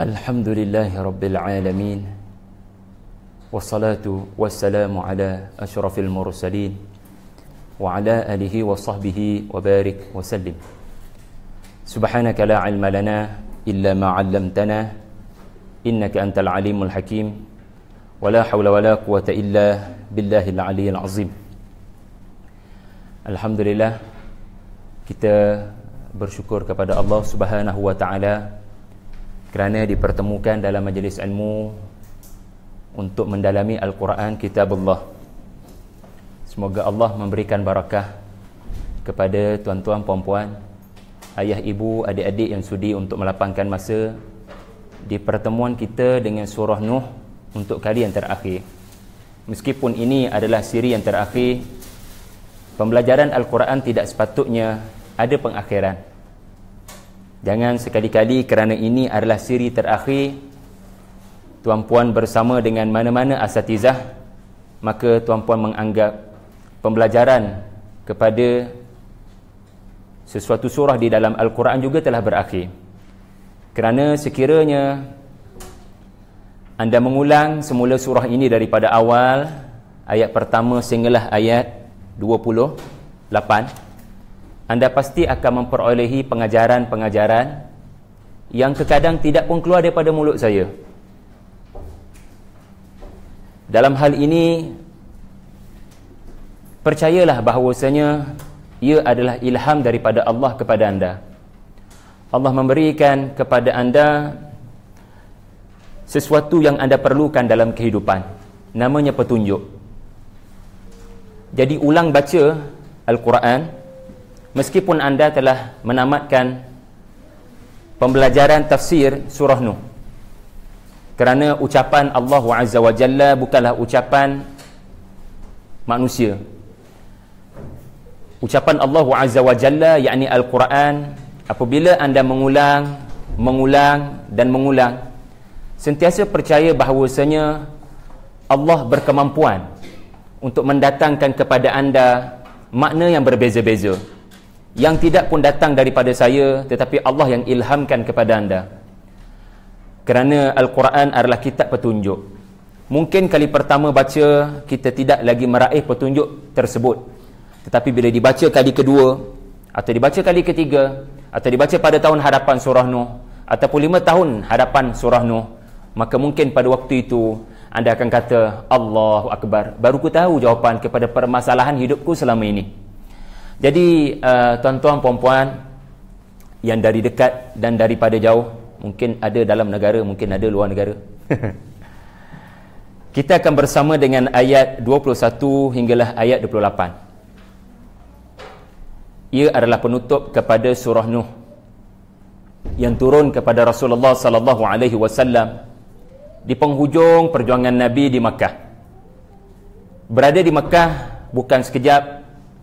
Alhamdulillahi Rabbil Alamin, wassalatu wassalamu ala ashrafil mursalin wa ala alihi wa sahbihi wa barik wa sallim. Subhanaka la ilma lana illa ma 'allamtana innaka antal alimul hakim wa la hawla wa la quwwata illa billahil aliyyil azim. Alhamdulillah, kita bersyukur kepada Allah Subhanahu wa taala kerana dipertemukan dalam majlis ilmu untuk mendalami Al-Quran Kitabullah. Semoga Allah memberikan barakah kepada tuan-tuan, puan-puan, ayah, ibu, adik-adik yang sudi untuk melapangkan masa di pertemuan kita dengan surah Nuh untuk kali yang terakhir. Meskipun ini adalah siri yang terakhir, pembelajaran Al-Quran tidak sepatutnya ada pengakhiran. Jangan sekali-kali kerana ini adalah siri terakhir, tuan-puan bersama dengan mana-mana asatizah, maka tuan-puan menganggap pembelajaran kepada sesuatu surah di dalam Al-Quran juga telah berakhir. Kerana sekiranya anda mengulang semula surah ini daripada awal, ayat pertama sehinggalah ayat 28, anda pasti akan memperolehi pengajaran-pengajaran yang terkadang tidak pun keluar daripada mulut saya. Dalam hal ini, percayalah bahawasanya ia adalah ilham daripada Allah kepada anda. Allah memberikan kepada anda sesuatu yang anda perlukan dalam kehidupan, namanya petunjuk. Jadi ulang baca Al-Quran meskipun anda telah menamatkan pembelajaran tafsir surah Nuh. Kerana ucapan Allah Azza wa Jalla bukanlah ucapan manusia. Ucapan Allah Azza wa Jalla, yakni Al-Quran, apabila anda mengulang dan mengulang, sentiasa percaya bahawasanya Allah berkemampuan untuk mendatangkan kepada anda makna yang berbeza-beza, yang tidak pun datang daripada saya, tetapi Allah yang ilhamkan kepada anda. Kerana Al-Quran adalah kitab petunjuk. Mungkin kali pertama baca kita tidak lagi meraih petunjuk tersebut, tetapi bila dibaca kali kedua, atau dibaca kali ketiga, atau dibaca pada tahun hadapan surah Nuh, ataupun 5 tahun hadapan surah Nuh, maka mungkin pada waktu itu anda akan kata, Allahu Akbar, baru ku tahu jawapan kepada permasalahan hidupku selama ini. Jadi tuan-tuan, puan-puan yang dari dekat dan daripada jauh, mungkin ada dalam negara, mungkin ada luar negara, kita akan bersama dengan ayat 21 hinggalah ayat 28. Ia adalah penutup kepada surah Nuh yang turun kepada Rasulullah sallallahu alaihi wasallam di penghujung perjuangan Nabi di Makkah. Berada di Makkah bukan sekejap.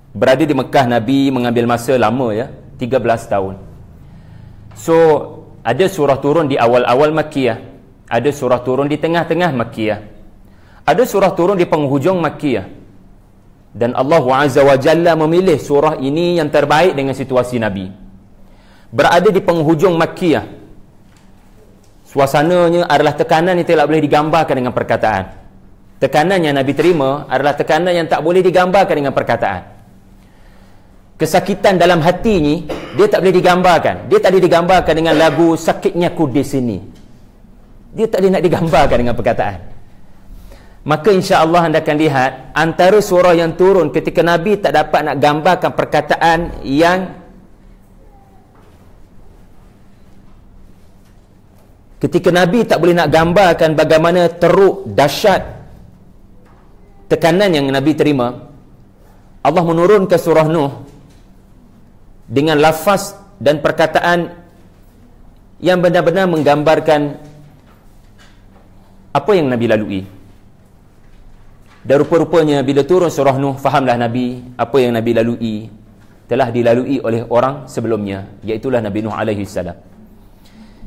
Berada di Mekah, Nabi mengambil masa lama, ya, 13 tahun. So, ada surah turun di awal-awal Makkiyah, ada surah turun di tengah-tengah Makkiyah, ada surah turun di penghujung Makkiyah. Dan Allah Azza wa Jalla memilih surah ini yang terbaik dengan situasi Nabi. Berada di penghujung Makkiyah, suasananya adalah tekanan yang tidak boleh digambarkan dengan perkataan. Tekanan yang Nabi terima adalah tekanan yang tak boleh digambarkan dengan perkataan. Kesakitan dalam hati ni dia tak boleh digambarkan. Dia tak boleh digambarkan dengan lagu Sakitnya Ku di Sini. Dia tak boleh nak digambarkan dengan perkataan. Maka insya-Allah anda akan lihat antara surah yang turun ketika Nabi tak dapat nak gambarkan perkataan yang ketika Nabi tak boleh nak gambarkan bagaimana teruk, dahsyat tekanan yang Nabi terima, Allah menurunkan surah Nuh dengan lafaz dan perkataan yang benar-benar menggambarkan apa yang Nabi lalui. Dan rupa-rupanya bila turun surah Nuh, fahamlah Nabi apa yang Nabi lalui telah dilalui oleh orang sebelumnya, iaitulah Nabi Nuh alaihi salam.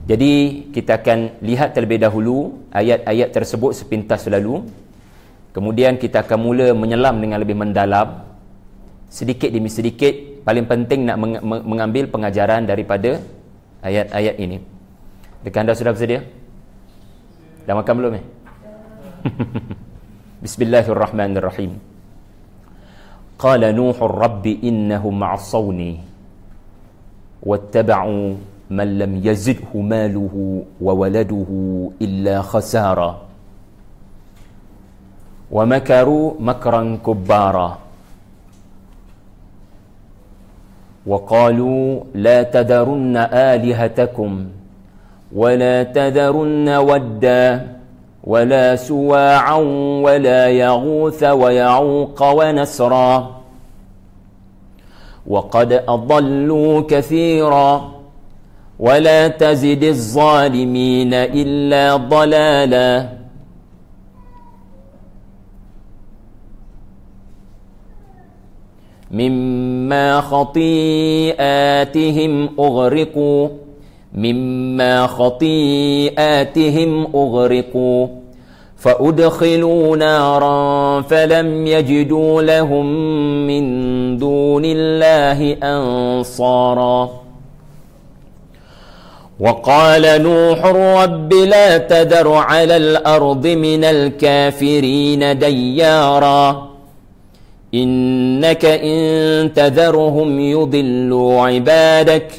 Jadi kita akan lihat terlebih dahulu ayat-ayat tersebut sepintas lalu. Kemudian kita akan mula menyelam dengan lebih mendalam, sedikit demi sedikit. Paling penting nak mengambil pengajaran daripada ayat-ayat ini. Dekat anda sudah bersedia? Dah makan belum Bismillahirrahmanirrahim. Qala Nuhur Rabbi innahum ma'asawni wattaba'u man lam yazidhu maluhu wa waladuhu illa khasara wa makaru makran kubbara wa qalu la tadarunna alihatakum wa la tadarunna wadda ولا سواعا ولا يغوث ويعوق ونسرا وقد أضلوا كثيرا ولا تزد الظالمين إلا ضلالا مما خطيئاتهم أغرقوا فأدخلوا نارا فلم يجدوا لهم من دون الله أنصارا وقال نوح رب لا تذر على الأرض من الكافرين ديارا إنك إن تذرهم يضلوا عبادك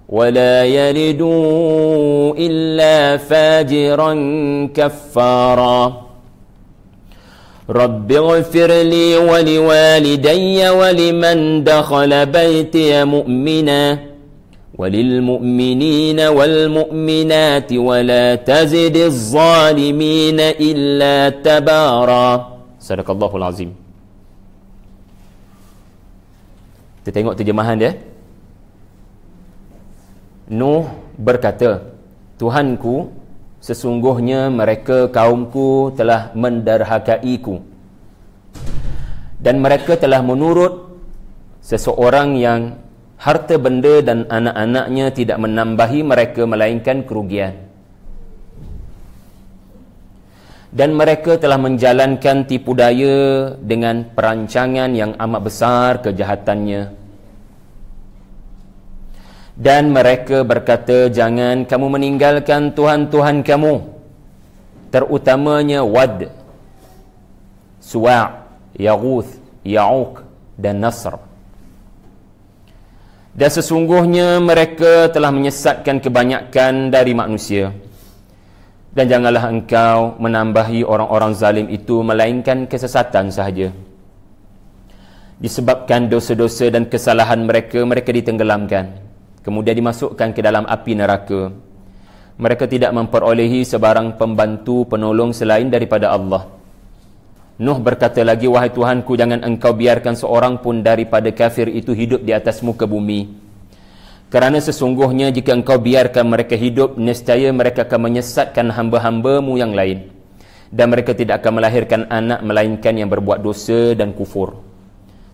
ولا يلدوا إلا فاجرا كفارا رب اغفر لي ولوالدي ولمن دخل بيتي مؤمنا وللمؤمنين والمؤمنات ولا تزد الظالمين إلا تبارا. صدق Allahul Azim. Kita tengok terjemahan dia. Nuh berkata, Tuhanku, sesungguhnya mereka kaumku telah menderhakaiku dan mereka telah menurut seseorang yang harta benda dan anak-anaknya tidak menambahi mereka melainkan kerugian, dan mereka telah menjalankan tipu daya dengan perancangan yang amat besar kejahatannya. Dan mereka berkata, jangan kamu meninggalkan Tuhan-Tuhan kamu, terutamanya Wad, Suwa', Yaghuth, Ya'uq dan Nasr. Dan sesungguhnya mereka telah menyesatkan kebanyakan dari manusia. Dan janganlah engkau menambahi orang-orang zalim itu melainkan kesesatan sahaja. Disebabkan dosa-dosa dan kesalahan mereka, mereka ditenggelamkan, kemudian dimasukkan ke dalam api neraka. Mereka tidak memperolehi sebarang pembantu penolong selain daripada Allah. Nuh berkata lagi, wahai Tuhanku, jangan engkau biarkan seorang pun daripada kafir itu hidup di atas muka bumi. Kerana sesungguhnya jika engkau biarkan mereka hidup, nescaya mereka akan menyesatkan hamba-hambamu yang lain. Dan mereka tidak akan melahirkan anak melainkan yang berbuat dosa dan kufur.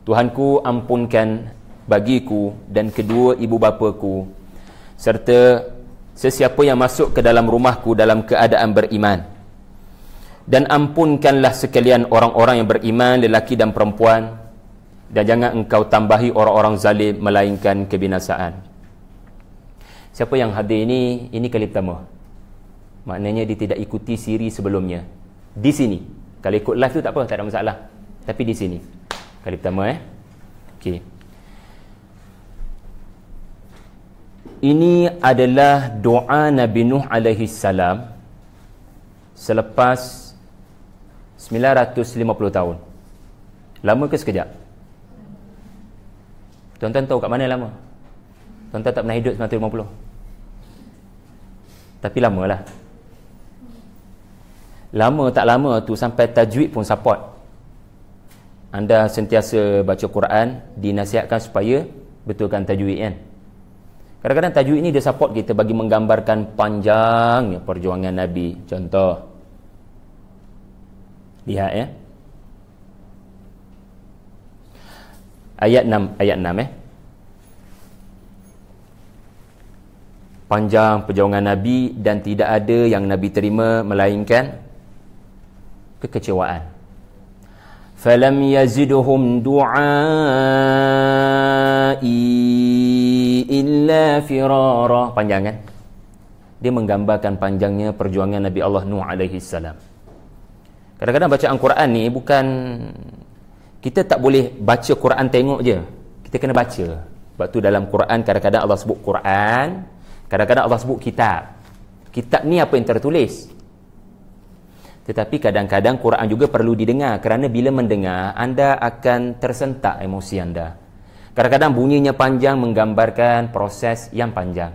Tuhanku, ampunkan bagiku dan kedua ibu bapaku serta sesiapa yang masuk ke dalam rumahku dalam keadaan beriman, dan ampunkanlah sekalian orang-orang yang beriman, lelaki dan perempuan, dan jangan engkau tambahi orang-orang zalim melainkan kebinasaan. Siapa yang hadir ini kali pertama, maknanya dia tidak ikuti siri sebelumnya. Di sini, kalau ikut live tu tak apa, tak ada masalah, tapi di sini kali pertama okey. Ini adalah doa Nabi Nuh alaihi salam selepas 950 tahun. Lama ke sekejap? Tuan-tuan tahu kat mana lama? Tuan-tuan tak pernah hidup 950. Tapi lamalah. Lama tak lama tu sampai tajwid pun support. Anda sentiasa baca Quran, dinasihatkan supaya betulkan tajwid kan. Kadang-kadang tajwid ni dia support kita bagi menggambarkan panjangnya perjuangan Nabi. Contoh. Lihat ya. Ayat 6 Panjang perjuangan Nabi dan tidak ada yang Nabi terima melainkan kekecewaan. Falam yazidhum du'ai illa firara. Panjang kan? Dia menggambarkan panjangnya perjuangan Nabi Allah Nuh alaihi salam. Kadang-kadang bacaan Quran ni bukan, kita tak boleh baca Quran tengok je. Kita kena baca. Sebab tu dalam Quran kadang-kadang Allah sebut Quran, kadang-kadang Allah sebut kitab. Kitab ni apa yang tertulis. Tetapi kadang-kadang Quran juga perlu didengar, kerana bila mendengar anda akan tersentak emosi anda. Kadang-kadang bunyinya panjang menggambarkan proses yang panjang.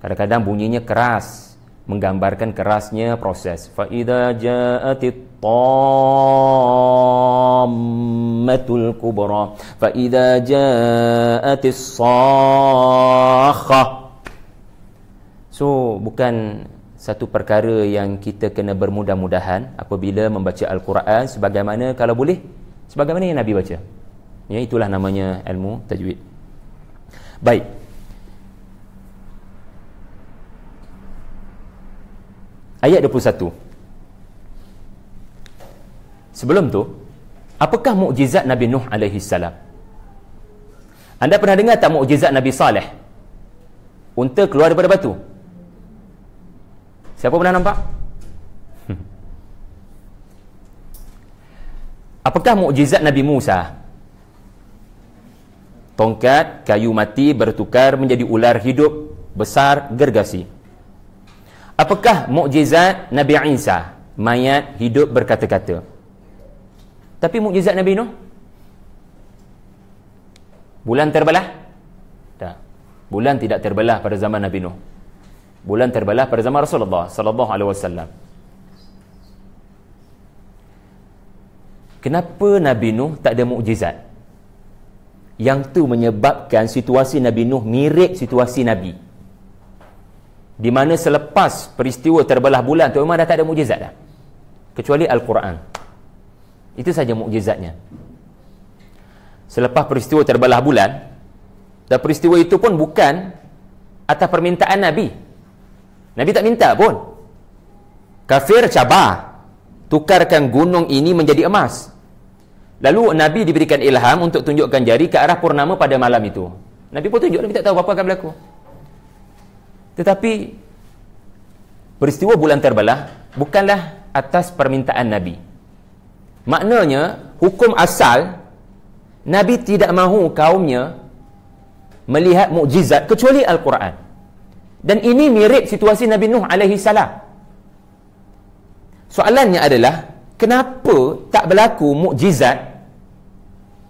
Kadang-kadang bunyinya keras menggambarkan kerasnya proses. Fa idza ja'atit tammatul kubra fa idza ja'atis sakhah. So bukan satu perkara yang kita kena bermudah-mudahan apabila membaca Al-Quran, sebagaimana kalau boleh sebagaimana yang Nabi baca. Ya, itulah namanya ilmu tajwid. Baik. Ayat 21. Sebelum tu, apakah mukjizat Nabi Nuh alaihi salam? Anda pernah dengar tak mukjizat Nabi Saleh? Unta keluar daripada batu. Siapa pernah nampak? Apakah mukjizat Nabi Musa? Tongkat kayu mati bertukar menjadi ular hidup besar gergasi. Apakah mukjizat Nabi Isa? Mayat hidup berkata-kata. Tapi mukjizat Nabi Nuh? Bulan terbelah? Tak. Bulan tidak terbelah pada zaman Nabi Nuh. Bulan terbelah pada zaman Rasulullah sallallahu alaihi wasallam. Kenapa Nabi Nuh tak ada mukjizat? Yang tu menyebabkan situasi Nabi Nuh mirip situasi Nabi. Di mana selepas peristiwa terbelah bulan tu memang dah tak ada mukjizat dah. Kecuali Al-Quran. Itu saja mukjizatnya. Selepas peristiwa terbelah bulan, dan peristiwa itu pun bukan atas permintaan Nabi. Nabi tak minta pun. Kafir cabar, tukarkan gunung ini menjadi emas. Lalu Nabi diberikan ilham untuk tunjukkan jari ke arah purnama pada malam itu. Nabi pun tunjuk, Nabi tak tahu apa akan berlaku. Tetapi peristiwa bulan terbelah bukanlah atas permintaan Nabi. Maknanya hukum asal, Nabi tidak mahu kaumnya melihat mukjizat kecuali Al-Quran. Dan ini mirip situasi Nabi Nuh alaihi salam. Soalannya adalah, kenapa tak berlaku mukjizat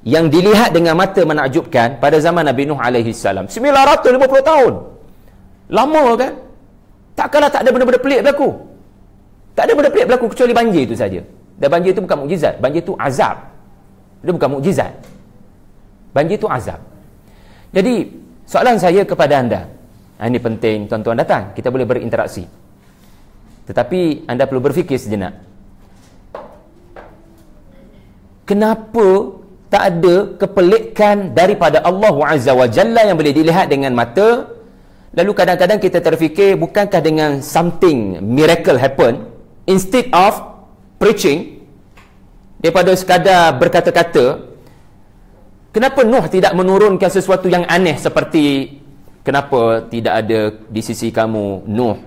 yang dilihat dengan mata menakjubkan pada zaman Nabi Nuh alaihi salam? 950 tahun. Lama kan? Takkanlah tak ada benda-benda pelik berlaku. Tak ada benda pelik berlaku kecuali banjir itu saja. Dan banjir itu bukan mukjizat, banjir itu azab. Dia bukan mukjizat. Banjir itu azab. Jadi, soalan saya kepada anda, ini penting tuan-tuan datang, kita boleh berinteraksi. Tetapi anda perlu berfikir sejenak. Kenapa tak ada kepelikan daripada Allah Azza wa Jalla yang boleh dilihat dengan mata? Lalu kadang-kadang kita terfikir, bukankah dengan something miracle happen, instead of preaching, daripada sekadar berkata-kata, kenapa Nuh tidak menurunkan sesuatu yang aneh seperti, kenapa tidak ada di sisi kamu Nuh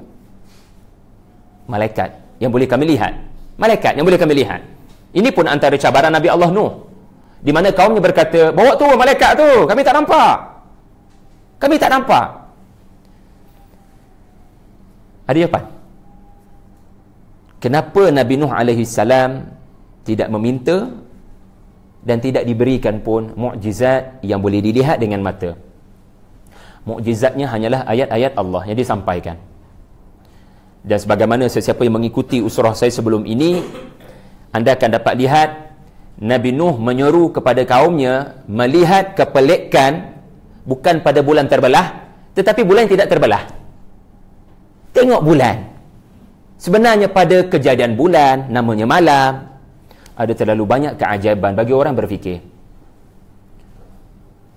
malaikat yang boleh kami lihat? Malaikat yang boleh kami lihat. Ini pun antara cabaran Nabi Allah Nuh, di mana kaumnya berkata, bawa tu malaikat tu, kami tak nampak. Kami tak nampak. Ada jawapan? kenapa Nabi Nuh alaihi salam tidak meminta dan tidak diberikan pun mukjizat yang boleh dilihat dengan mata. Mukjizatnya hanyalah ayat-ayat Allah yang disampaikan. Dan sebagaimana sesiapa yang mengikuti usrah saya sebelum ini, anda akan dapat lihat Nabi Nuh menyeru kepada kaumnya melihat kepelikan bukan pada bulan terbelah, tetapi bulan yang tidak terbelah. Tengok bulan. Sebenarnya pada kejadian bulan, namanya malam, ada terlalu banyak keajaiban bagi orang berfikir.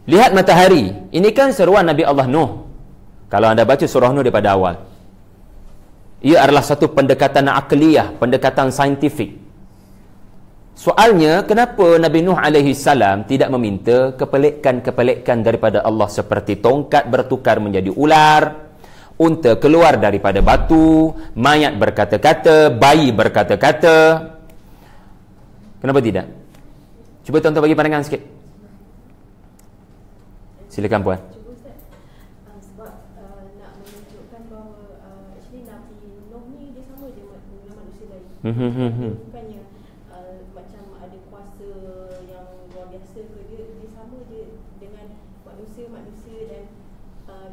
Lihat matahari. Ini kan seruan Nabi Allah Nuh. Kalau anda baca surah Nuh daripada awal, ia adalah satu pendekatan akliyah, pendekatan saintifik. Soalnya, kenapa Nabi Nuh alaihi salam tidak meminta kepelikan-kepelikan daripada Allah seperti tongkat bertukar menjadi ular, unta keluar daripada batu, mayat berkata-kata, bayi berkata-kata? Kenapa tidak? Cuba tuan-tuan bagi pandangan sikit. Silakan puan. Cuba Ustaz, sebab nak menunjukkan bahawa actually Nabi Nuh ni dia sama je dengan manusia lain. Bukannya macam ada kuasa yang luar biasa ke, dia sama je dengan manusia dan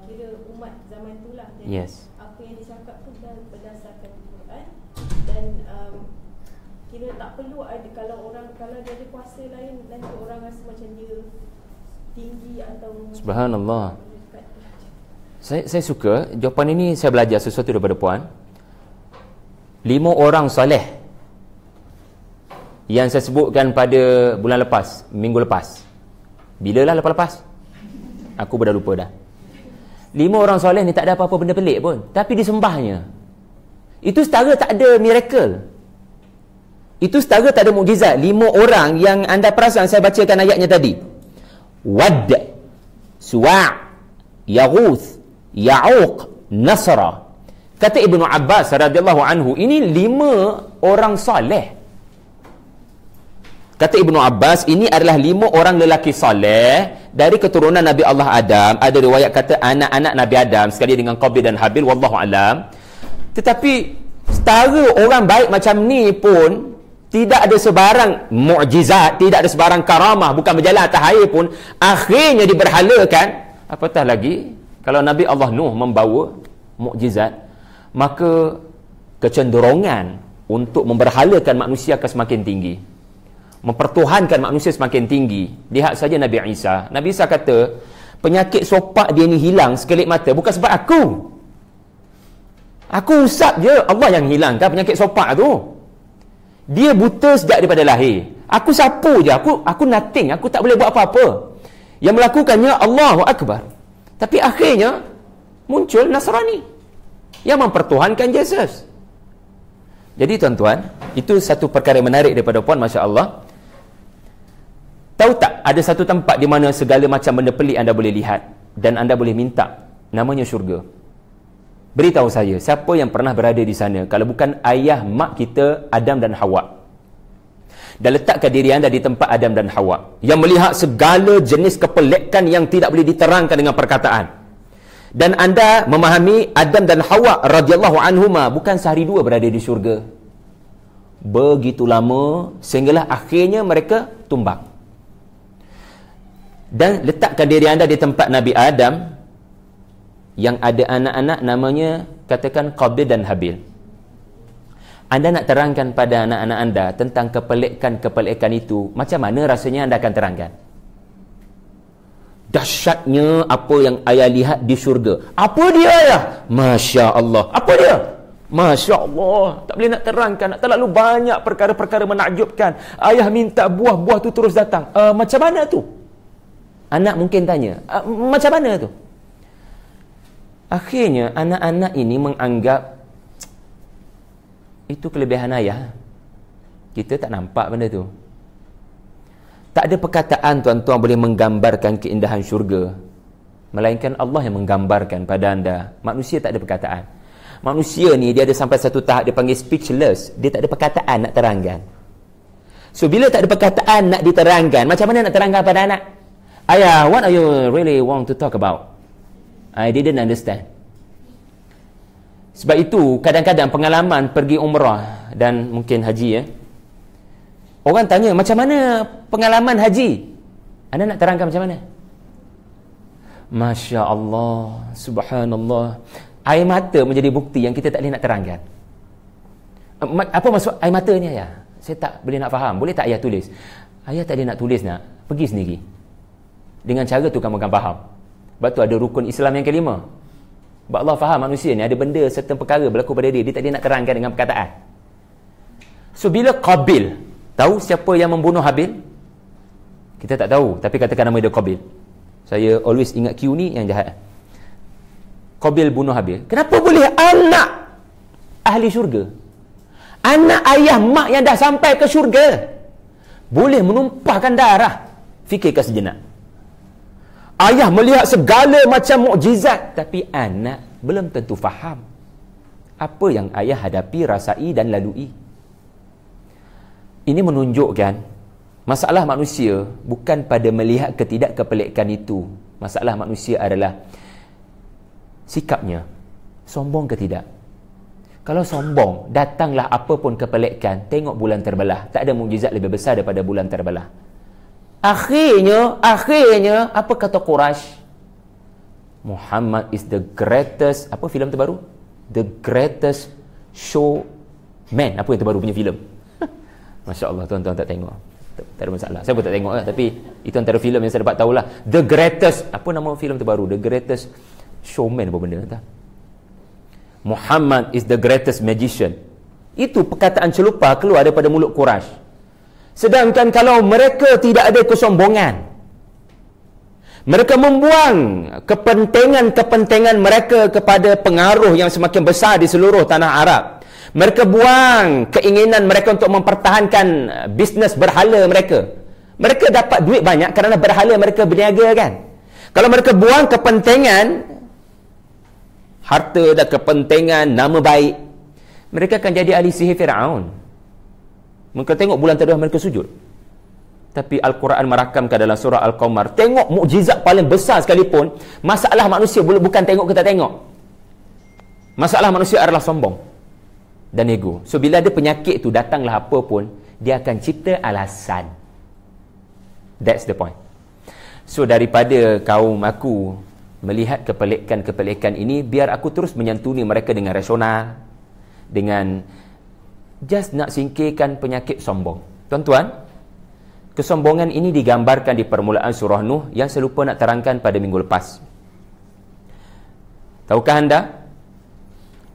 kira umat zaman tu lah. Dan Yes. apa yang dicakap tu berdasarkan Quran, dan kira tak perlu ada, kalau dia ada kuasa lain, nanti orang rasa macam dia tinggi atau Subhanallah. Saya suka jawapan ini. Saya belajar sesuatu daripada puan. 5 orang soleh yang saya sebutkan pada bulan lepas, minggu lepas. Bila lah lepas? Aku dah lupa dah. 5 orang soleh ni tak ada apa-apa benda pelik pun, tapi disembahnya. Itu setara tak ada miracle. Itu setara tak ada mukjizat. 5 orang yang anda perasan saya bacakan ayatnya tadi. Wad, Suwa', Yaghuth, Ya'uq, Nasra. Kata Ibnu Abbas radhiyallahu anhu, ini 5 orang soleh. Kata Ibnu Abbas, ini adalah 5 orang lelaki soleh dari keturunan Nabi Allah Adam. Ada riwayat kata anak-anak Nabi Adam sekali dengan Qabil dan Habil, wallahu alam. Tetapi setara orang baik macam ni pun tidak ada sebarang mukjizat, tidak ada sebarang karamah, bukan berjalan atas air pun akhirnya diberhalakan. Apatah lagi kalau Nabi Allah Nuh membawa mukjizat, maka kecenderungan untuk memberhalakan manusia akan semakin tinggi, mempertuhankan manusia semakin tinggi. Lihat saja Nabi Isa. Nabi Isa kata, penyakit sopak dia ni hilang sekelip mata bukan sebab aku usap je, Allah yang hilangkan penyakit sopak tu. Dia buta sejak daripada lahir. Aku sapu je, aku nothing, aku tak boleh buat apa-apa. Yang melakukannya Allahu Akbar. Tapi akhirnya muncul Nasrani yang mempertuhankan Yesus. Jadi tuan-tuan, itu satu perkara menarik daripada puan, masya-Allah. Tahu tak, ada satu tempat di mana segala macam benda pelik anda boleh lihat dan anda boleh minta, namanya syurga. Beritahu saya, siapa yang pernah berada di sana kalau bukan ayah mak kita Adam dan Hawa? Dan letakkan diri anda di tempat Adam dan Hawa yang melihat segala jenis kepelikan yang tidak boleh diterangkan dengan perkataan. Dan anda memahami Adam dan Hawa radhiyallahu anhuma bukan sehari dua berada di syurga. Begitu lama sehinggalah akhirnya mereka tumbang. Dan letakkan diri anda di tempat Nabi Adam yang ada anak-anak namanya katakan Qabil dan Habil. Anda nak terangkan pada anak-anak anda tentang kepelikan-kepelikan itu, macam mana rasanya anda akan terangkan? Dahsyatnya apa yang ayah lihat di syurga. Apa dia ayah? Masya Allah. Apa dia? Masya Allah. Tak boleh nak terangkan, nak terlalu banyak perkara-perkara menakjubkan. Ayah minta buah-buah tu terus datang. Macam mana tu? Anak mungkin tanya, macam mana tu? Akhirnya anak-anak ini menganggap itu kelebihan ayah. Kita tak nampak benda tu. Tak ada perkataan tuan-tuan boleh menggambarkan keindahan syurga, melainkan Allah yang menggambarkan pada anda. Manusia tak ada perkataan. Manusia ni dia ada sampai satu tahap dia panggil speechless. Dia tak ada perkataan nak terangkan. So bila tak ada perkataan nak diterangkan, macam mana nak terangkan pada anak? Ayah, what are you really want to talk about? I didn't understand. Sebab itu kadang-kadang pengalaman pergi umrah dan mungkin haji orang tanya macam mana pengalaman haji, anda nak terangkan macam mana? Masya Allah, subhanallah, air mata menjadi bukti yang kita tak boleh nak terangkan. Apa maksud air mata ni ayah? Saya tak boleh nak faham. Boleh tak ayah tulis? Ayah tak boleh nak tulis, nak pergi sendiri. Dengan cara tu kamu akan faham. Sebab tu ada rukun Islam yang kelima. Sebab Allah faham manusia ni ada benda, certain perkara berlaku pada dia, dia tak boleh nak terangkan dengan perkataan. So bila Qabil, tahu siapa yang membunuh Habil? Kita tak tahu, tapi katakan nama dia Qabil. Saya always ingat Q ni yang jahat. Qabil bunuh Habil. Kenapa boleh anak ahli syurga, anak ayah mak yang dah sampai ke syurga, boleh menumpahkan darah? Fikirkan sejenak. Ayah melihat segala macam mukjizat, tapi anak belum tentu faham apa yang ayah hadapi, rasai dan lalui. Ini menunjukkan masalah manusia bukan pada melihat ketidakkepelikan itu. Masalah manusia adalah sikapnya. Sombong ke tidak? Kalau sombong, datanglah apa pun kepelikan, tengok bulan terbelah. Tak ada mukjizat lebih besar daripada bulan terbelah. Akhirnya, apa kata Quraisy? Muhammad is the greatest, apa filem terbaru? The greatest showman. Apa yang terbaru punya filem? Masya Allah, tuan-tuan tak tengok. Tak ada masalah. Saya pun tak tengok lah, tapi itu antara filem yang saya dapat tahulah. The greatest, apa nama filem terbaru? The greatest showman, apa benda? Tak? Muhammad is the greatest magician. Itu perkataan celupar keluar daripada mulut Quraisy. Sedangkan kalau mereka tidak ada kesombongan, mereka membuang kepentingan mereka kepada pengaruh yang semakin besar di seluruh tanah Arab. Mereka buang keinginan mereka untuk mempertahankan bisnes berhala mereka. Mereka dapat duit banyak kerana berhala mereka berniaga, kan? Kalau mereka buang kepentingan harta dan kepentingan nama baik, mereka akan jadi ahli sihir Firaun. Mereka tengok bulan terbelah, mereka sujud. Tapi Al-Quran merakamkan dalam surah Al-Qamar, tengok mukjizat paling besar sekalipun, masalah manusia bukan tengok ke tak tengok. Masalah manusia adalah sombong dan ego. So bila ada penyakit tu, datanglah apa pun, dia akan cipta alasan. That's the point. So daripada kaum aku melihat kepelikan ini, biar aku terus menyantuni mereka dengan rasional, dengan just nak singkirkan penyakit sombong. Tuan-tuan, kesombongan ini digambarkan di permulaan surah Nuh yang saya lupa nak terangkan pada minggu lepas. Tahukah anda,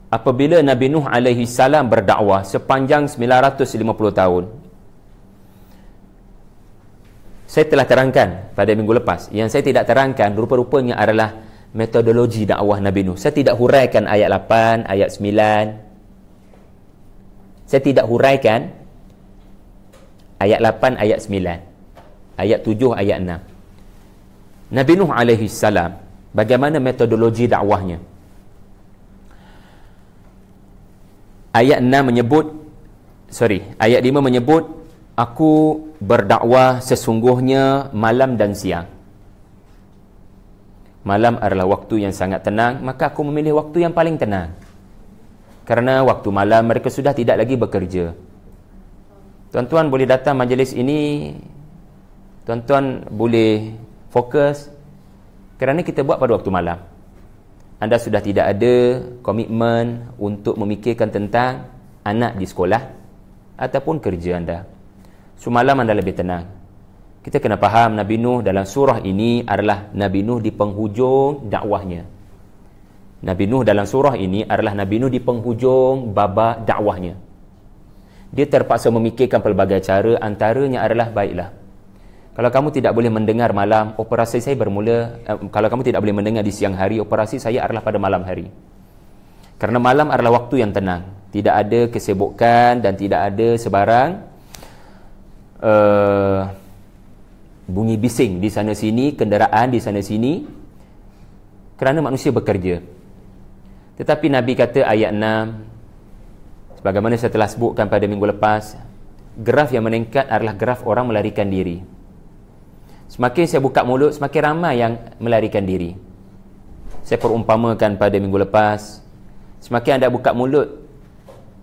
apabila Nabi Nuh alaihi salam berdakwah sepanjang 950 tahun, saya telah terangkan pada minggu lepas. Yang saya tidak terangkan rupa-rupanya adalah metodologi dakwah Nabi Nuh. Saya tidak huraikan ayat 8, ayat 9. Saya tidak huraikan ayat 8, ayat 9, ayat 7, ayat 6. Nabi Nuh alaihi salam, bagaimana metodologi dakwahnya? Ayat 6 menyebut, ayat 5 menyebut, aku berdakwah sesungguhnya malam dan siang. Malam adalah waktu yang sangat tenang, maka aku memilih waktu yang paling tenang. Kerana waktu malam mereka sudah tidak lagi bekerja. Tuan-tuan boleh datang majlis ini, tuan-tuan boleh fokus, kerana kita buat pada waktu malam. Anda sudah tidak ada komitmen untuk memikirkan tentang anak di sekolah ataupun kerja anda. So malam anda lebih tenang. Kita kena faham Nabi Nuh dalam surah ini adalah Nabi Nuh di penghujung dakwahnya. Nabi Nuh dalam surah ini adalah Nabi Nuh di penghujung babak dakwahnya. Dia terpaksa memikirkan pelbagai cara, antaranya adalah, baiklah, kalau kamu tidak boleh mendengar malam, operasi saya bermula, kalau kamu tidak boleh mendengar di siang hari, operasi saya adalah pada malam hari. Kerana malam adalah waktu yang tenang, tidak ada kesibukan dan tidak ada sebarang bunyi bising di sana sini, kenderaan di sana sini, kerana manusia bekerja. Tetapi Nabi kata ayat 6, sebagaimana saya telah sebutkan pada minggu lepas, graf yang meningkat adalah graf orang melarikan diri. Semakin saya buka mulut, semakin ramai yang melarikan diri. Saya perumpamakan pada minggu lepas, semakin anda buka mulut,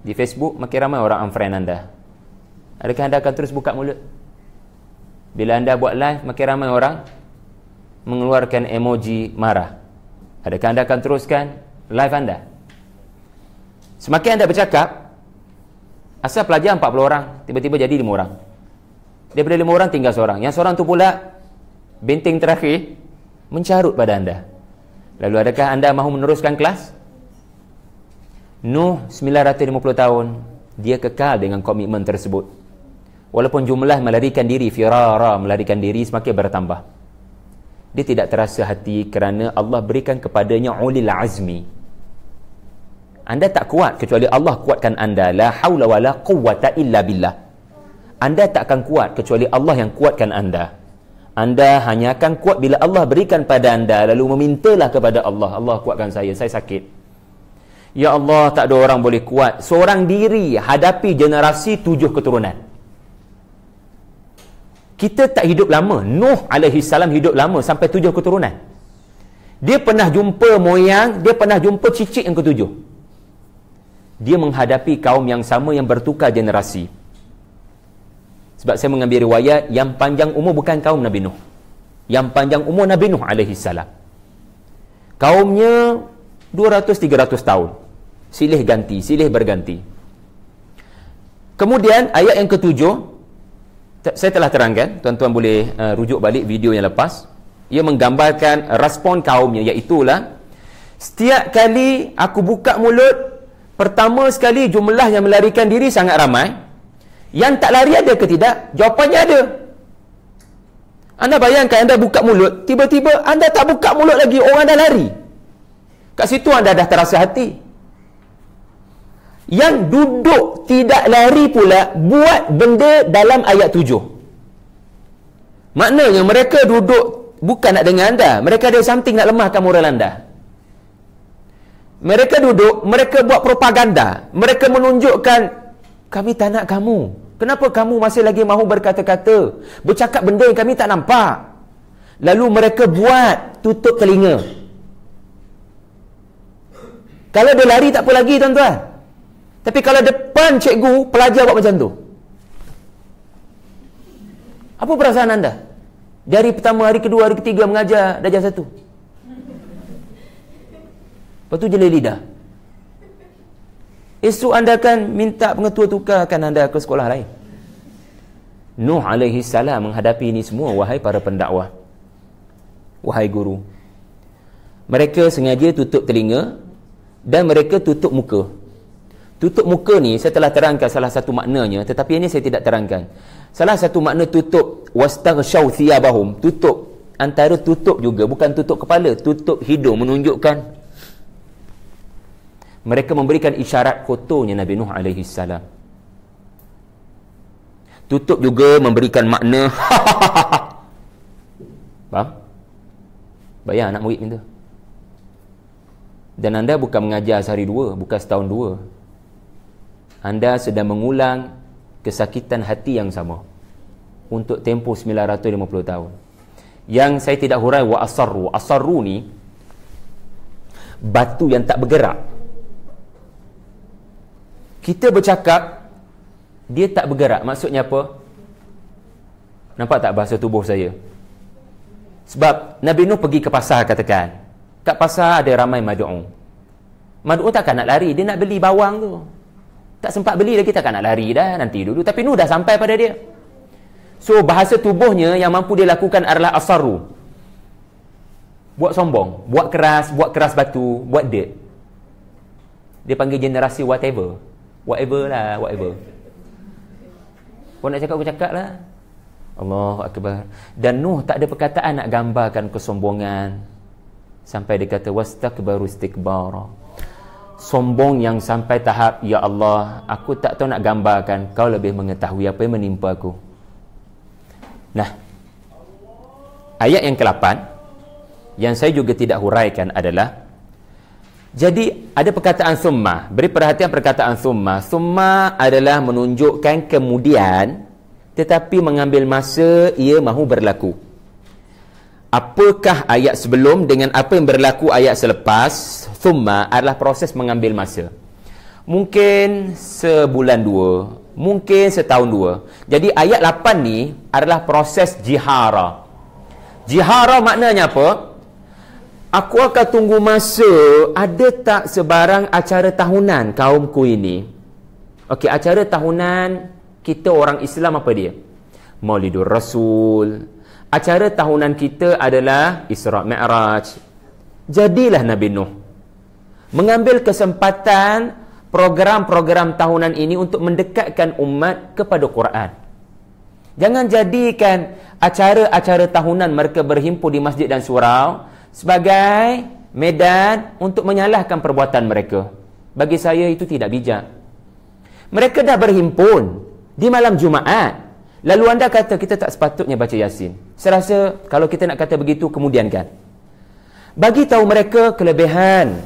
Di Facebook makin ramai orang unfriend anda. Adakah anda akan terus buka mulut? Bila anda buat live, makin ramai orang mengeluarkan emoji marah. Adakah anda akan teruskan live anda? Semakin anda bercakap, asal pelajar 40 orang, tiba-tiba jadi 5 orang. Daripada 5 orang tinggal seorang. Yang seorang tu pula benteng terakhir mencarut pada anda. Lalu adakah anda mahu meneruskan kelas? Nuh 950 tahun, dia kekal dengan komitmen tersebut. Walaupun jumlah melarikan diri, firara melarikan diri semakin bertambah. Dia tidak terasa hati kerana Allah berikan kepadanya ulil azmi. Anda tak kuat kecuali Allah kuatkan anda. La haula wa la quwwata illa billah. Anda tak akan kuat kecuali Allah yang kuatkan anda. Anda hanya akan kuat bila Allah berikan pada anda. Lalu memintalah kepada Allah, Allah kuatkan saya sakit. Ya Allah, tak ada orang boleh kuat seorang diri hadapi generasi 7 keturunan. Kita tak hidup lama. Nuh alaihi salam hidup lama sampai 7 keturunan. Dia pernah jumpa moyang, dia pernah jumpa cicit yang ke-7. Dia menghadapi kaum yang sama yang bertukar generasi. Sebab saya mengambil riwayat yang panjang umur bukan kaum Nabi Nuh. Yang panjang umur Nabi Nuh alaihi salam. Kaumnya 200-300 tahun. Silih ganti, silih berganti. Kemudian ayat yang ke-7, saya telah terangkan, tuan-tuan boleh rujuk balik video yang lepas. Ia menggambarkan respon kaumnya, iaitulah setiap kali aku buka mulut, pertama sekali jumlah yang melarikan diri sangat ramai. Yang tak lari ada ke tidak? Jawapannya ada. Anda bayangkan anda buka mulut, tiba-tiba anda tak buka mulut lagi, orang dah lari. Kat situ anda dah terasa hati. Yang duduk tidak lari pula buat benda dalam ayat 7. Maknanya mereka duduk bukan nak dengar anda, mereka ada something nak lemahkan moral anda. Mereka duduk, mereka buat propaganda, mereka menunjukkan kami tak nak kamu. Kenapa kamu masih lagi mahu berkata-kata, bercakap benda yang kami tak nampak? Lalu mereka buat tutup telinga. Kalau dia lari tak apa lagi tuan-tuan. Tapi kalau depan cikgu, pelajar buat macam tu. Apa perasaan anda? Dari pertama, hari kedua, hari ketiga mengajar darjah 1. Lepas tu jeli lidah. Esok anda akan minta pengetua tukarkan anda ke sekolah lain. Nuh alaihi salam menghadapi ini semua, wahai para pendakwah, wahai guru. Mereka sengaja tutup telinga dan mereka tutup muka. Tutup muka ni saya telah terangkan salah satu maknanya, tetapi ini saya tidak terangkan. Salah satu makna tutup wastaghshaw thiyabahum, tutup, antara tutup juga bukan tutup kepala, tutup hidung, menunjukkan mereka memberikan isyarat kotornya Nabi Nuh alaihi salam. Tutup juga memberikan makna faham? Bayar anak murid minta. Dan anda bukan mengajar sehari dua, bukan setahun dua. Anda sedang mengulang kesakitan hati yang sama untuk tempoh 950 tahun. Yang saya tidak hurai wa asarru. Asarru ni batu yang tak bergerak. Kita bercakap, dia tak bergerak. Maksudnya apa? Nampak tak bahasa tubuh saya? Sebab Nabi Nuh pergi ke pasar, katakan. Kat pasar ada ramai mad'u. Mad'u takkan nak lari, dia nak beli bawang tu. Tak sempat beli lagi, takkan nak lari dah, nanti dulu. Tapi Nuh dah sampai pada dia. So bahasa tubuhnya yang mampu dia lakukan adalah asarru. Buat sombong, buat keras batu, buat dirt. Dia panggil generasi whatever. Whatever lah, whatever. Kau nak cakap, aku cakap lah. Allahu Akbar. Dan Nuh tak ada perkataan nak gambarkan kesombongan. Sampai dia kata, wastakbaru istikbara. Sombong yang sampai tahap, ya Allah, aku tak tahu nak gambarkan, kau lebih mengetahui apa yang menimpa aku. Nah, ayat yang ke-8 yang saya juga tidak huraikan adalah, jadi ada perkataan summa. Beri perhatian perkataan summa. Summa adalah menunjukkan kemudian, tetapi mengambil masa ia mahu berlaku. Apakah ayat sebelum dengan apa yang berlaku ayat selepas? Summa adalah proses mengambil masa. mungkin sebulan dua, mungkin setahun dua. Jadi ayat 8 ni adalah proses jihara. Jihara maknanya apa? Aku akan tunggu masa ada tak sebarang acara tahunan kaumku ini. Okey, acara tahunan kita orang Islam apa dia? Maulidur Rasul. Acara tahunan kita adalah Isra' Mi'raj. Jadilah Nabi Nuh mengambil kesempatan program-program tahunan ini untuk mendekatkan umat kepada Quran. Jangan jadikan acara-acara tahunan mereka berhimpun di masjid dan surau sebagai medan untuk menyalahkan perbuatan mereka. Bagi saya itu tidak bijak. Mereka dah berhimpun di malam Jumaat, lalu anda kata kita tak sepatutnya baca Yasin. Saya rasa kalau kita nak kata begitu, kemudian kan, bagi tahu mereka kelebihan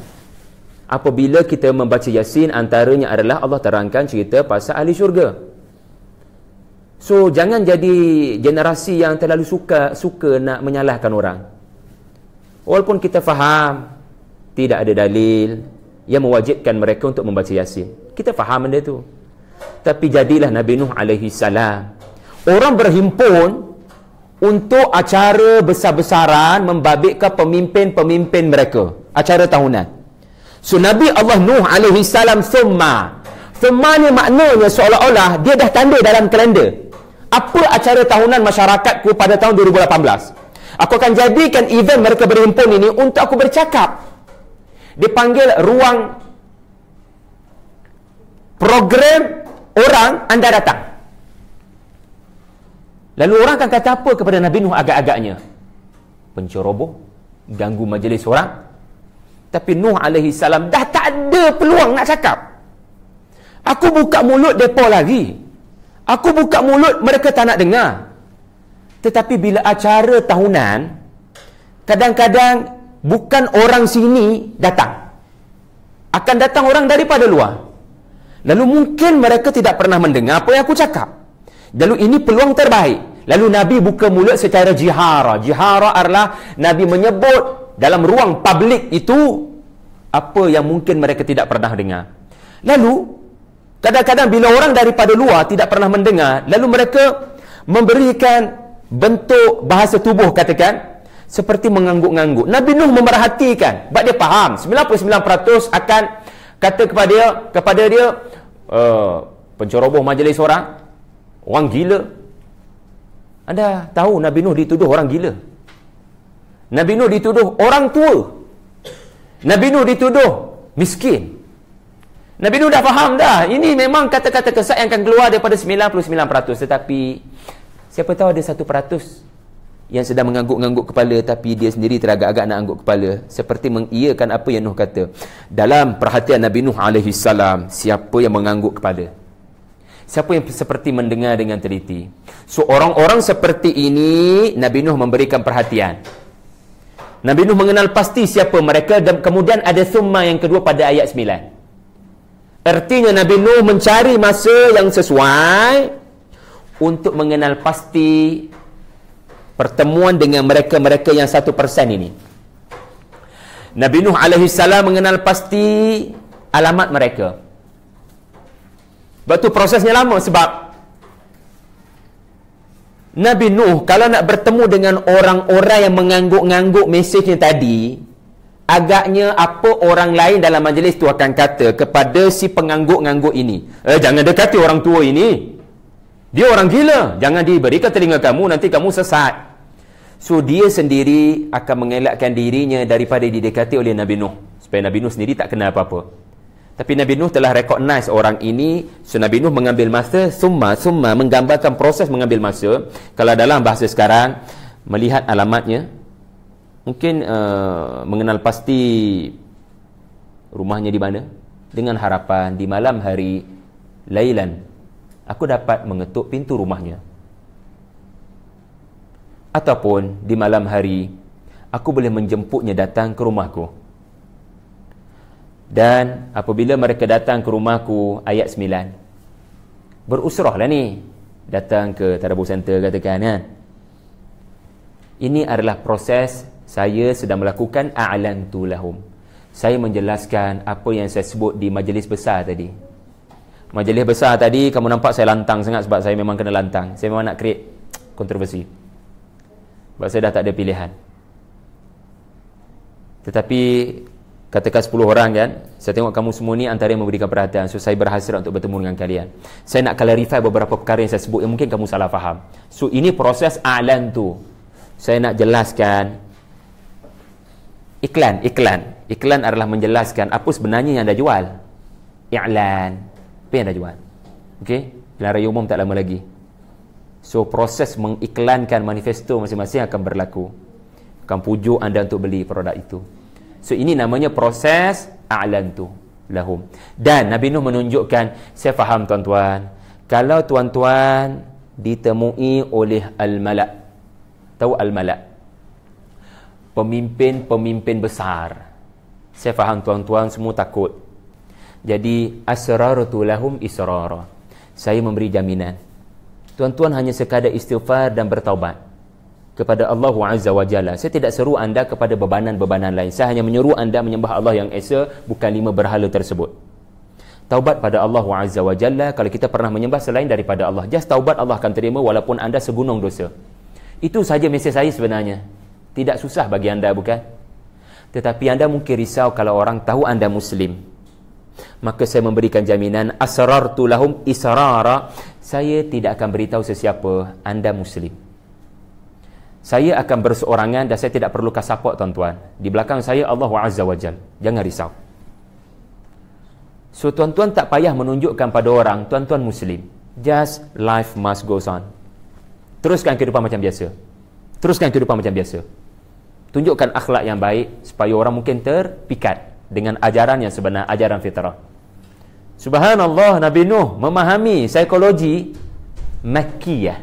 apabila kita membaca Yasin. Antaranya adalah Allah terangkan cerita pasal ahli syurga. So jangan jadi generasi yang terlalu suka nak menyalahkan orang. Walaupun kita faham tidak ada dalil yang mewajibkan mereka untuk membaca Yasin, kita faham benda tu. Tapi jadilah Nabi Nuh alaihi salam. Orang berhimpun untuk acara besar-besaran membabitkan pemimpin-pemimpin mereka, acara tahunan. So Nabi Allah Nuh alaihi salam summa ni maknanya seolah-olah dia dah tanda dalam kalender. Apa acara tahunan masyarakatku pada tahun 2018? Aku akan jadikan event mereka berhimpun ini untuk aku bercakap. Dipanggil ruang program orang anda datang. Lalu orang akan kata apa kepada Nabi Nuh agak-agaknya? Penceroboh, ganggu majlis orang. Tapi Nuh alaihi salam dah tak ada peluang nak cakap. Aku buka mulut mereka lagi. Aku buka mulut mereka tak nak dengar. Tetapi bila acara tahunan, kadang-kadang bukan orang sini datang. Akan datang orang daripada luar. Lalu mungkin mereka tidak pernah mendengar apa yang aku cakap. Lalu ini peluang terbaik. Lalu Nabi buka mulut secara jihara. Jihara adalah Nabi menyebut dalam ruang publik itu apa yang mungkin mereka tidak pernah dengar. Lalu kadang-kadang bila orang daripada luar tidak pernah mendengar, lalu mereka memberikan bentuk bahasa tubuh, katakan seperti mengangguk-ngangguk. Nabi Nuh memerhatikan, sebab dia faham 99% akan kata kepada dia penceroboh majlis orang gila. Anda tahu Nabi Nuh dituduh orang gila. Nabi Nuh dituduh orang tua. Nabi Nuh dituduh miskin. Nabi Nuh dah faham dah. Ini memang kata-kata kesat yang akan keluar daripada 99%. Tetapi siapa tahu ada 1% yang sedang mengangguk-ngangguk kepala, tapi dia sendiri teragak-agak nak angguk kepala, seperti mengiyakan apa yang Nuh kata. Dalam perhatian Nabi Nuh alaihi salam, siapa yang mengangguk kepala? Siapa yang seperti mendengar dengan teliti? So orang-orang seperti ini Nabi Nuh memberikan perhatian. Nabi Nuh mengenal pasti siapa mereka, dan kemudian ada summa yang kedua pada ayat 9. Artinya Nabi Nuh mencari masa yang sesuai untuk mengenal pasti pertemuan dengan mereka-mereka yang 1% ini. Nabi Nuh alaihi salam mengenal pasti alamat mereka. Sebab tu prosesnya lama, sebab Nabi Nuh kalau nak bertemu dengan orang-orang yang mengangguk-ngangguk mesejnya tadi, agaknya apa orang lain dalam majlis tu akan kata kepada si pengangguk-ngangguk ini, jangan dekati orang tua ini, dia orang gila, jangan diberikan telinga kamu, nanti kamu sesat. So dia sendiri akan mengelakkan dirinya daripada didekati oleh Nabi Nuh, supaya Nabi Nuh sendiri tak kena apa-apa. Tapi Nabi Nuh telah recognize orang ini. So Nabi Nuh mengambil masa. Summa menggambarkan proses mengambil masa. Kalau dalam bahasa sekarang, melihat alamatnya, mungkin mengenal pasti rumahnya di mana, dengan harapan di malam hari lailan aku dapat mengetuk pintu rumahnya, ataupun di malam hari aku boleh menjemputnya datang ke rumahku. Dan apabila mereka datang ke rumahku, ayat 9, berusrahlah ni, datang ke Tadabbur Center katakan kan. Ini adalah proses saya sedang melakukan a'lantu lahum. Saya menjelaskan apa yang saya sebut di majlis besar tadi. Majlis besar tadi, kamu nampak saya lantang sangat sebab saya memang kena lantang. Saya memang nak create kontroversi. Sebab saya dah tak ada pilihan. Tetapi katakan 10 orang kan, saya tengok kamu semua ni antara yang memberikan perhatian. So saya berhasrat untuk bertemu dengan kalian. Saya nak clarify beberapa perkara yang saya sebut yang mungkin kamu salah faham. So ini proses a'lan tu. Saya nak jelaskan iklan. Iklan adalah menjelaskan apa sebenarnya yang anda jual. I'lan, apa yang anda jual. Okey, pilihan raya umum tak lama lagi. So proses mengiklankan manifesto masing-masing akan berlaku. Akan pujuk anda untuk beli produk itu. So ini namanya proses a'lantu lahum. Dan Nabi Nuh menunjukkan, saya faham tuan-tuan, kalau tuan-tuan ditemui oleh al-malak. Tahu al-malak? Pemimpin-pemimpin besar. Saya faham tuan-tuan semua takut. Jadi asrartu lahum israra. Saya memberi jaminan. Tuan-tuan hanya sekadar istighfar dan bertaubat kepada Allah Azza wa Jalla. Saya tidak seru anda kepada bebanan-bebanan lain. Saya hanya menyuruh anda menyembah Allah yang Esa, bukan 5 berhala tersebut. Taubat pada Allah Azza wa Jalla. Kalau kita pernah menyembah selain daripada Allah, just taubat, Allah akan terima walaupun anda segunung dosa. Itu saja mesej saya sebenarnya. Tidak susah bagi anda, bukan? Tetapi anda mungkin risau kalau orang tahu anda Muslim. Maka saya memberikan jaminan, asrartu lahum israra. Saya tidak akan beritahu sesiapa anda Muslim. Saya akan berseorangan dan saya tidak perlu support tuan-tuan. Di belakang saya Allah Azza wa Jal. Jangan risau. So tuan-tuan tak payah menunjukkan pada orang tuan-tuan Muslim. Just life must goes on. Teruskan kehidupan macam biasa. Teruskan kehidupan macam biasa. Tunjukkan akhlak yang baik supaya orang mungkin terpikat dengan ajaran yang sebenar, ajaran fitrah. Subhanallah, Nabi Nuh memahami psikologi Makkiyah.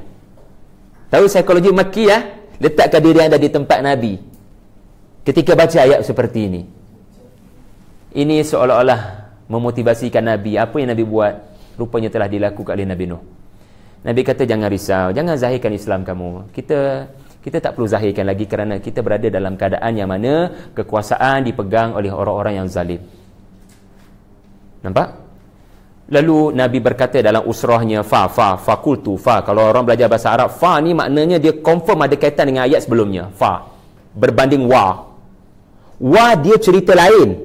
Tahu psikologi Makkiyah? Letakkan diri anda di tempat Nabi ketika baca ayat seperti ini. Ini seolah-olah memotivasikan Nabi. Apa yang Nabi buat rupanya telah dilakukan oleh Nabi Nuh. Nabi kata jangan risau, jangan zahirkan Islam kamu. Kita tak perlu zahirkan lagi kerana kita berada dalam keadaan yang mana kekuasaan dipegang oleh orang-orang yang zalim. Nampak? Lalu Nabi berkata dalam usrahnya, fakultu. Kalau orang belajar bahasa Arab, fa ni maknanya dia confirm ada kaitan dengan ayat sebelumnya. Fa berbanding wa. Wa dia cerita lain,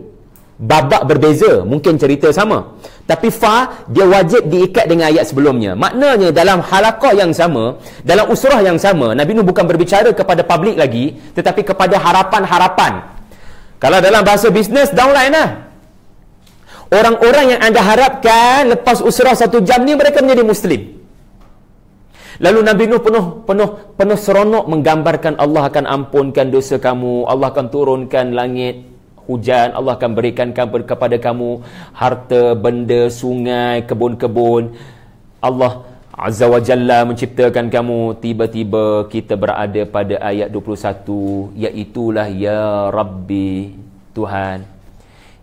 babak berbeza, mungkin cerita sama, tapi fa dia wajib diikat dengan ayat sebelumnya. Maknanya dalam halaqah yang sama, dalam usrah yang sama, Nabi Nuh bukan berbicara kepada publik lagi, tetapi kepada harapan-harapan. Kalau dalam bahasa bisnes, downline lah. Orang-orang yang anda harapkan lepas usrah 1 jam ni mereka menjadi Muslim. Lalu Nabi Nuh penuh seronok menggambarkan Allah akan ampunkan dosa kamu, Allah akan turunkan langit hujan, Allah akan berikan kepada kamu harta, benda, sungai, kebun-kebun. Allah Azza wa Jalla menciptakan kamu. Tiba-tiba kita berada pada ayat 21, iaitulah ya Rabbi, Tuhan,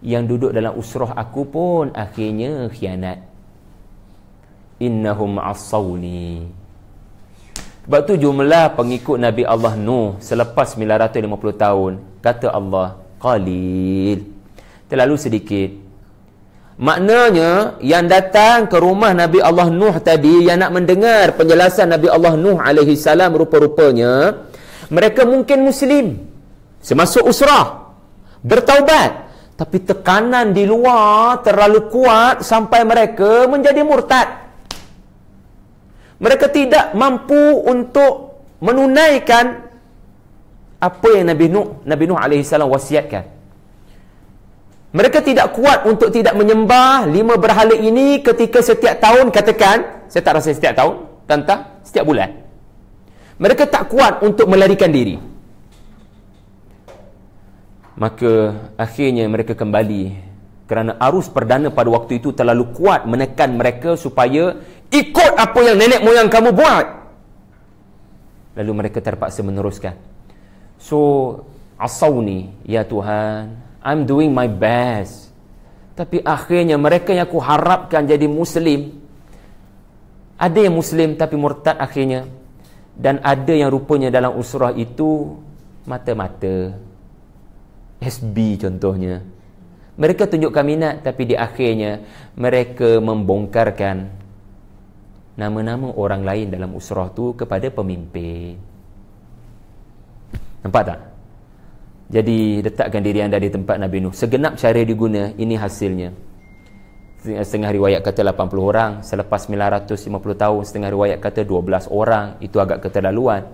yang duduk dalam usrah aku pun akhirnya khianat. Innahum asawni. Sebab tu jumlah pengikut Nabi Allah Nuh selepas 950 tahun, kata Allah, qalil, terlalu sedikit. Maknanya yang datang ke rumah Nabi Allah Nuh tadi, yang nak mendengar penjelasan Nabi Allah Nuh alaihi salam, rupa-rupanya mereka mungkin Muslim semasuk usrah, bertaubat, tapi tekanan di luar terlalu kuat sampai mereka menjadi murtad. Mereka tidak mampu untuk menunaikan apa yang Nabi Nuh alaihi salam wasiatkan. Mereka tidak kuat untuk tidak menyembah 5 berhala ini ketika setiap tahun, katakan, saya tak rasa setiap tahun, tantang setiap bulan. Mereka tak kuat untuk melarikan diri. Maka akhirnya mereka kembali kerana arus perdana pada waktu itu terlalu kuat menekan mereka supaya ikut apa yang nenek moyang kamu buat. Lalu mereka terpaksa meneruskan. So, asawni, ya Tuhan, I'm doing my best. Tapi akhirnya mereka yang aku harapkan jadi Muslim, ada yang Muslim tapi murtad akhirnya. Dan ada yang rupanya dalam usrah itu mata-mata, SB contohnya, Mereka tunjukkan minat, tapi di akhirnya mereka membongkarkan nama-nama orang lain dalam usrah tu kepada pemimpin. Nampak tak? Jadi letakkan diri anda di tempat Nabi Nuh. Segenap cara diguna, ini hasilnya. Setengah riwayat kata 80 orang, selepas 950 tahun setengah riwayat kata 12 orang. Itu agak keterlaluan.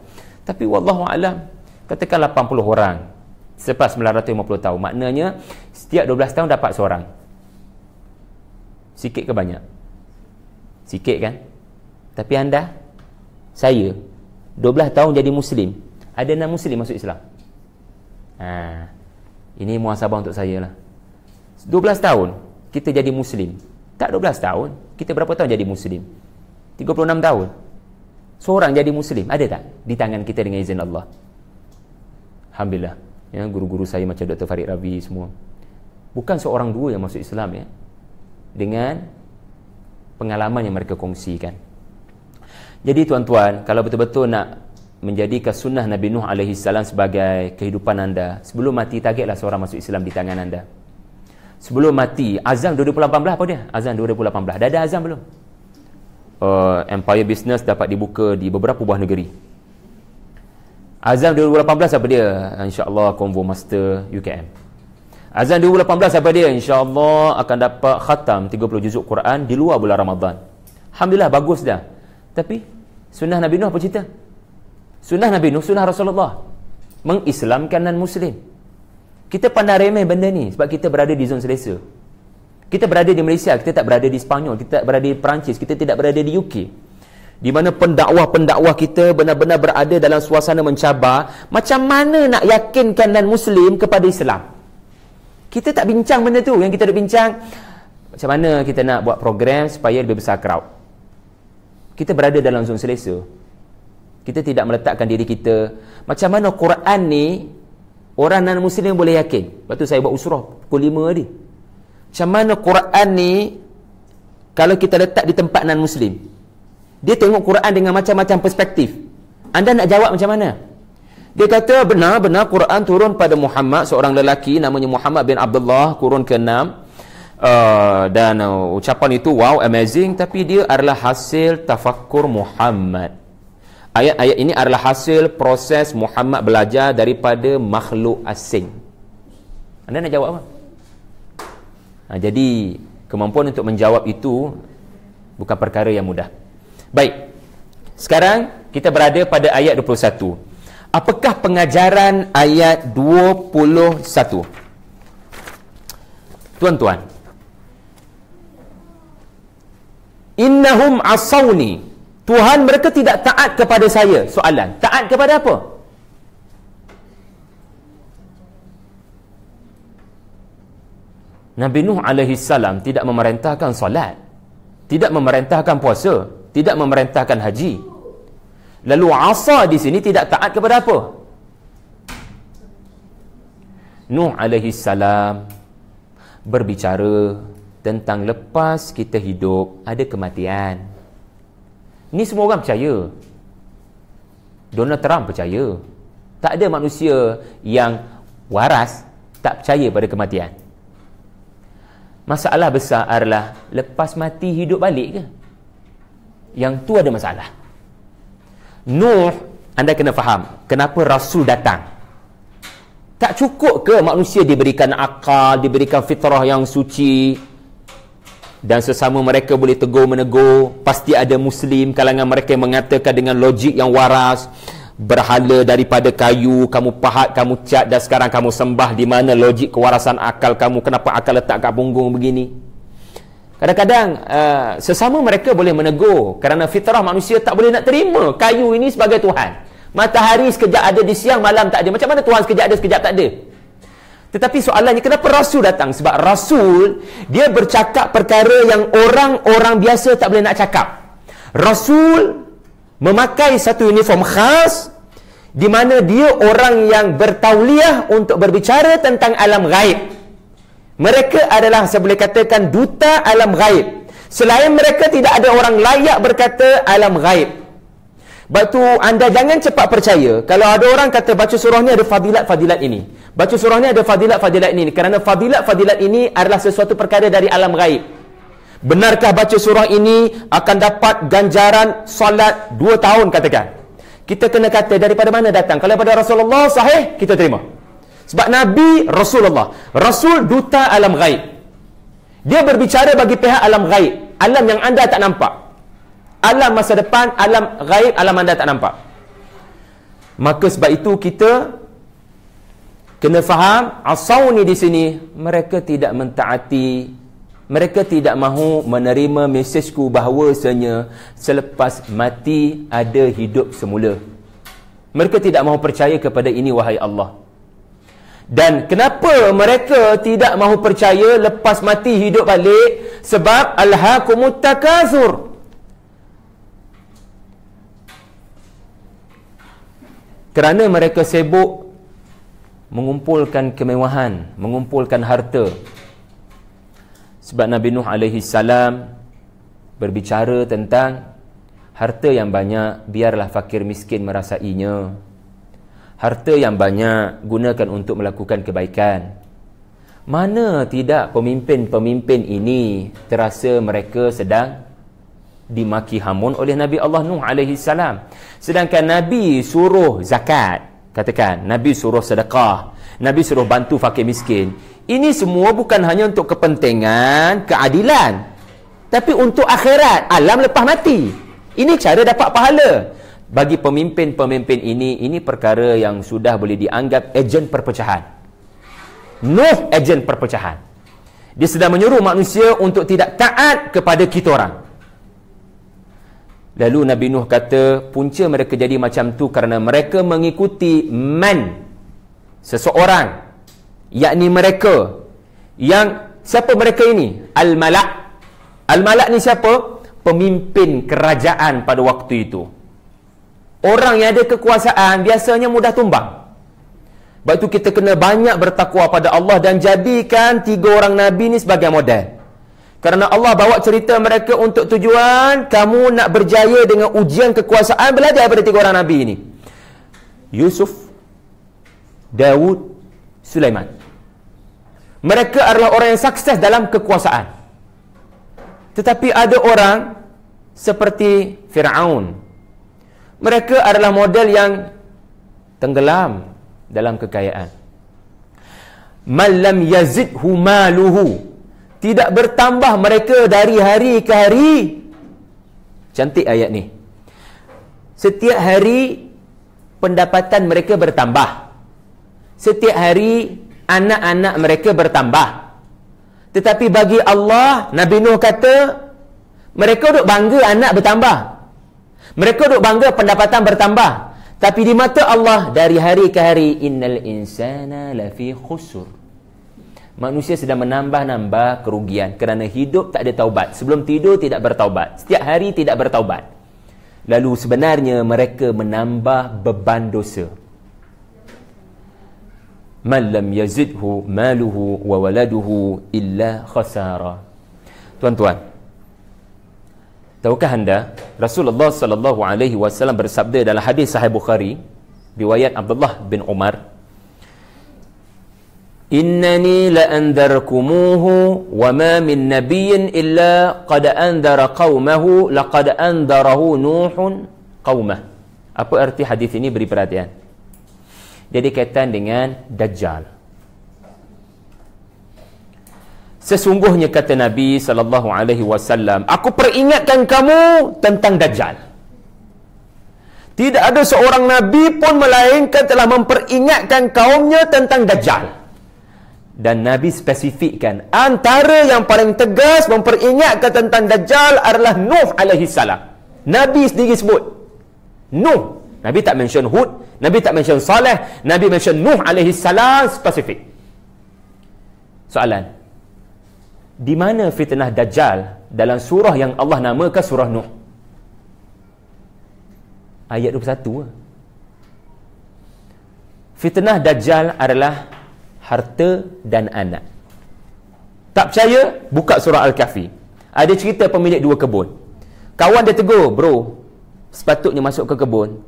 Tapi wallahu alam, katakan 80 orang selepas 950 tahun. Maknanya setiap 12 tahun dapat seorang. Sikit ke banyak? Sikit kan? Tapi anda, saya 12 tahun jadi Muslim, ada 6 Muslim masuk Islam. Ini muhasabah untuk saya lah. 12 tahun kita jadi Muslim. Tak 12 tahun, kita berapa tahun jadi Muslim? 36 tahun. Seorang jadi Muslim, ada tak di tangan kita dengan izin Allah? Alhamdulillah. Ya, guru-guru saya macam Dr. Farid Ravi semua, bukan seorang dua yang masuk Islam, ya, dengan pengalaman yang mereka kongsikan. Jadi tuan-tuan, kalau betul-betul nak menjadikan sunnah Nabi Nuh alaihi salam sebagai kehidupan anda, sebelum mati targetlah seorang masuk Islam di tangan anda. Sebelum mati, azan 2018 apa dia? Azan 2018. Dah ada azan belum? Empire Business dapat dibuka di beberapa buah negeri. Azan 2018 apa dia? InsyaAllah Convo Master UKM. Azan 2018 apa dia? InsyaAllah akan dapat khatam 30 juzuk Quran di luar bulan Ramadan. Alhamdulillah, bagus dah. Tapi sunnah Nabi Nuh apa cerita? Sunnah Nabi Nuh, sunnah Rasulullah, mengislamkan non-Muslim. Kita pandang remeh benda ni sebab kita berada di zon selesa. Kita berada di Malaysia, kita tak berada di Spanyol, kita tak berada di Perancis, kita tidak berada di UK, di mana pendakwah-pendakwah kita benar-benar berada dalam suasana mencabar. Macam mana nak yakinkan non-Muslim kepada Islam? Kita tak bincang benda tu. Yang kita nak bincang, macam mana kita nak buat program supaya lebih besar crowd. Kita berada dalam zon selesa. Kita tidak meletakkan diri kita, macam mana Quran ni orang non-Muslim boleh yakin. Lepas tu saya buat usrah pukul 5 tadi. Macam mana Quran ni kalau kita letak di tempat non-Muslim, dia tengok Quran dengan macam-macam perspektif. Anda nak jawab macam mana? Dia kata benar-benar Quran turun pada Muhammad, seorang lelaki namanya Muhammad bin Abdullah, kurun ke-6. Dan ucapan itu wow, amazing, tapi dia adalah hasil tafakkur Muhammad. Ayat-ayat ini adalah hasil proses Muhammad belajar daripada makhluk asing. Anda nak jawab apa? Jadi kemampuan untuk menjawab itu bukan perkara yang mudah. Baik, sekarang kita berada pada ayat 21. Apakah pengajaran ayat 21? Tuan-tuan, innahum asawni, Tuhan mereka tidak taat kepada saya. Soalan, taat kepada apa? Nabi Nuh alaihi salam tidak memerintahkan solat, tidak memerintahkan puasa, tidak memerintahkan haji. Lalu asa di sini tidak taat kepada apa? Nuh alaihi salam berbicara tentang lepas kita hidup ada kematian. Ini semua orang percaya. Donald Trump percaya. Tak ada manusia yang waras tak percaya pada kematian. Masalah besar adalah lepas mati hidup balik ke? Yang tu ada masalah. Nuh, anda kena faham kenapa Rasul datang. Tak cukup ke manusia diberikan akal, diberikan fitrah yang suci, dan sesama mereka boleh tegur-menegur? Pasti ada Muslim kalangan mereka yang mengatakan dengan logik yang waras, berhala daripada kayu kamu pahat, kamu cat, dan sekarang kamu sembah. Di mana logik kewarasan akal kamu? Kenapa akal letak kat punggung begini? Kadang-kadang sesama mereka boleh menegur kerana fitrah manusia tak boleh nak terima kayu ini sebagai Tuhan. Matahari sekejap ada di siang, malam tak ada. Macam mana Tuhan sekejap ada, sekejap tak ada? Tetapi soalannya, kenapa Rasul datang? Sebab Rasul, dia bercakap perkara yang orang-orang biasa tak boleh nak cakap. Rasul memakai satu uniform khas, di mana dia orang yang bertauliah untuk berbicara tentang alam gaib. Mereka adalah, saya boleh katakan, duta alam gaib. Selain mereka, tidak ada orang layak berkata alam gaib. Sebab tu anda jangan cepat percaya kalau ada orang kata baca surah ni ada fadilat-fadilat ini. Baca surah ni ada fadilat-fadilat ini. Kerana fadilat-fadilat ini adalah sesuatu perkara dari alam gaib. Benarkah baca surah ini akan dapat ganjaran solat 2 tahun katakan? Kita kena kata daripada mana datang. Kalau daripada Rasulullah, sahih, kita terima. Sebab Nabi Rasulullah, Rasul duta alam gaib. Dia berbicara bagi pihak alam gaib, alam yang anda tak nampak, alam masa depan, alam gaib, alam anda tak nampak. Maka sebab itu kita kena faham, Asauni di sini mereka tidak mentaati, mereka tidak mahu menerima mesejku bahawasanya selepas mati ada hidup semula. Mereka tidak mahu percaya kepada ini, wahai Allah. Dan kenapa mereka tidak mahu percaya lepas mati hidup balik? Sebab alhaakumut takatsur. Kerana mereka sibuk mengumpulkan kemewahan, mengumpulkan harta. Sebab Nabi Nuh alaihi salam berbicara tentang harta yang banyak biarlah fakir miskin merasainya. Harta yang banyak gunakan untuk melakukan kebaikan. Mana tidak pemimpin-pemimpin ini terasa mereka sedang dimaki hamun oleh Nabi Allah Nuh alaihi salam. Sedangkan Nabi suruh zakat, katakan, Nabi suruh sedekah, Nabi suruh bantu fakir miskin. Ini semua bukan hanya untuk kepentingan keadilan, tapi untuk akhirat, alam lepas mati. Ini cara dapat pahala. Bagi pemimpin-pemimpin ini perkara yang sudah boleh dianggap ejen perpecahan. Nuh ejen perpecahan. Dia sedang menyuruh manusia untuk tidak taat kepada kita orang. Lalu Nabi Nuh kata, punca mereka jadi macam tu kerana mereka mengikuti seseorang, yakni mereka yang, siapa mereka ini? Al-Malak. Al-Malak ni siapa? Pemimpin kerajaan pada waktu itu. Orang yang ada kekuasaan biasanya mudah tumbang. Sebab itu kita kena banyak bertakwa pada Allah dan jadikan 3 orang Nabi ni sebagai model. Kerana Allah bawa cerita mereka untuk tujuan kamu nak berjaya dengan ujian kekuasaan, belajar daripada 3 orang Nabi ini. Yusuf, Daud, Sulaiman. Mereka adalah orang yang sukses dalam kekuasaan. Tetapi ada orang seperti Fir'aun. Mereka adalah model yang tenggelam dalam kekayaan. Man lam yazidhu maluhu. Tidak bertambah mereka dari hari ke hari. Cantik ayat ni. Setiap hari pendapatan mereka bertambah. Setiap hari anak-anak mereka bertambah. Tetapi bagi Allah, Nabi Nuh kata, mereka duk bangga anak bertambah. Mereka duk bangga pendapatan bertambah. Tapi di mata Allah, dari hari ke hari, innal insana lafi khusur. Manusia sedang menambah-nambah kerugian kerana hidup tak ada taubat. Sebelum tidur tidak bertaubat. Setiap hari tidak bertaubat. Lalu sebenarnya mereka menambah beban dosa. Man lam yazidhu maluhu wa waladuhu illa khasara. Tuan-tuan, tahukah anda Rasulullah sallallahu alaihi wasallam bersabda dalam hadis Sahih Bukhari riwayat Abdullah bin Umar, innani la andarkumuhu wa ma min nabiyyin illa qad andara qaumahu laqad andarahu nuhun qaumah. Apa arti hadis ini? Beri perhatian. Jadi kaitan dengan Dajjal. Sesungguhnya kata Nabi sallallahu alaihi wasallam, aku peringatkan kamu tentang Dajjal. Tidak ada seorang nabi pun melainkan telah memperingatkan kaumnya tentang Dajjal. Dan Nabi spesifikkan antara yang paling tegas memperingatkan tentang Dajjal adalah Nuh alaihi salam. Nabi sendiri sebut Nuh. Nabi tak mention Hud, Nabi tak mention Saleh, Nabi mention Nuh alaihi salam spesifik. Soalan, di mana fitnah Dajjal dalam surah yang Allah namakan surah Nuh? Ayat 21. Fitnah Dajjal adalah harta dan anak. Tak percaya? Buka surah Al-Kahfi. Ada cerita pemilik 2 kebun. Kawan dia tegur, bro, sepatutnya masuk ke kebun.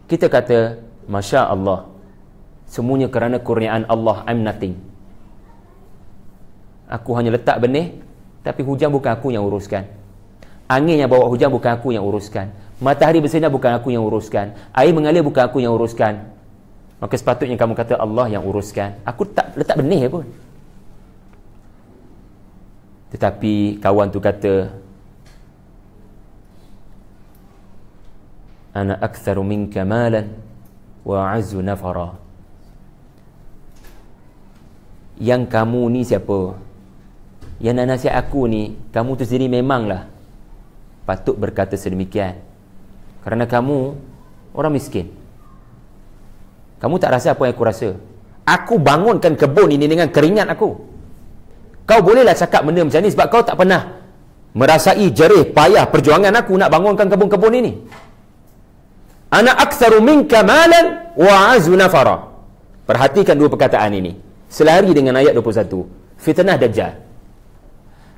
Kita kata, Masya Allah, Semuanya kerana kurniaan Allah. I'm nothing. Aku hanya letak benih, tapi hujan bukan aku yang uruskan. Angin yang bawa hujan bukan aku yang uruskan. Matahari bersinar bukan aku yang uruskan. Air mengalir bukan aku yang uruskan. Maka sepatutnya kamu kata Allah yang uruskan. Aku tak letak benih pun. Tetapi kawan tu kata, ana aktsaru minka malan wa a'azzu nafara. Yang kamu ni siapa? Yang nak nasihat aku ni, kamu tu sendiri memanglah patut berkata sedemikian. Kerana kamu orang miskin. Kamu tak rasa apa yang aku rasa. Aku bangunkan kebun ini dengan keringat aku. Kau bolehlah cakap benda macam ni sebab kau tak pernah merasai jerih payah perjuangan aku nak bangunkan kebun-kebun ini. Ana aktsaru minka malan wa a'azzu nafara. Perhatikan dua perkataan ini. Selari dengan ayat 21. Fitnah Dajjal.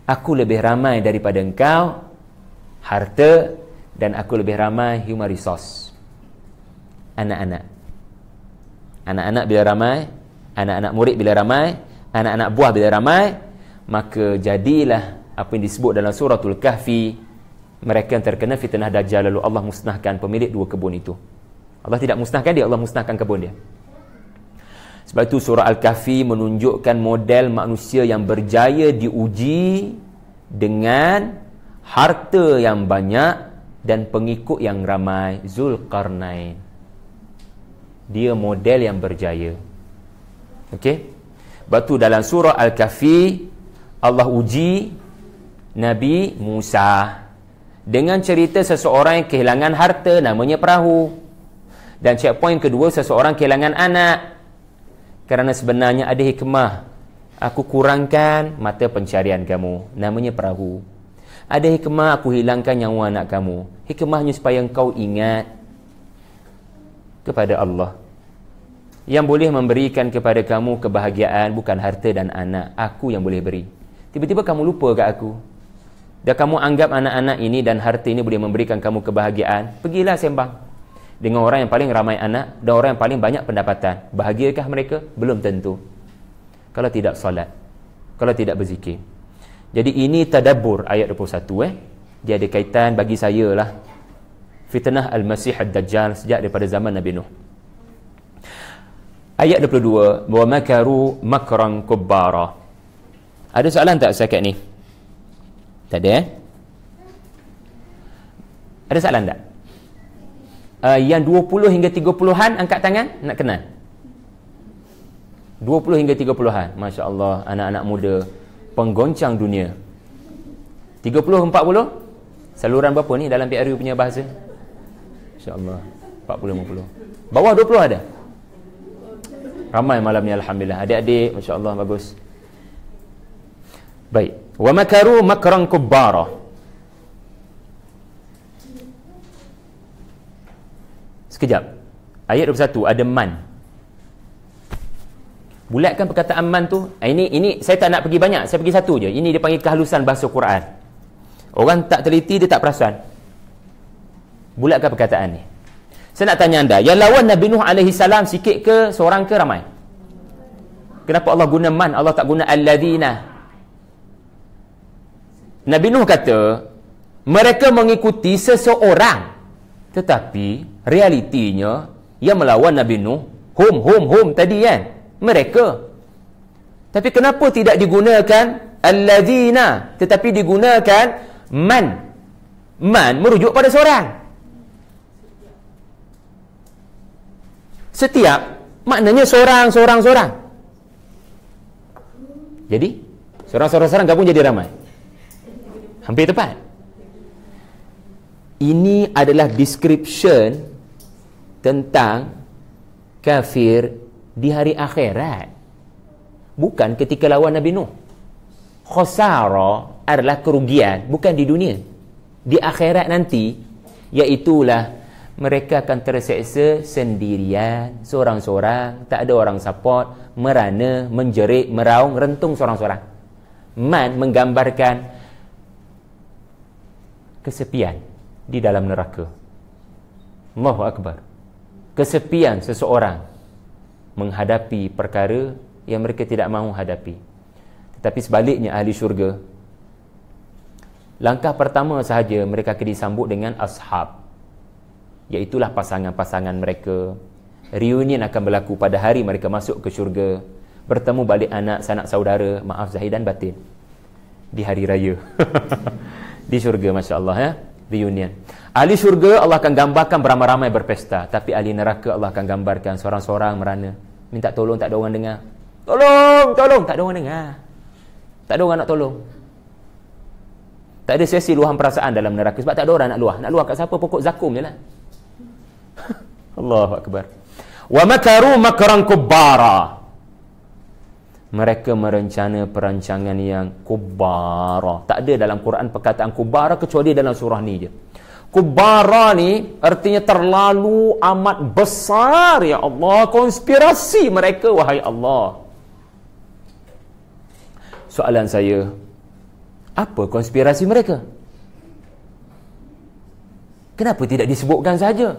Aku lebih ramai daripada engkau harta, dan aku lebih ramai human resource. Anak-anak bila ramai, anak-anak murid bila ramai, anak-anak buah bila ramai, maka jadilah apa yang disebut dalam suratul Kahfi, mereka yang terkena fitnah Dajjal, lalu Allah musnahkan pemilik dua kebun itu. Allah tidak musnahkan dia, Allah musnahkan kebun dia. Sebab itu surah Al-Kahfi menunjukkan model manusia yang berjaya diuji dengan harta yang banyak dan pengikut yang ramai. Zulkarnain, dia model yang berjaya. Okey. Sebab tu dalam surah Al-Kahfi Allah uji Nabi Musa dengan cerita seseorang yang kehilangan harta, namanya perahu. Dan checkpoint kedua, seseorang kehilangan anak. Kerana sebenarnya ada hikmah. Aku kurangkan mata pencarian kamu, namanya perahu. Ada hikmah aku hilangkan nyawa anak kamu. Hikmahnya supaya engkau ingat kepada Allah. Yang boleh memberikan kepada kamu kebahagiaan bukan harta dan anak. Aku yang boleh beri. Tiba-tiba kamu lupa kat aku. Dan kamu anggap anak-anak ini dan harta ini boleh memberikan kamu kebahagiaan. Pergilah sembang dengan orang yang paling ramai anak dan orang yang paling banyak pendapatan. Bahagiakah mereka? Belum tentu. Kalau tidak solat, kalau tidak berzikir. Jadi ini tadabbur ayat 21. Dia ada kaitan bagi saya lah fitnah Al-Masih Ad-Dajjal sejak daripada zaman Nabi Nuh. Ayat 22, wa makaru makran kubbara. Ada soalan tak setakat ni? Tak ada Ada soalan tak? Yang 20 hingga 30-an angkat tangan, nak kenal. 20 hingga 30-an. Masya Allah, anak-anak muda penggoncang dunia. 30, 40? Saluran berapa ni dalam PRU punya bahasa? Masya Allah, 40, 50. Bawah 20 ada? Ramai malam ni alhamdulillah. Adik-adik, Masya Allah, bagus. Baik. Wa makaru makran kubbara. Sekejap. Ayat 21 ada man. Bulatkan perkataan man tu. Ini saya tak nak pergi banyak, saya pergi satu je. Ini dia panggil kehalusan bahasa Quran. Orang tak teliti, dia tak perasan. Bulatkan perkataan ni. Saya nak tanya anda, yang lawan Nabi Nuh alaihi salam sikit ke, seorang ke, ramai? Kenapa Allah guna man, Allah tak guna alladzina? Nabi Nuh kata mereka mengikuti seseorang, tetapi realitinya yang melawan Nabi Nuh hum tadi kan, mereka. Tapi kenapa tidak digunakan alladzina, tetapi digunakan man? Man merujuk pada seorang. Setiap maknanya seorang. Jadi seorang gabung jadi ramai. Hampir tepat. Ini adalah description tentang kafir di hari akhirat, bukan ketika lawan Nabi Nuh. Khosara adalah kerugian, bukan di dunia, di akhirat nanti, iaitulah mereka akan terseksa sendirian, seorang-seorang, tak ada orang support, merana, menjerit, meraung, rentung seorang-seorang. Man menggambarkan kesepian di dalam neraka. Allahu Akbar. Kesepian seseorang menghadapi perkara yang mereka tidak mahu hadapi. Tetapi sebaliknya ahli syurga, langkah pertama sahaja mereka akan disambut dengan ashab, iaitulah pasangan-pasangan mereka. Reunion akan berlaku pada hari mereka masuk ke syurga, bertemu balik anak, sanak saudara, maaf zahir dan batin, di hari raya di syurga, Masya Allah ya. Reunion. Ahli syurga Allah akan gambarkan beramai-ramai berpesta, tapi ahli neraka Allah akan gambarkan seorang-seorang merana, minta tolong, tak ada orang dengar. Tolong, tak ada orang dengar, tak ada orang nak tolong. Tak ada sesi luahan perasaan dalam neraka, sebab tak ada orang nak luah kat siapa? Pokok zakum je lah. Allahu Akbar. Wa makaru makran kubbara, mereka merencana perancangan yang kubbara. Tak ada dalam Quran perkataan kubbara kecuali dalam surah ni je. Kubbara ni artinya terlalu amat besar, ya Allah, konspirasi mereka, wahai Allah. Soalan saya, apa konspirasi mereka? Kenapa tidak disebutkan saja?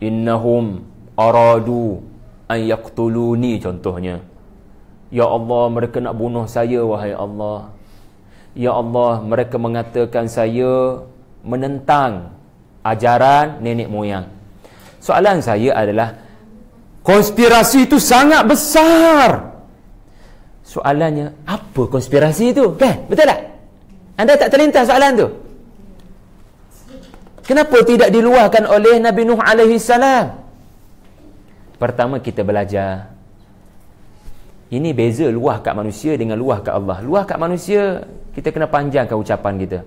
Innahum aradu an yaqtuluni, contohnya. Ya Allah, mereka nak bunuh saya, wahai Allah. Ya Allah, mereka mengatakan saya menentang ajaran nenek moyang. Soalan saya adalah, konspirasi itu sangat besar. Soalannya, apa konspirasi itu? Kan? Betul tak? Anda tak terlintas soalan tu? Kenapa tidak diluahkan oleh Nabi Nuh alaihi salam? Pertama kita belajar, ini beza luah kat manusia dengan luah kat Allah. Luah kat manusia, kita kena panjangkan ucapan kita.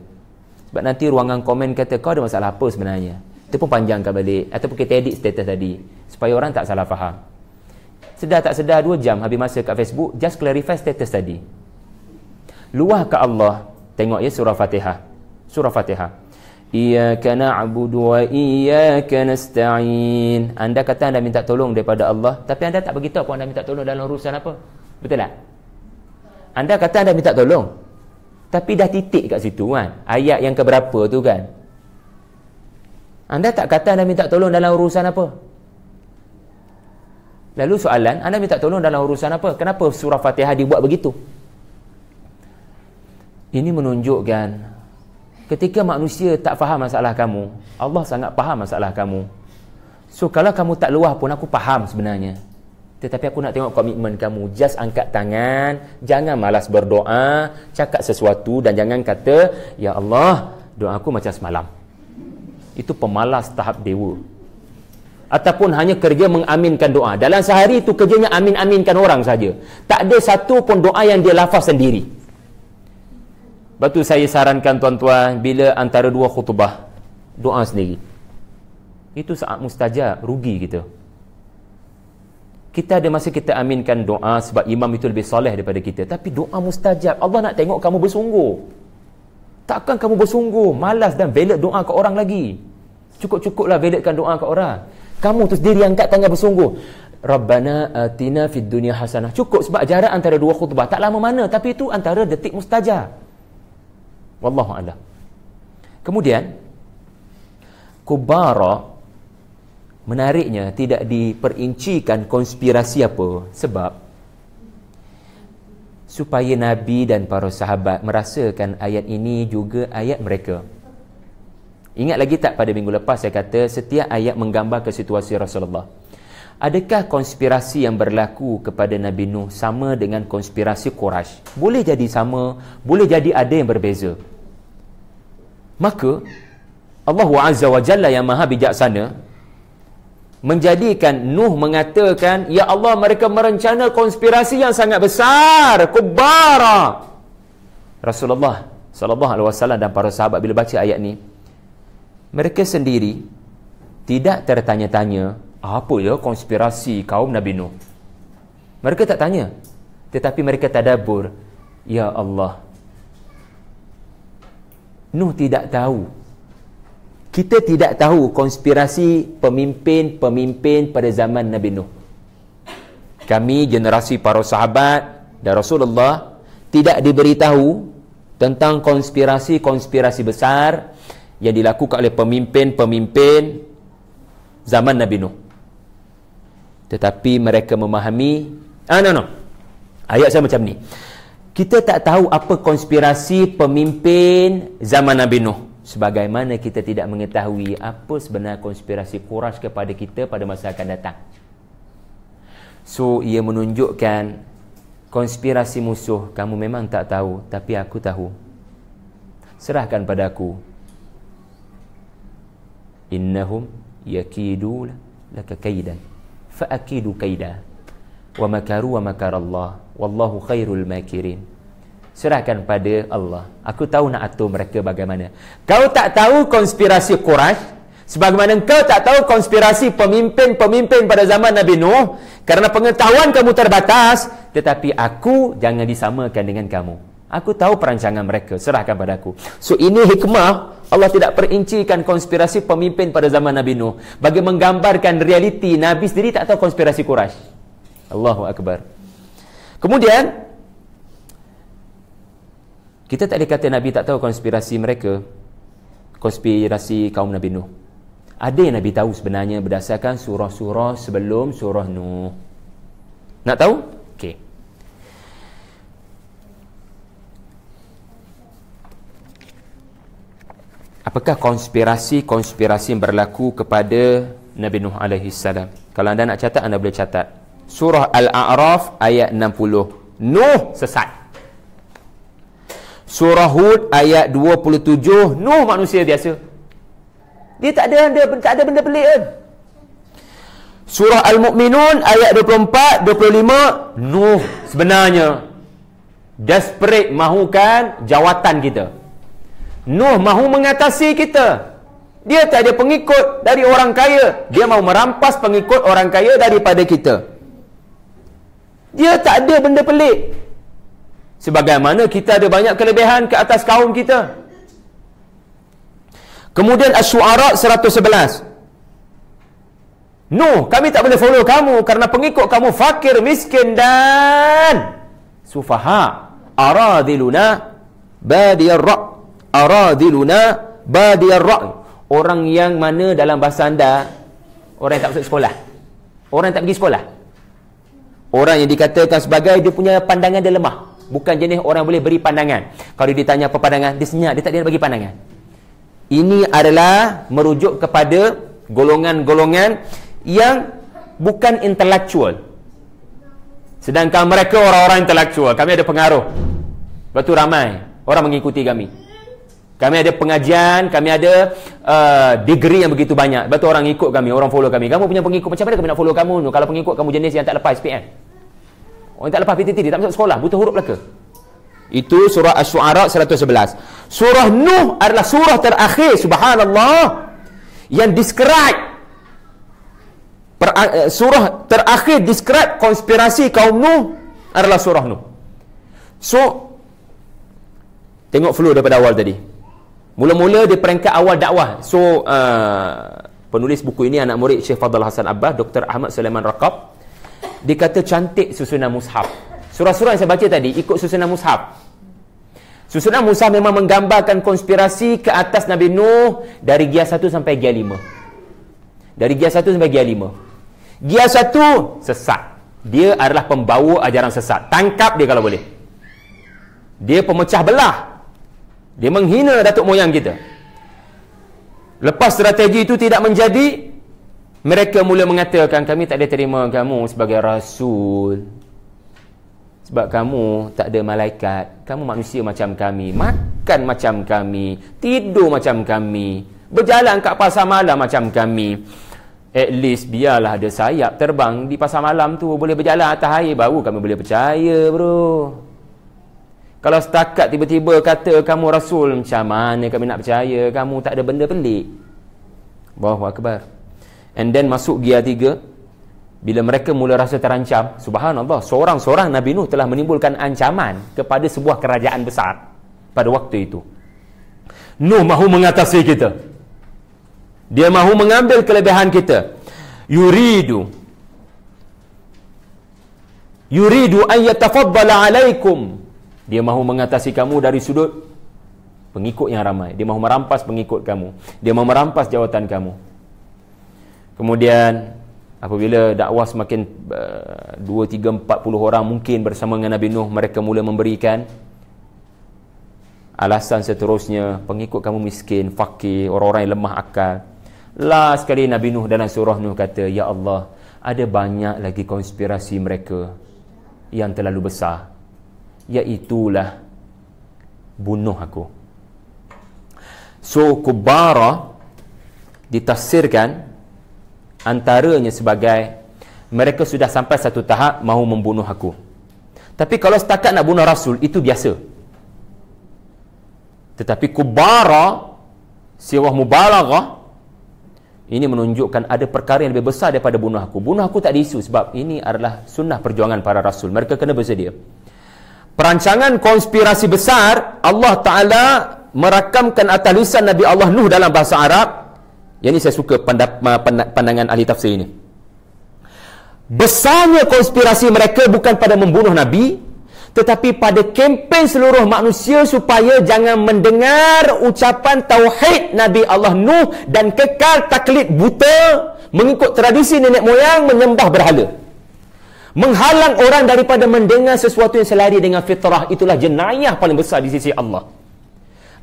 Sebab nanti ruangan komen kata, kau ada masalah apa sebenarnya? Kita pun panjangkan balik. Ataupun kita edit status tadi, supaya orang tak salah faham. Sedar tak sedar 2 jam habis masa kat Facebook, just clarify status tadi. Luah kat Allah, tengok ya surah Fatihah. Surah Fatihah. Iyyaka na'budu wa iyyaka nasta'in. Anda kata anda minta tolong daripada Allah, tapi anda tak beritahu apa anda minta tolong dalam urusan apa. Betul tak? Anda kata anda minta tolong, tapi dah titik kat situ kan, ayat yang keberapa tu kan. Anda tak kata anda minta tolong dalam urusan apa. Lalu soalan, anda minta tolong dalam urusan apa? Kenapa surah Fatihah dibuat begitu? Ini menunjukkan ketika manusia tak faham masalah kamu, Allah sangat faham masalah kamu. So kalau kamu tak luah pun aku faham sebenarnya, tetapi aku nak tengok komitmen kamu. Just angkat tangan, jangan malas berdoa, cakap sesuatu, dan jangan kata, ya Allah, doa aku macam semalam. Itu pemalas tahap dewa. Ataupun hanya kerja mengaminkan doa. Dalam sehari itu kerjanya amin-aminkan orang saja. Tak ada satu pun doa yang dia lafaz sendiri. Sebab tu saya sarankan tuan-tuan, bila antara 2 khutbah, doa sendiri. Itu saat mustajab, rugi kita. Kita ada masa kita aminkan doa sebab imam itu lebih soleh daripada kita. Tapi doa mustajab, Allah nak tengok kamu bersungguh. Takkan kamu bersungguh, malas dan velat doa ke orang lagi. Cukup-cukuplah velatkan doa ke orang. Kamu tu sendiri angkat tangan bersungguh. Rabbana atina fid dunya hasanah. Cukup, sebab jarak antara 2 khutbah tak lama mana, tapi itu antara detik mustajab. Wallahu a'lam. Kemudian kubara, menariknya tidak diperincikan konspirasi apa. Sebab supaya Nabi dan para sahabat merasakan ayat ini juga ayat mereka. Ingat lagi tak pada minggu lepas saya kata setiap ayat menggambar ke situasi Rasulullah. Adakah konspirasi yang berlaku kepada Nabi Nuh sama dengan konspirasi Quraisy? Boleh jadi sama, boleh jadi ada yang berbeza. Maka Allah Azza wa Jalla yang maha bijaksana menjadikan Nuh mengatakan, ya Allah, mereka merencana konspirasi yang sangat besar, kubara. Rasulullah sallallahu alaihi wasallam dan para sahabat bila baca ayat ni, mereka sendiri tidak tertanya-tanya apa ya konspirasi kaum Nabi Nuh. Mereka tak tanya, tetapi mereka tadabbur, ya Allah, Nuh tidak tahu, kita tidak tahu konspirasi pemimpin-pemimpin pada zaman Nabi Nuh. Kami generasi para sahabat dan Rasulullah tidak diberitahu tentang konspirasi-konspirasi besar yang dilakukan oleh pemimpin-pemimpin zaman Nabi Nuh. Tetapi mereka memahami, ayat saya macam ni. Kita tak tahu apa konspirasi pemimpin zaman Nabi Nuh, sebagaimana kita tidak mengetahui apa sebenarnya konspirasi Quraisy kepada kita pada masa akan datang. So ia menunjukkan konspirasi musuh kamu memang tak tahu, tapi aku tahu. Serahkan pada aku. Innahum yakidu laka kaidan fa akidu kaida wa makaru wa makarallah wallahu khairul makirin. Serahkan pada Allah. Aku tahu nak atur mereka bagaimana. Kau tak tahu konspirasi Quraisy, sebagaimana kau tak tahu konspirasi pemimpin-pemimpin pada zaman Nabi Nuh, kerana pengetahuan kamu terbatas. Tetapi aku jangan disamakan dengan kamu. Aku tahu perancangan mereka, serahkan pada aku. So ini hikmah Allah tidak perincikan konspirasi pemimpin pada zaman Nabi Nuh, bagi menggambarkan realiti Nabi sendiri tak tahu konspirasi Quraisy. Allahu Akbar. Kemudian kita tak boleh kata Nabi tak tahu konspirasi mereka, konspirasi kaum Nabi Nuh. Ada yang Nabi tahu sebenarnya berdasarkan surah-surah sebelum surah Nuh. Nak tahu? Okey. Apakah konspirasi yang berlaku kepada Nabi Nuh alaihi salam? Kalau anda nak catat, anda boleh catat. Surah Al-A'raf ayat 60. Nuh sesat. Surah Hud ayat 27. Nuh manusia biasa. Dia tak ada benda pelik kan? Surah Al-Mu'minun ayat 24, 25. Nuh sebenarnya desperate mahukan jawatan kita. Nuh mahu mengatasi kita. Dia tak ada pengikut dari orang kaya. Dia mahu merampas pengikut orang kaya daripada kita. Dia tak ada benda pelik. Sebagaimana kita ada banyak kelebihan ke atas kaum kita. Kemudian Asy-Syu'ara 111. Nuh, kami tak boleh follow kamu kerana pengikut kamu fakir, miskin dan sufaha. Aradiluna badiyar ra'. Aradiluna badiyar ra'. Orang yang mana dalam bahasa anda, orang yang tak masuk sekolah, orang yang tak pergi sekolah, orang yang dikatakan sebagai dia punya pandangan dia lemah, bukan jenis orang yang boleh beri pandangan. Kalau dia ditanya apa pandangan, dia senyap, dia tak ada bagi pandangan. Ini adalah merujuk kepada golongan-golongan yang bukan intelektual, sedangkan mereka orang-orang intelektual. Kami ada pengaruh, sebab tu ramai orang mengikuti kami. Kami ada pengajian, kami ada degree yang begitu banyak. Sebab tu orang ikut kami, orang follow kami. Kamu punya pengikut, macam mana kami nak follow kamu? Kalau pengikut kamu jenis yang tak lepas SPM, orang tak lepas PTT, dia tak masuk sekolah, buta huruf belaka. Itu surah Asy-Syu'ara 111. Surah Nuh adalah surah terakhir, subhanallah, yang describe surah terakhir describe konspirasi kaum Nuh adalah surah Nuh. So tengok flow daripada awal tadi. Mula-mula di peringkat awal dakwah. So penulis buku ini anak murid Syekh Fadl Hasan Abbas, Dr. Ahmad Sulaiman Raqab. Dia kata cantik susunan mushaf. Surah-surah yang saya baca tadi ikut susunan mushaf. Susunan mushaf memang menggambarkan konspirasi ke atas Nabi Nuh dari Gia 1 sampai Gia 5. Dari Gia 1 sampai Gia 5. Gia 1 sesat. Dia adalah pembawa ajaran sesat. Tangkap dia kalau boleh. Dia pemecah belah. Dia menghina datuk moyang kita. Lepas strategi itu tidak menjadi, mereka mula mengatakan kami tak ada terima kamu sebagai rasul, sebab kamu tak ada malaikat. Kamu manusia macam kami, makan macam kami, tidur macam kami, berjalan kat pasar malam macam kami. At least biarlah ada sayap terbang di pasar malam tu, boleh berjalan atas air, baru kami boleh percaya, bro. Kalau setakat tiba-tiba kata kamu rasul, macam mana kami nak percaya? Kamu tak ada benda pelik. Allahu Akbar. And then masuk Gia 3. Bila mereka mula rasa terancam, subhanallah, seorang-seorang Nabi Nuh telah menimbulkan ancaman kepada sebuah kerajaan besar pada waktu itu. Nuh mahu mengatasi kita. Dia mahu mengambil kelebihan kita. Yuridu an yatafaddala alaikum. Dia mahu mengatasi kamu dari sudut pengikut yang ramai. Dia mahu merampas pengikut kamu. Dia mahu merampas jawatan kamu. Kemudian Apabila dakwah semakin 2, 3, 40 orang mungkin bersama dengan Nabi Nuh, mereka mula memberikan alasan seterusnya, pengikut kamu miskin, fakir, orang-orang yang lemah akal. Last sekali Nabi Nuh dalam surah Nuh kata, ya Allah, ada banyak lagi konspirasi mereka yang terlalu besar, iaitulah bunuh aku. So kubara ditafsirkan antaranya sebagai mereka sudah sampai satu tahap mahu membunuh aku. Tapi kalau setakat nak bunuh Rasul, itu biasa. Tetapi kubara siwah mubalaghah, ini menunjukkan ada perkara yang lebih besar daripada bunuh aku. Bunuh aku tak ada isu, sebab ini adalah sunnah perjuangan para Rasul. Mereka kena bersedia. Perancangan konspirasi besar, Allah Ta'ala merakamkan atas lisan Nabi Allah Nuh dalam bahasa Arab. Yang ini saya suka pandangan ahli tafsir ini. Besarnya konspirasi mereka bukan pada membunuh Nabi, tetapi pada kempen seluruh manusia supaya jangan mendengar ucapan tauhid Nabi Allah Nuh dan kekal taklid buta mengikut tradisi nenek moyang menyembah berhala. Menghalang orang daripada mendengar sesuatu yang selari dengan fitrah, itulah jenayah paling besar di sisi Allah.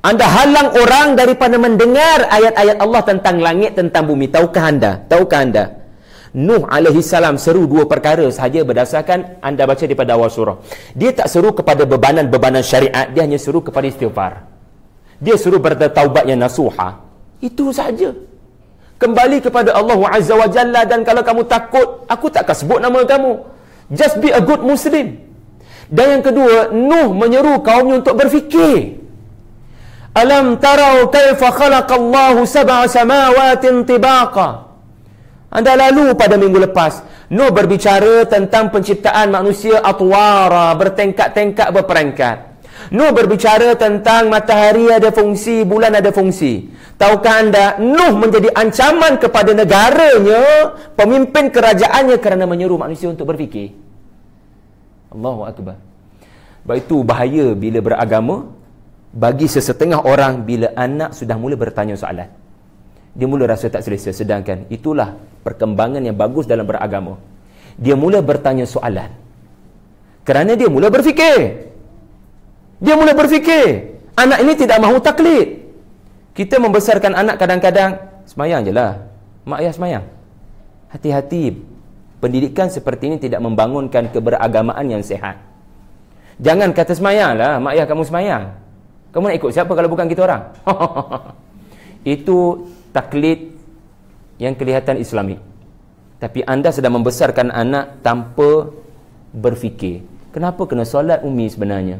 Anda halang orang daripada mendengar ayat-ayat Allah tentang langit, tentang bumi. Tahukah anda? Nuh alaihi salam seru dua perkara sahaja berdasarkan anda baca daripada awal surah. Dia tak seru kepada bebanan-bebanan syariat, dia hanya seru kepada istighfar. Dia seru bertaubat yang nasuha. Itu sahaja. Kembali kepada Allah Azza wa Jalla, dan kalau kamu takut, aku takkan sebut nama kamu. Just be a good Muslim. Dan yang kedua, Nuh menyeru kaumnya untuk berfikir. Alam tarau kaifa khalaqallahu sab'a samawatin tibaqa. Anda lalu pada minggu lepas, Nuh berbicara tentang penciptaan manusia atwara, bertengkak-tengkak, berperangkat. Nuh berbicara tentang matahari ada fungsi, bulan ada fungsi. Tahukah anda, Nuh menjadi ancaman kepada negaranya, pemimpin kerajaannya, kerana menyuruh manusia untuk berfikir. Allahu Akbar. Sebab itu bahaya bila beragama bagi sesetengah orang bila anak sudah mula bertanya soalan. Dia mula rasa tak selesa. Sedangkan itulah perkembangan yang bagus dalam beragama. Dia mula bertanya soalan kerana dia mula berfikir. Anak ini tidak mahu taklid. Kita membesarkan anak kadang-kadang semayang je lah, mak ayah semayang. Hati-hati, pendidikan seperti ini tidak membangunkan keberagamaan yang sihat. Jangan kata semayang lah, mak ayah kamu semayang, kamu nak ikut siapa kalau bukan kita orang? Itu taklid yang kelihatan Islami. Tapi anda sedang membesarkan anak tanpa berfikir. Kenapa kena solat umi sebenarnya?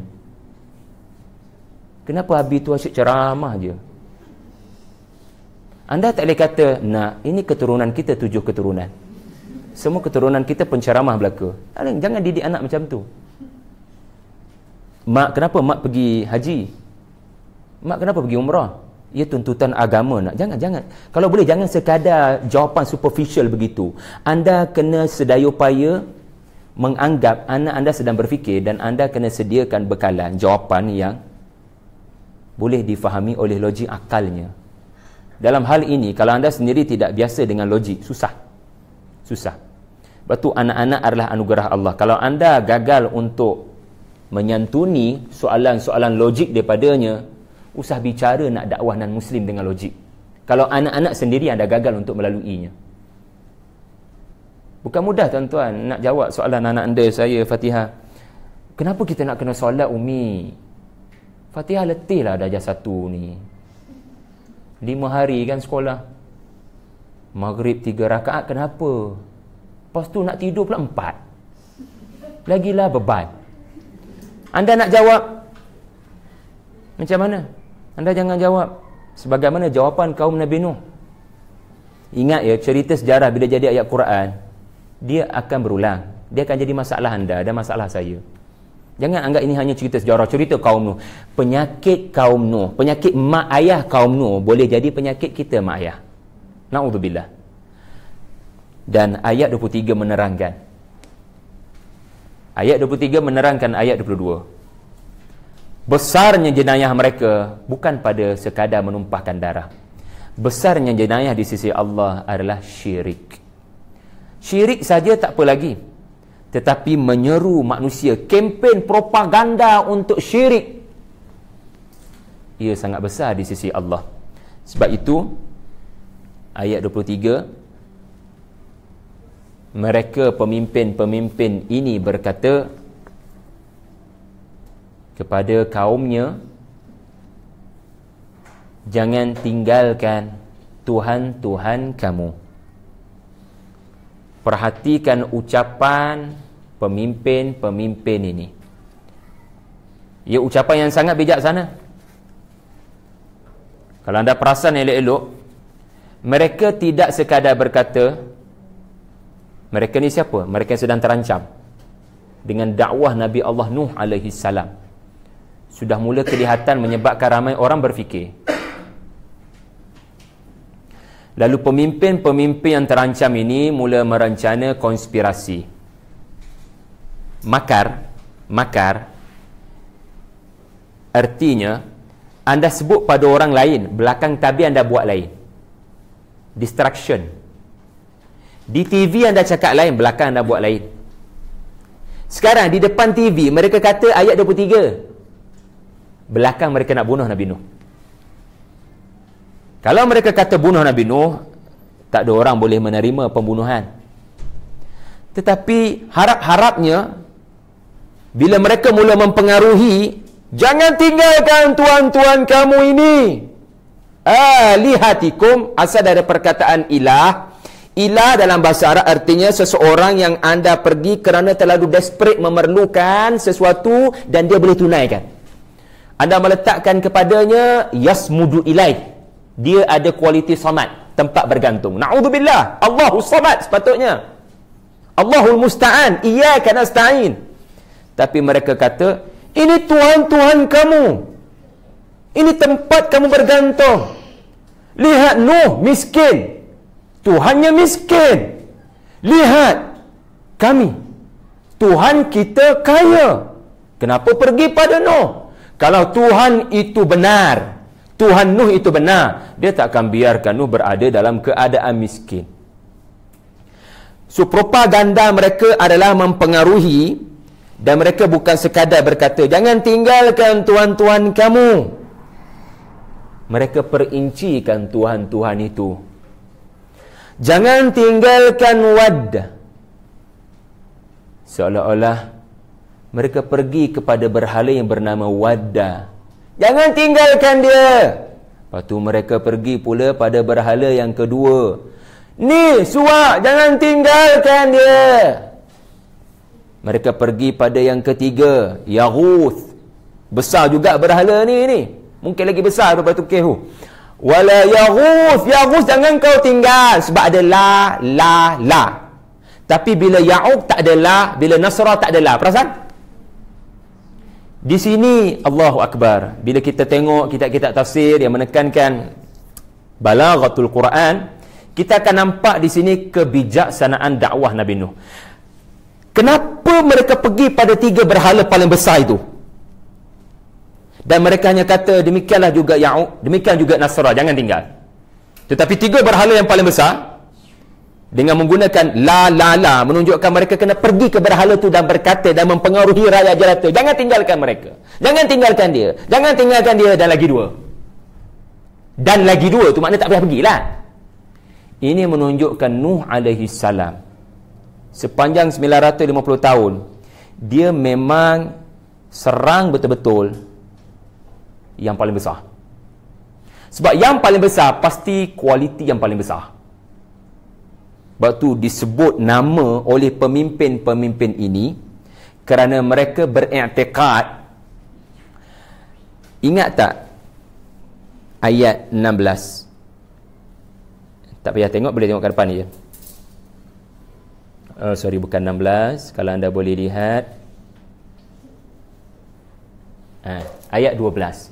Kenapa habis tu asyik ceramah je? Anda tak boleh kata, nah ini keturunan kita 7 keturunan, semua keturunan kita penceramah belaka. Jangan didik anak macam tu. Mak, kenapa mak pergi haji? Mak, kenapa pergi umrah? Ia tuntutan agama nak. Jangan. Kalau boleh jangan sekadar jawapan superficial begitu. Anda kena sedaya upaya menganggap anak anda sedang berfikir, dan anda kena sediakan bekalan jawapan yang boleh difahami oleh logik akalnya. Dalam hal ini, kalau anda sendiri tidak biasa dengan logik, susah. Sebab tu anak-anak adalah anugerah Allah. Kalau anda gagal untuk menyantuni soalan-soalan logik daripadanya, usah bicara nak dakwah non-Muslim dengan logik. Kalau anak-anak sendiri anda gagal untuk melaluinya. Bukan mudah tuan-tuan nak jawab soalan anak anda saya, Fatihah. Kenapa kita nak kena solat umi? Fatihah letih lah darjah 1 ni. 5 hari kan sekolah. Maghrib 3 rakaat, kenapa? Lepas tu nak tidur pula 4. Lagilah beban. Anda nak jawab macam mana? Anda jangan jawab sebagaimana jawapan kaum Nabi Nuh. Ingat ya, cerita sejarah bila jadi ayat Quran, dia akan berulang. Dia akan jadi masalah anda dan masalah saya. Jangan anggap ini hanya cerita sejarah, cerita kaum Nuh. Penyakit kaum Nuh, penyakit mak ayah kaum Nuh boleh jadi penyakit kita mak ayah. Na'udzubillah. Dan ayat 23 menerangkan. Ayat 23 menerangkan ayat 22. Besarnya jenayah mereka bukan pada sekadar menumpahkan darah. Besarnya jenayah di sisi Allah adalah syirik. Syirik saja tak apa lagi, tetapi menyeru manusia, kempen propaganda untuk syirik, ia sangat besar di sisi Allah. Sebab itu ayat 23, mereka pemimpin-pemimpin ini berkata kepada kaumnya, jangan tinggalkan Tuhan-Tuhan kamu. Perhatikan ucapan pemimpin-pemimpin ini. Ia ucapan yang sangat bijaksana. Kalau anda perasan elok-elok, mereka tidak sekadar berkata, mereka ni siapa? Mereka yang sedang terancam dengan dakwah Nabi Allah Nuh alaihi salam. Sudah mula kelihatan menyebabkan ramai orang berfikir. Lalu pemimpin-pemimpin yang terancam ini mula merencana konspirasi. Makar artinya anda sebut pada orang lain, belakang tabir anda buat lain. Distraction. Di TV anda cakap lain, belakang anda buat lain. Sekarang di depan TV mereka kata ayat 23, belakang mereka nak bunuh Nabi Nuh. Kalau mereka kata bunuh Nabi Nuh, tak ada orang boleh menerima pembunuhan. Tetapi harap-harapnya bila mereka mula mempengaruhi, jangan tinggalkan tuan-tuan kamu ini. Alihatikum, asal dari perkataan ilah. Ilah dalam bahasa Arab artinya seseorang yang anda pergi kerana terlalu desperate memerlukan sesuatu dan dia boleh tunaikan. Anda meletakkan kepadanya yasmudu ilaih. Dia ada kualiti samad, tempat bergantung. Na'udzubillah, Allahus samad sepatutnya. Allahul musta'an, iyyaka nasta'in. Tapi mereka kata, ini Tuhan-Tuhan kamu. Ini tempat kamu bergantung. Lihat Nuh miskin, Tuhannya miskin. Lihat kami, Tuhan kita kaya. Kenapa pergi pada Nuh? Kalau Tuhan itu benar, Tuhan Nuh itu benar, dia tak akan biarkan Nuh berada dalam keadaan miskin. So propaganda mereka adalah mempengaruhi, dan mereka bukan sekadar berkata jangan tinggalkan tuan-tuan kamu. Mereka perincikan tuhan-tuhan itu. Jangan tinggalkan Wad. Seolah-olah mereka pergi kepada berhala yang bernama Wadda. Jangan tinggalkan dia. Lepas tu mereka pergi pula pada berhala yang kedua. Ni Suwa, jangan tinggalkan dia. Mereka pergi pada yang ketiga, Yaghuth. Besar juga berhala ni. Mungkin lagi besar daripada tu Kehu. Wala Yaghuth, Yaghuth jangan kau tinggal sebab ada la. Tapi bila Ya'uq tak ada la, bila Nasra tak ada la. Perasan? Di sini Allahu Akbar, bila kita tengok kitab-kitab tafsir yang menekankan balaghatul Quran, kita akan nampak di sini kebijaksanaan dakwah Nabi Nuh. Kenapa mereka pergi pada 3 berhala paling besar itu? Dan mereka hanya kata demikianlah juga Ya'uq, demikian juga Nasra, jangan tinggal. Tetapi 3 berhala yang paling besar dengan menggunakan la menunjukkan mereka kena pergi ke berhala tu dan berkata dan mempengaruhi rakyat jelata, jangan tinggalkan mereka, jangan tinggalkan dia, jangan tinggalkan dia, dan lagi 2. Dan lagi 2 tu maknanya tak payah pergilah. Ini menunjukkan Nuh alaihi salam sepanjang 950 tahun dia memang serang betul-betul yang paling besar. Sebab yang paling besar pasti kualiti yang paling besar. Sebab tu disebut nama oleh pemimpin-pemimpin ini kerana mereka beriktikad. Ingat tak ayat 16? Tak payah tengok, boleh tengok ke depan ni je. Sorry, bukan 16. Kalau anda boleh lihat ayat 12.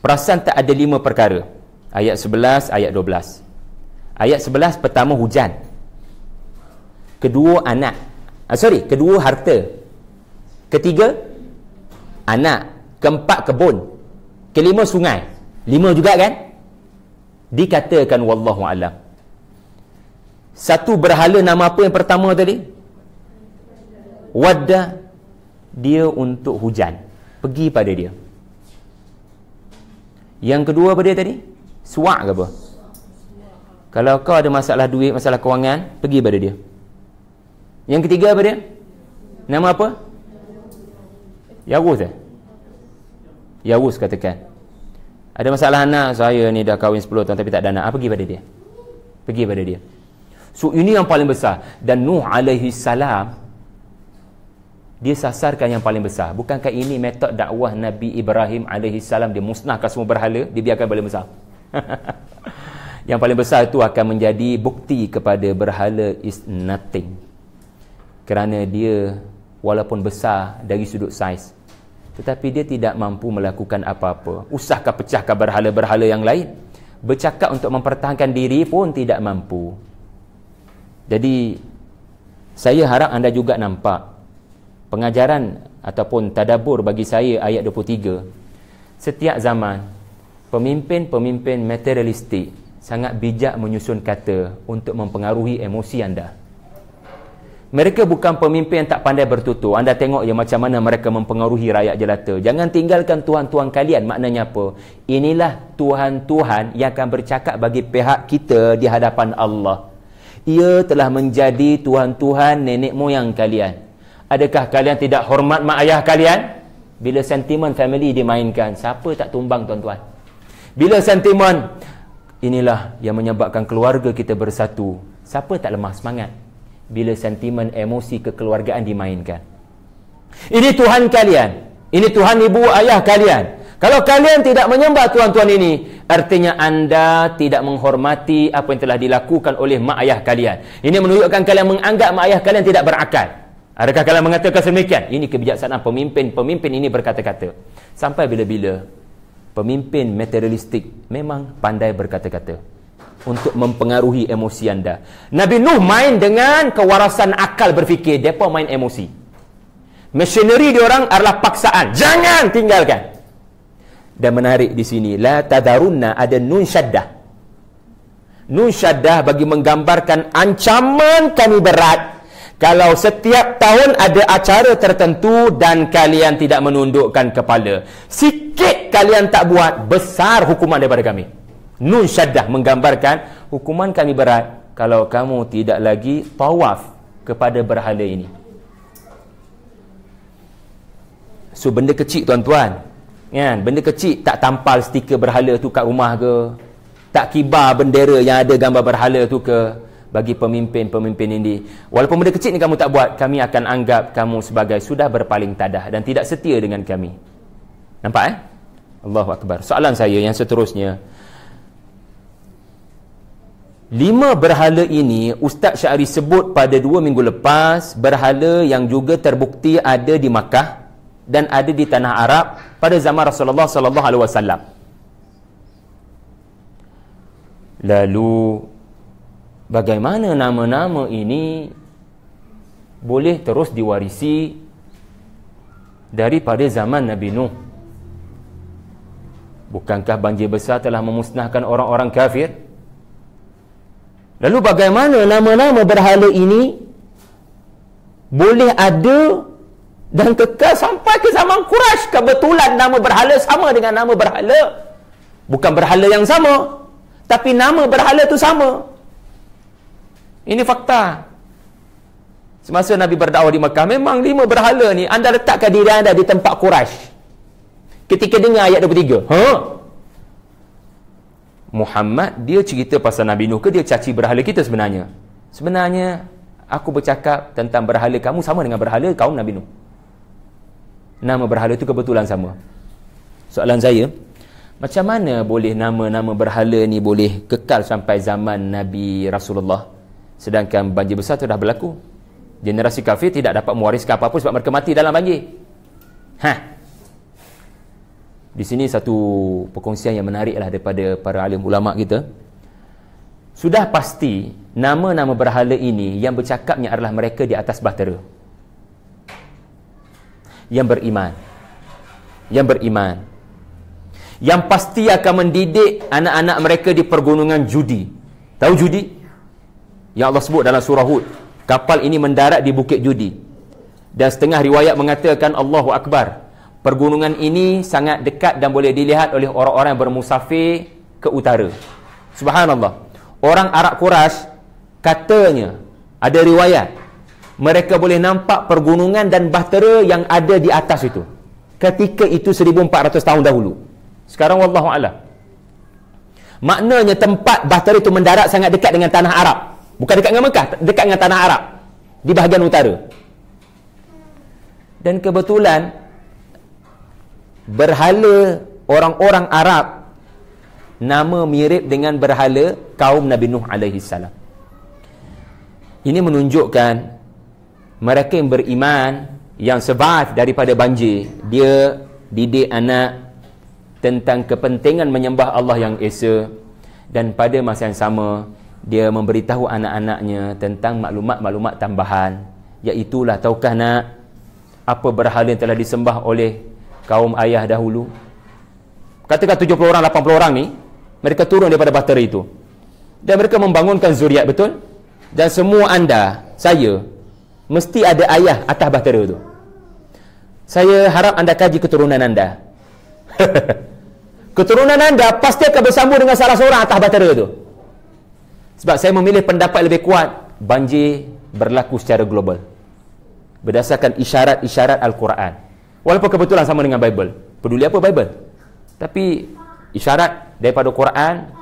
Perasan tak ada 5 perkara? Ayat 11, ayat 12. Ayat 11 pertama hujan. Kedua anak. Kedua harta. Ketiga anak. Keempat kebun. Kelima sungai. 5 juga kan? Dikatakan wallahu alam. Satu berhala nama apa yang pertama tadi? Wadda. Dia untuk hujan. Pergi pada dia. Yang kedua pada dia tadi? Suak ke apa? Kalau kau ada masalah duit, masalah kewangan, pergi pada dia. Yang ketiga apa dia? Nama apa? Yawuz. Yawuz katakan. Ada masalah anak, saya ni dah kahwin 10 tahun tapi tak ada anak. Pergi pada dia. Pergi pada dia. So ini yang paling besar. Dan Nuh alaihi salam, dia sasarkan yang paling besar. Bukankah ini metod dakwah Nabi Ibrahim alaihi salam? Dia musnahkan semua berhala, dia biarkan paling besar. Yang paling besar itu akan menjadi bukti kepada berhala is nothing. Kerana dia walaupun besar dari sudut saiz, tetapi dia tidak mampu melakukan apa-apa. Usahkah pecahkan berhala-berhala yang lain? Bercakap untuk mempertahankan diri pun tidak mampu. Jadi saya harap anda juga nampak pengajaran ataupun tadabbur bagi saya ayat 23. Setiap zaman pemimpin-pemimpin materialistik sangat bijak menyusun kata untuk mempengaruhi emosi anda. Mereka bukan pemimpin yang tak pandai bertutur. Anda tengok je macam mana mereka mempengaruhi rakyat jelata. Jangan tinggalkan Tuhan-Tuhan kalian. Maknanya apa? Inilah Tuhan-Tuhan yang akan bercakap bagi pihak kita di hadapan Allah. Ia telah menjadi Tuhan-Tuhan nenek moyang kalian. Adakah kalian tidak hormat mak ayah kalian? Bila sentimen family dimainkan, siapa tak tumbang tuan-tuan? Bila sentimen inilah yang menyebabkan keluarga kita bersatu, siapa tak lemah semangat? Bila sentimen emosi kekeluargaan dimainkan. Ini Tuhan kalian. Ini Tuhan ibu ayah kalian. Kalau kalian tidak menyembah Tuhan-Tuhan ini, artinya anda tidak menghormati apa yang telah dilakukan oleh mak ayah kalian. Ini menunjukkan kalian menganggap mak ayah kalian tidak berakal. Adakah kalian mengatakan sedemikian? Ini kebijaksanaan pemimpin. Pemimpin ini berkata-kata. Sampai bila-bila pemimpin materialistik memang pandai berkata-kata untuk mempengaruhi emosi anda. Nabi Nuh main dengan kewarasan akal berfikir. Mereka main emosi. Machinery diorang adalah paksaan. Jangan tinggalkan. Dan menarik di sini, la tadarunna, ada nun syaddah. Nun syaddah bagi menggambarkan ancaman kami berat kalau setiap tahun ada acara tertentu dan kalian tidak menundukkan kepala. Sikit kalian tak buat, besar hukuman daripada kami. Nun syaddah menggambarkan hukuman kami berat kalau kamu tidak lagi tawaf kepada berhala ini. So benda kecil tuan-tuan, kan? Benda kecil, tak tampal stiker berhala tu kat rumah ke, tak kibar bendera yang ada gambar berhala tu ke. Bagi pemimpin-pemimpin ini, walaupun benda kecil ni kamu tak buat, kami akan anggap kamu sebagai sudah berpaling tadah dan tidak setia dengan kami. Nampak Allahu Akbar. Soalan saya yang seterusnya, 5 berhala ini Ustaz Syari sebut pada 2 minggu lepas, berhala yang juga terbukti ada di Makkah dan ada di tanah Arab pada zaman Rasulullah sallallahu alaihi wasallam. Lalu bagaimana nama-nama ini boleh terus diwarisi daripada zaman Nabi Nuh? Bukankah banjir besar telah memusnahkan orang-orang kafir? Lalu bagaimana nama-nama berhala ini boleh ada dan kekal sampai ke zaman Quraisy? Kebetulan nama berhala sama dengan nama berhala. Bukan berhala yang sama, tapi nama berhala itu sama. Ini fakta. Semasa Nabi berdakwah di Mekah, memang 5 berhala ni anda letakkan diri anda di tempat Quraisy. Ketika dengar ayat 23, Muhammad dia cerita pasal Nabi Nuh ke dia caci berhala kita sebenarnya? Sebenarnya aku bercakap tentang berhala kamu sama dengan berhala kaum Nabi Nuh. Nama berhala itu kebetulan sama. Soalan saya, macam mana boleh nama-nama berhala ni boleh kekal sampai zaman Nabi Rasulullah, sedangkan banjir besar tu dah berlaku? Generasi kafir tidak dapat mewariskan apa-apa sebab mereka mati dalam banjir. Di sini satu perkongsian yang menariklah daripada para alim ulama kita. Sudah pasti nama-nama berhala ini yang bercakapnya adalah mereka di atas bahtera, yang beriman, yang pasti akan mendidik anak-anak mereka di pergunungan judi. Tahu judi? yang Allah sebut dalam surah Hud. Kapal ini mendarat di bukit judi. Dan setengah riwayat mengatakan Allahu Akbar, pergunungan ini sangat dekat dan boleh dilihat oleh orang-orang yang bermusafir ke utara. Subhanallah. Orang Arab Quraisy katanya, ada riwayat, mereka boleh nampak pergunungan dan bahtera yang ada di atas itu. Ketika itu 1400 tahun dahulu. Sekarang wallahu a'lam. Maknanya tempat bahtera itu mendarat sangat dekat dengan tanah Arab. Bukan dekat dengan Mekah, dekat dengan tanah Arab di bahagian utara. Dan kebetulan berhala orang-orang Arab nama mirip dengan berhala kaum Nabi Nuh alaihi salam. Ini menunjukkan mereka yang beriman, yang survive daripada banjir, dia didik anak tentang kepentingan menyembah Allah yang Esa, dan pada masa yang sama dia memberitahu anak-anaknya tentang maklumat-maklumat tambahan, iaitulah, tahukah nak apa berhala yang telah disembah oleh kaum ayah dahulu? Katakan 70 orang, 80 orang ni mereka turun daripada bahtera itu dan mereka membangunkan zuriat, betul? Dan semua anda, saya, mesti ada ayah atas bahtera itu. Saya harap anda kaji keturunan anda. Keturunan anda pasti akan bersambung dengan salah seorang atas bahtera itu. Sebab saya memilih pendapat lebih kuat, banjir berlaku secara global berdasarkan isyarat-isyarat Al-Quran. Walaupun kebetulan sama dengan Bible. Peduli apa Bible? Tapi isyarat daripada Quran,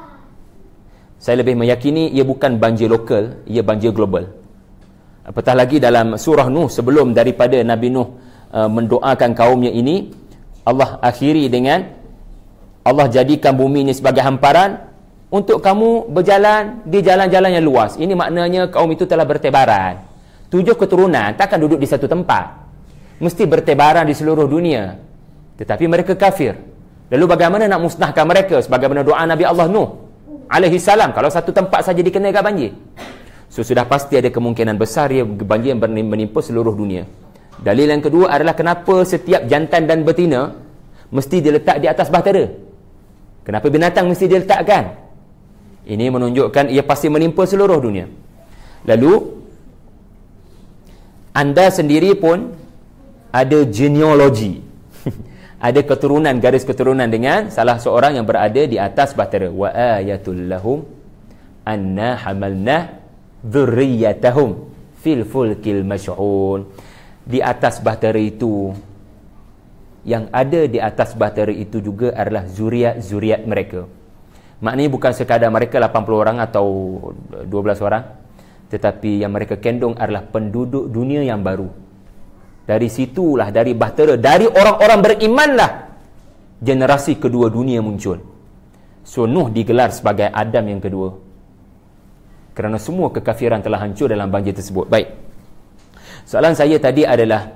saya lebih meyakini ia bukan banjir lokal, ia banjir global. Apatah lagi dalam surah Nuh, sebelum daripada Nabi Nuh mendoakan kaumnya ini, Allah akhiri dengan, Allah jadikan bumi ini sebagai hamparan untuk kamu berjalan di jalan-jalan yang luas. Ini maknanya kaum itu telah bertebaran. 7 keturunan takkan duduk di satu tempat, mesti bertebaran di seluruh dunia. Tetapi mereka kafir. Lalu bagaimana nak musnahkan mereka? Sebagaimana doa Nabi Allah Nuh alaihi salam, kalau satu tempat saja dikenai banjir, so sudah pasti ada kemungkinan besar ia banjir yang menimpa seluruh dunia. Dalil yang kedua adalah kenapa setiap jantan dan betina mesti diletak di atas bahtera. Kenapa binatang mesti diletakkan? Ini menunjukkan ia pasti menimpa seluruh dunia. Lalu anda sendiri pun ada genealogi. Ada keturunan, garis keturunan dengan salah seorang yang berada di atas bahtera. Wa ayatul lahum anna hamalna dzurriyyatahum fil fulkil mash'un. Di atas bahtera itu, yang ada di atas bahtera itu juga adalah zuriat-zuriat mereka. Maknanya bukan sekadar mereka 80 orang atau 12 orang, tetapi yang mereka kandung adalah penduduk dunia yang baru. Dari situlah, dari bahtera, dari orang-orang berimanlah generasi kedua dunia muncul. So Nuh digelar sebagai Adam yang kedua, kerana semua kekafiran telah hancur dalam banjir tersebut. Baik, soalan saya tadi adalah,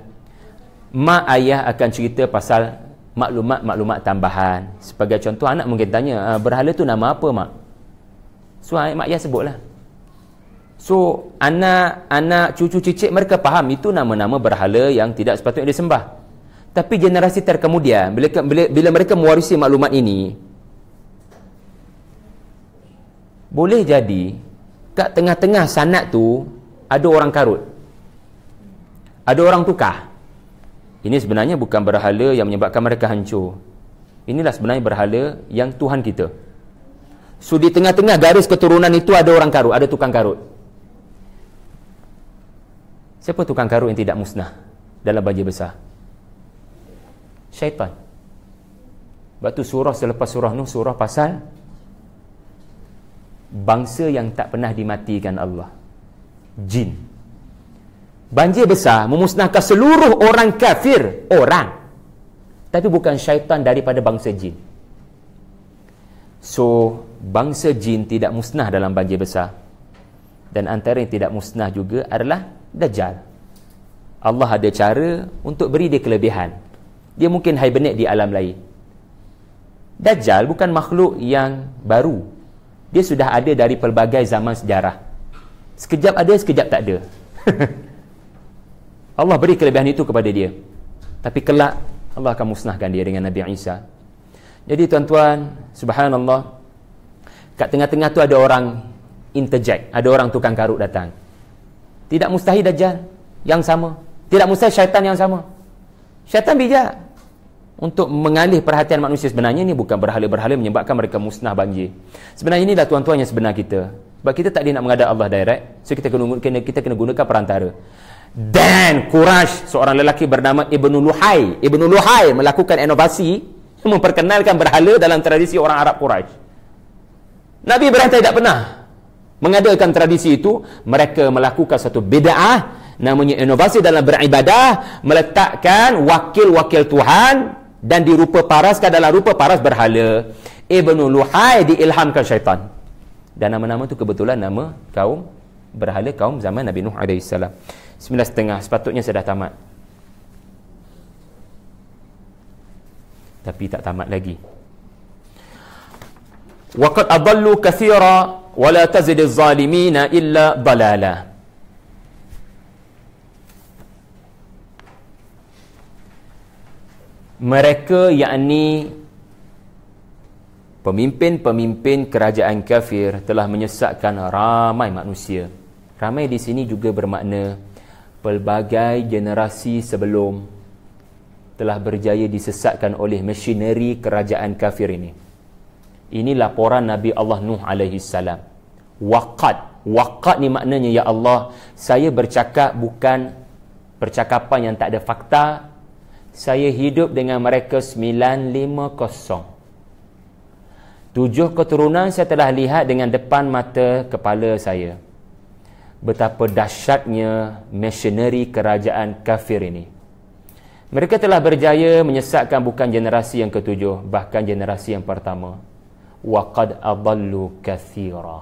mak ayah akan cerita pasal maklumat-maklumat tambahan. Sebagai contoh, anak mungkin tanya, berhala tu nama apa mak? So mak ayah sebutlah. So anak, cucu, cicit mereka faham itu nama-nama berhala yang tidak sepatutnya disembah. Tapi generasi terkemudian, bila mereka mewarisi maklumat ini, boleh jadi kat tengah-tengah sanad tu ada orang karut, ada orang tukar. Ini sebenarnya bukan berhala yang menyebabkan mereka hancur. Inilah sebenarnya berhala yang Tuhan kita. So di tengah-tengah garis keturunan itu ada orang karut, ada tukang karut. Siapa tukang karut yang tidak musnah dalam banjir besar? Syaitan. Sebab tu surah selepas surah Nuh, surah pasal bangsa yang tak pernah dimatikan Allah, jin. Banjir besar memusnahkan seluruh orang kafir, orang, tapi bukan syaitan daripada bangsa jin. So bangsa jin tidak musnah dalam banjir besar. Dan antara yang tidak musnah juga adalah Dajjal. Allah ada cara untuk beri dia kelebihan. Dia mungkin hibernate di alam lain. Dajjal bukan makhluk yang baru. Dia sudah ada dari pelbagai zaman sejarah. Sekejap ada, sekejap tak ada. Allah beri kelebihan itu kepada dia. Tapi kelak Allah akan musnahkan dia dengan Nabi Isa. Jadi tuan-tuan, subhanallah, kat tengah-tengah tu ada orang interject, ada orang tukang karut datang. Tidak mustahil Dajjal yang sama, tidak mustahil syaitan yang sama. Syaitan bijak untuk mengalih perhatian manusia. Sebenarnya ini bukan berhala-berhala menyebabkan mereka musnah banjir. Sebenarnya inilah tuan-tuan yang sebenar kita. Sebab kita tak boleh nak menghadap Allah direct, so kita kena gunakan perantara. Dan Quraisy, seorang lelaki bernama Ibnu Luhai melakukan inovasi, memperkenalkan berhala dalam tradisi orang Arab Quraisy. Nabi Ibrahim tidak pernah mengadakan tradisi itu. Mereka melakukan satu bid'ah, namanya inovasi dalam beribadah, meletakkan wakil-wakil Tuhan dan dirupa-paraskan dalam rupa paras berhala. Ibnu Luhai diilhamkan syaitan. Dan nama-nama itu kebetulan nama kaum berhala, kaum zaman Nabi Nuh AS. 9.30, sepatutnya saya dah tamat. Tapi tak tamat lagi. وَقَدْ أَضَلُّوا كَثِيرًا وَلَا تَزِدِ الظَّالِمِينَ إِلَّا ضَلَالًا. Mereka, yakni pemimpin-pemimpin kerajaan kafir, telah menyesatkan ramai manusia. Ramai di sini juga bermakna pelbagai generasi sebelum telah berjaya disesatkan oleh machinery kerajaan kafir ini. Ini laporan Nabi Allah Nuh alaihi salam. Waqad ni maknanya, ya Allah, saya bercakap bukan percakapan yang tak ada fakta. Saya hidup dengan mereka 950. 7 keturunan saya telah lihat dengan depan mata kepala saya. Betapa dahsyatnya machinery kerajaan kafir ini. Mereka telah berjaya menyesatkan bukan generasi yang ke-7, bahkan generasi yang pertama. وَقَدْ أَضَلُّوا كَثِيرًا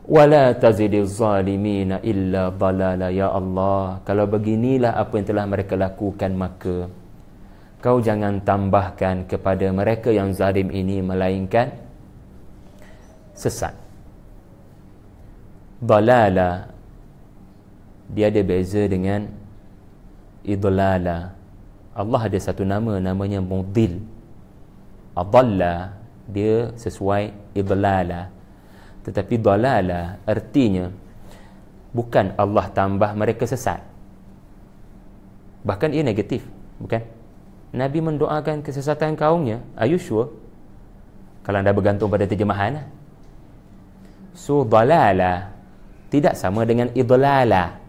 وَلَا تَزِدِ الظَّالِمِينَ إِلَّا ضَلَالًا. Ya Allah, kalau beginilah apa yang telah mereka lakukan, maka Kau jangan tambahkan kepada mereka yang zalim ini melainkan sesat. Dalala, dia ada beza dengan idlala. Allah ada satu nama, namanya mudil. Adalla, dia sesuai idlala. Tetapi dalala artinya bukan Allah tambah mereka sesat, bahkan ia negatif, bukan? Nabi mendoakan kesesatan kaumnya. Are you sure? Kalau anda bergantung pada terjemahan. So dalala tidak sama dengan idlala.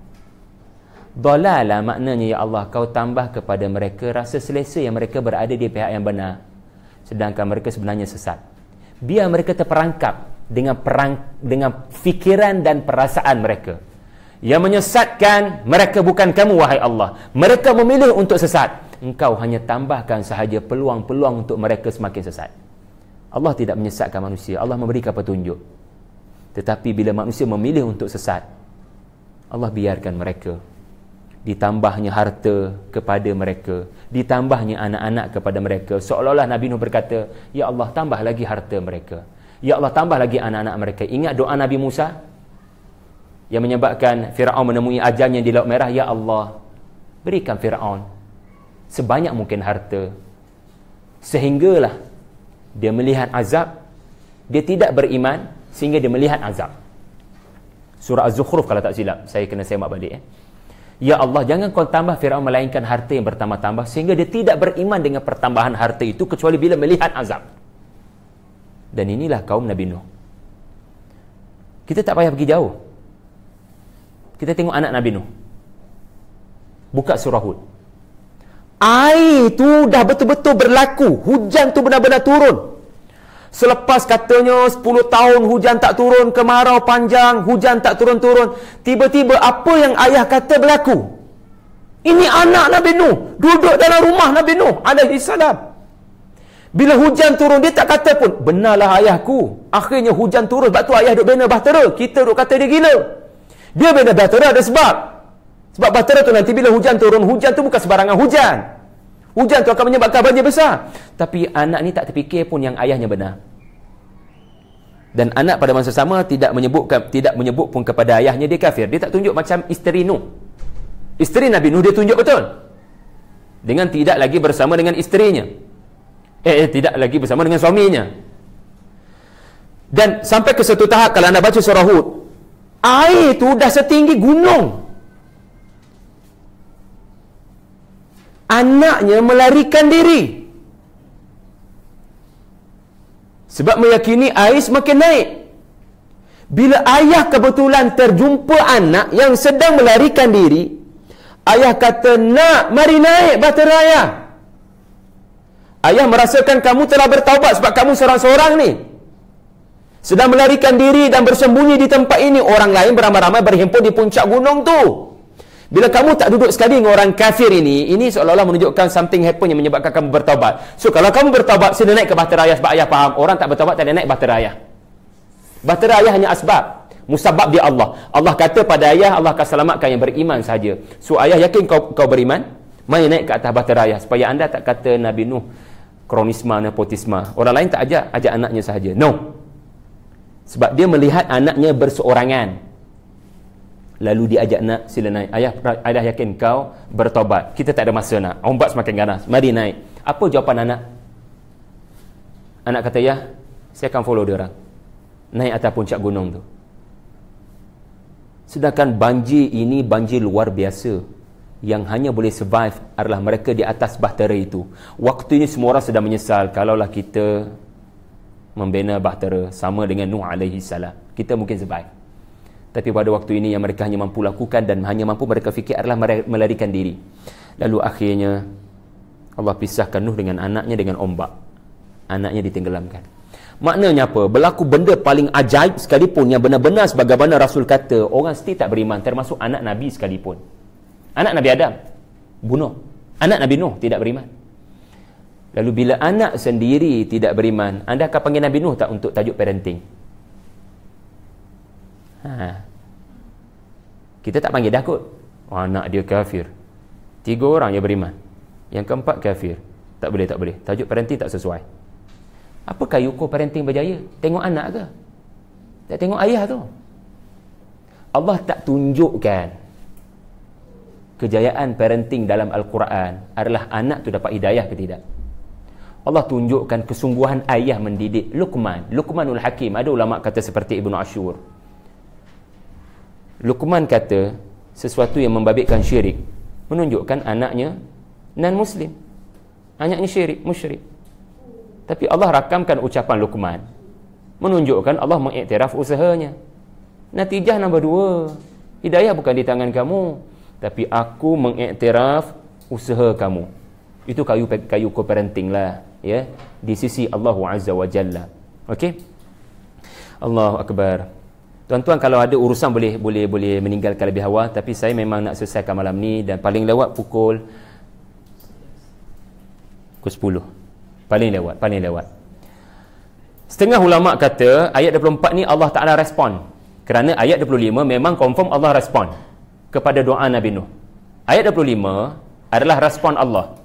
Dalala maknanya, ya Allah, Kau tambah kepada mereka rasa selesa yang mereka berada di pihak yang benar, sedangkan mereka sebenarnya sesat. Biar mereka terperangkap dengan fikiran dan perasaan mereka. Yang menyesatkan mereka bukan kamu, wahai Allah. Mereka memilih untuk sesat. Engkau hanya tambahkan sahaja peluang-peluang untuk mereka semakin sesat. Allah tidak menyesatkan manusia, Allah memberikan petunjuk. Tetapi bila manusia memilih untuk sesat, Allah biarkan mereka. Ditambahnya harta kepada mereka, ditambahnya anak-anak kepada mereka, seolah-olah Nabi Nuh berkata, ya Allah, tambah lagi harta mereka, ya Allah, tambah lagi anak-anak mereka. Ingat doa Nabi Musa yang menyebabkan Fir'aun menemui ajalnya di Laut Merah. Ya Allah, berikan Fir'aun sebanyak mungkin harta, sehinggalah dia melihat azab. Dia tidak beriman sehingga dia melihat azab. Surah Az-Zukhruf kalau tak silap, saya kena semak balik. Ya Allah, jangan Kau tambah Fir'aun melainkan harta yang bertambah-tambah, sehingga dia tidak beriman dengan pertambahan harta itu kecuali bila melihat azab. Dan inilah kaum Nabi Nuh. Kita tak payah pergi jauh, kita tengok anak Nabi Nuh. Buka surah Hud. Air tu dah betul-betul berlaku, hujan tu benar-benar turun. Selepas katanya 10 tahun hujan tak turun, kemarau panjang, hujan tak turun-turun, tiba-tiba apa yang ayah kata berlaku. Ini anak Nabi Nuh duduk dalam rumah Nabi Nuh alaihi salam. Bila hujan turun, dia tak kata pun, benarlah ayahku, akhirnya hujan turun, sebab tu ayah duk bina bahtera. Kita duk kata dia gila. Dia bina bahtera ada sebab. Sebab bahtera tu nanti bila hujan turun, hujan tu bukan sebarangan hujan. Hujan tu akan menyebabkan banjir besar. Tapi anak ni tak terfikir pun yang ayahnya benar. Dan anak pada masa sama tidak menyebut pun kepada ayahnya dia kafir. Dia tak tunjuk macam isteri Nuh. Isteri Nabi Nuh dia tunjuk betul, dengan tidak lagi bersama dengan isterinya. Tidak lagi bersama dengan suaminya. Dan sampai ke satu tahap kalau anda baca surah Hud, air tu dah setinggi gunung. Anaknya melarikan diri sebab meyakini air semakin naik. Bila ayah kebetulan terjumpa anak yang sedang melarikan diri, ayah kata, "Nak, mari naik bahtera ayah. Ayah merasakan kamu telah bertaubat sebab kamu seorang-seorang ni sedang melarikan diri dan bersembunyi di tempat ini. Orang lain beramai-ramai berhimpun di puncak gunung tu. Bila kamu tak duduk sekali dengan orang kafir ini seolah-olah menunjukkan something happen yang menyebabkan kamu bertaubat. So, kalau kamu bertaubat, sila naik ke bahtera ayah sebab ayah faham. Orang tak bertaubat tak ada naik bahtera ayah. Bahtera ayah hanya asbab. Musabab dia Allah. Allah kata pada ayah, Allah akan selamatkan yang beriman saja. So, ayah yakin kau beriman? Mari naik ke atas bahtera ayah. Supaya anda tak kata Nabi Nuh kronisma, nepotisma. Orang lain tak ajak anaknya sahaja. No. Sebab dia melihat anaknya berseorangan. Lalu dia ajak nak, sila naik. Ayah yakin kau bertaubat. Kita tak ada masa nak. Ombak semakin ganas. Mari naik. Apa jawapan anak? Anak kata, ya, saya akan follow dia orang. Naik atas puncak gunung tu. Sedangkan banjir ini banjir luar biasa. Yang hanya boleh survive adalah mereka di atas bahtera itu. Waktu ini semua orang sedang menyesal. Kalaulah kita membina bahtera sama dengan Nuh alaihi salam, kita mungkin survive. Tapi pada waktu ini yang mereka hanya mampu lakukan dan hanya mampu mereka fikir adalah melarikan diri. Lalu akhirnya Allah pisahkan Nuh dengan anaknya dengan ombak. Anaknya ditenggelamkan. Maknanya apa? Berlaku benda paling ajaib sekalipun yang benar-benar sebagaimana Rasul kata, orang still tak beriman, termasuk anak Nabi sekalipun. Anak Nabi Adam bunuh. Anak Nabi Nuh tidak beriman. Lalu bila anak sendiri tidak beriman, anda akan panggil Nabi Nuh tak untuk tajuk parenting? Kita tak panggil dah kot. Anak dia kafir. 3 orang yang beriman. Yang keempat kafir. Tak boleh. Tajuk parenting tak sesuai. Apakah ukur parenting berjaya? Tengok anak ke? Tak tengok ayah tu? Allah tak tunjukkan kejayaan parenting dalam Al-Quran adalah anak tu dapat hidayah ke tidak. Allah tunjukkan kesungguhan ayah mendidik Luqmanul Hakim. Ada ulama kata seperti Ibnu Ashur. Luqman kata sesuatu yang membabitkan syirik menunjukkan anaknya non-muslim, anaknya musyrik. Tapi Allah rakamkan ucapan Luqman menunjukkan Allah mengiktiraf usahanya. Natijah nombor 2, hidayah bukan di tangan kamu, tapi aku mengiktiraf usaha kamu. Itu kayu co-parenting lah, ya, di sisi Allah Azza wa Jalla. Okey, Allahu Akbar. Tuan-tuan, kalau ada urusan boleh meninggalkan lebih awal, tapi saya memang nak selesaikan malam ni dan paling lewat pukul 10. Paling lewat. Setengah ulama kata ayat 24 ni Allah Taala respon. Kerana ayat 25 memang confirm Allah respon kepada doa Nabi Nuh. Ayat 25 adalah respon Allah.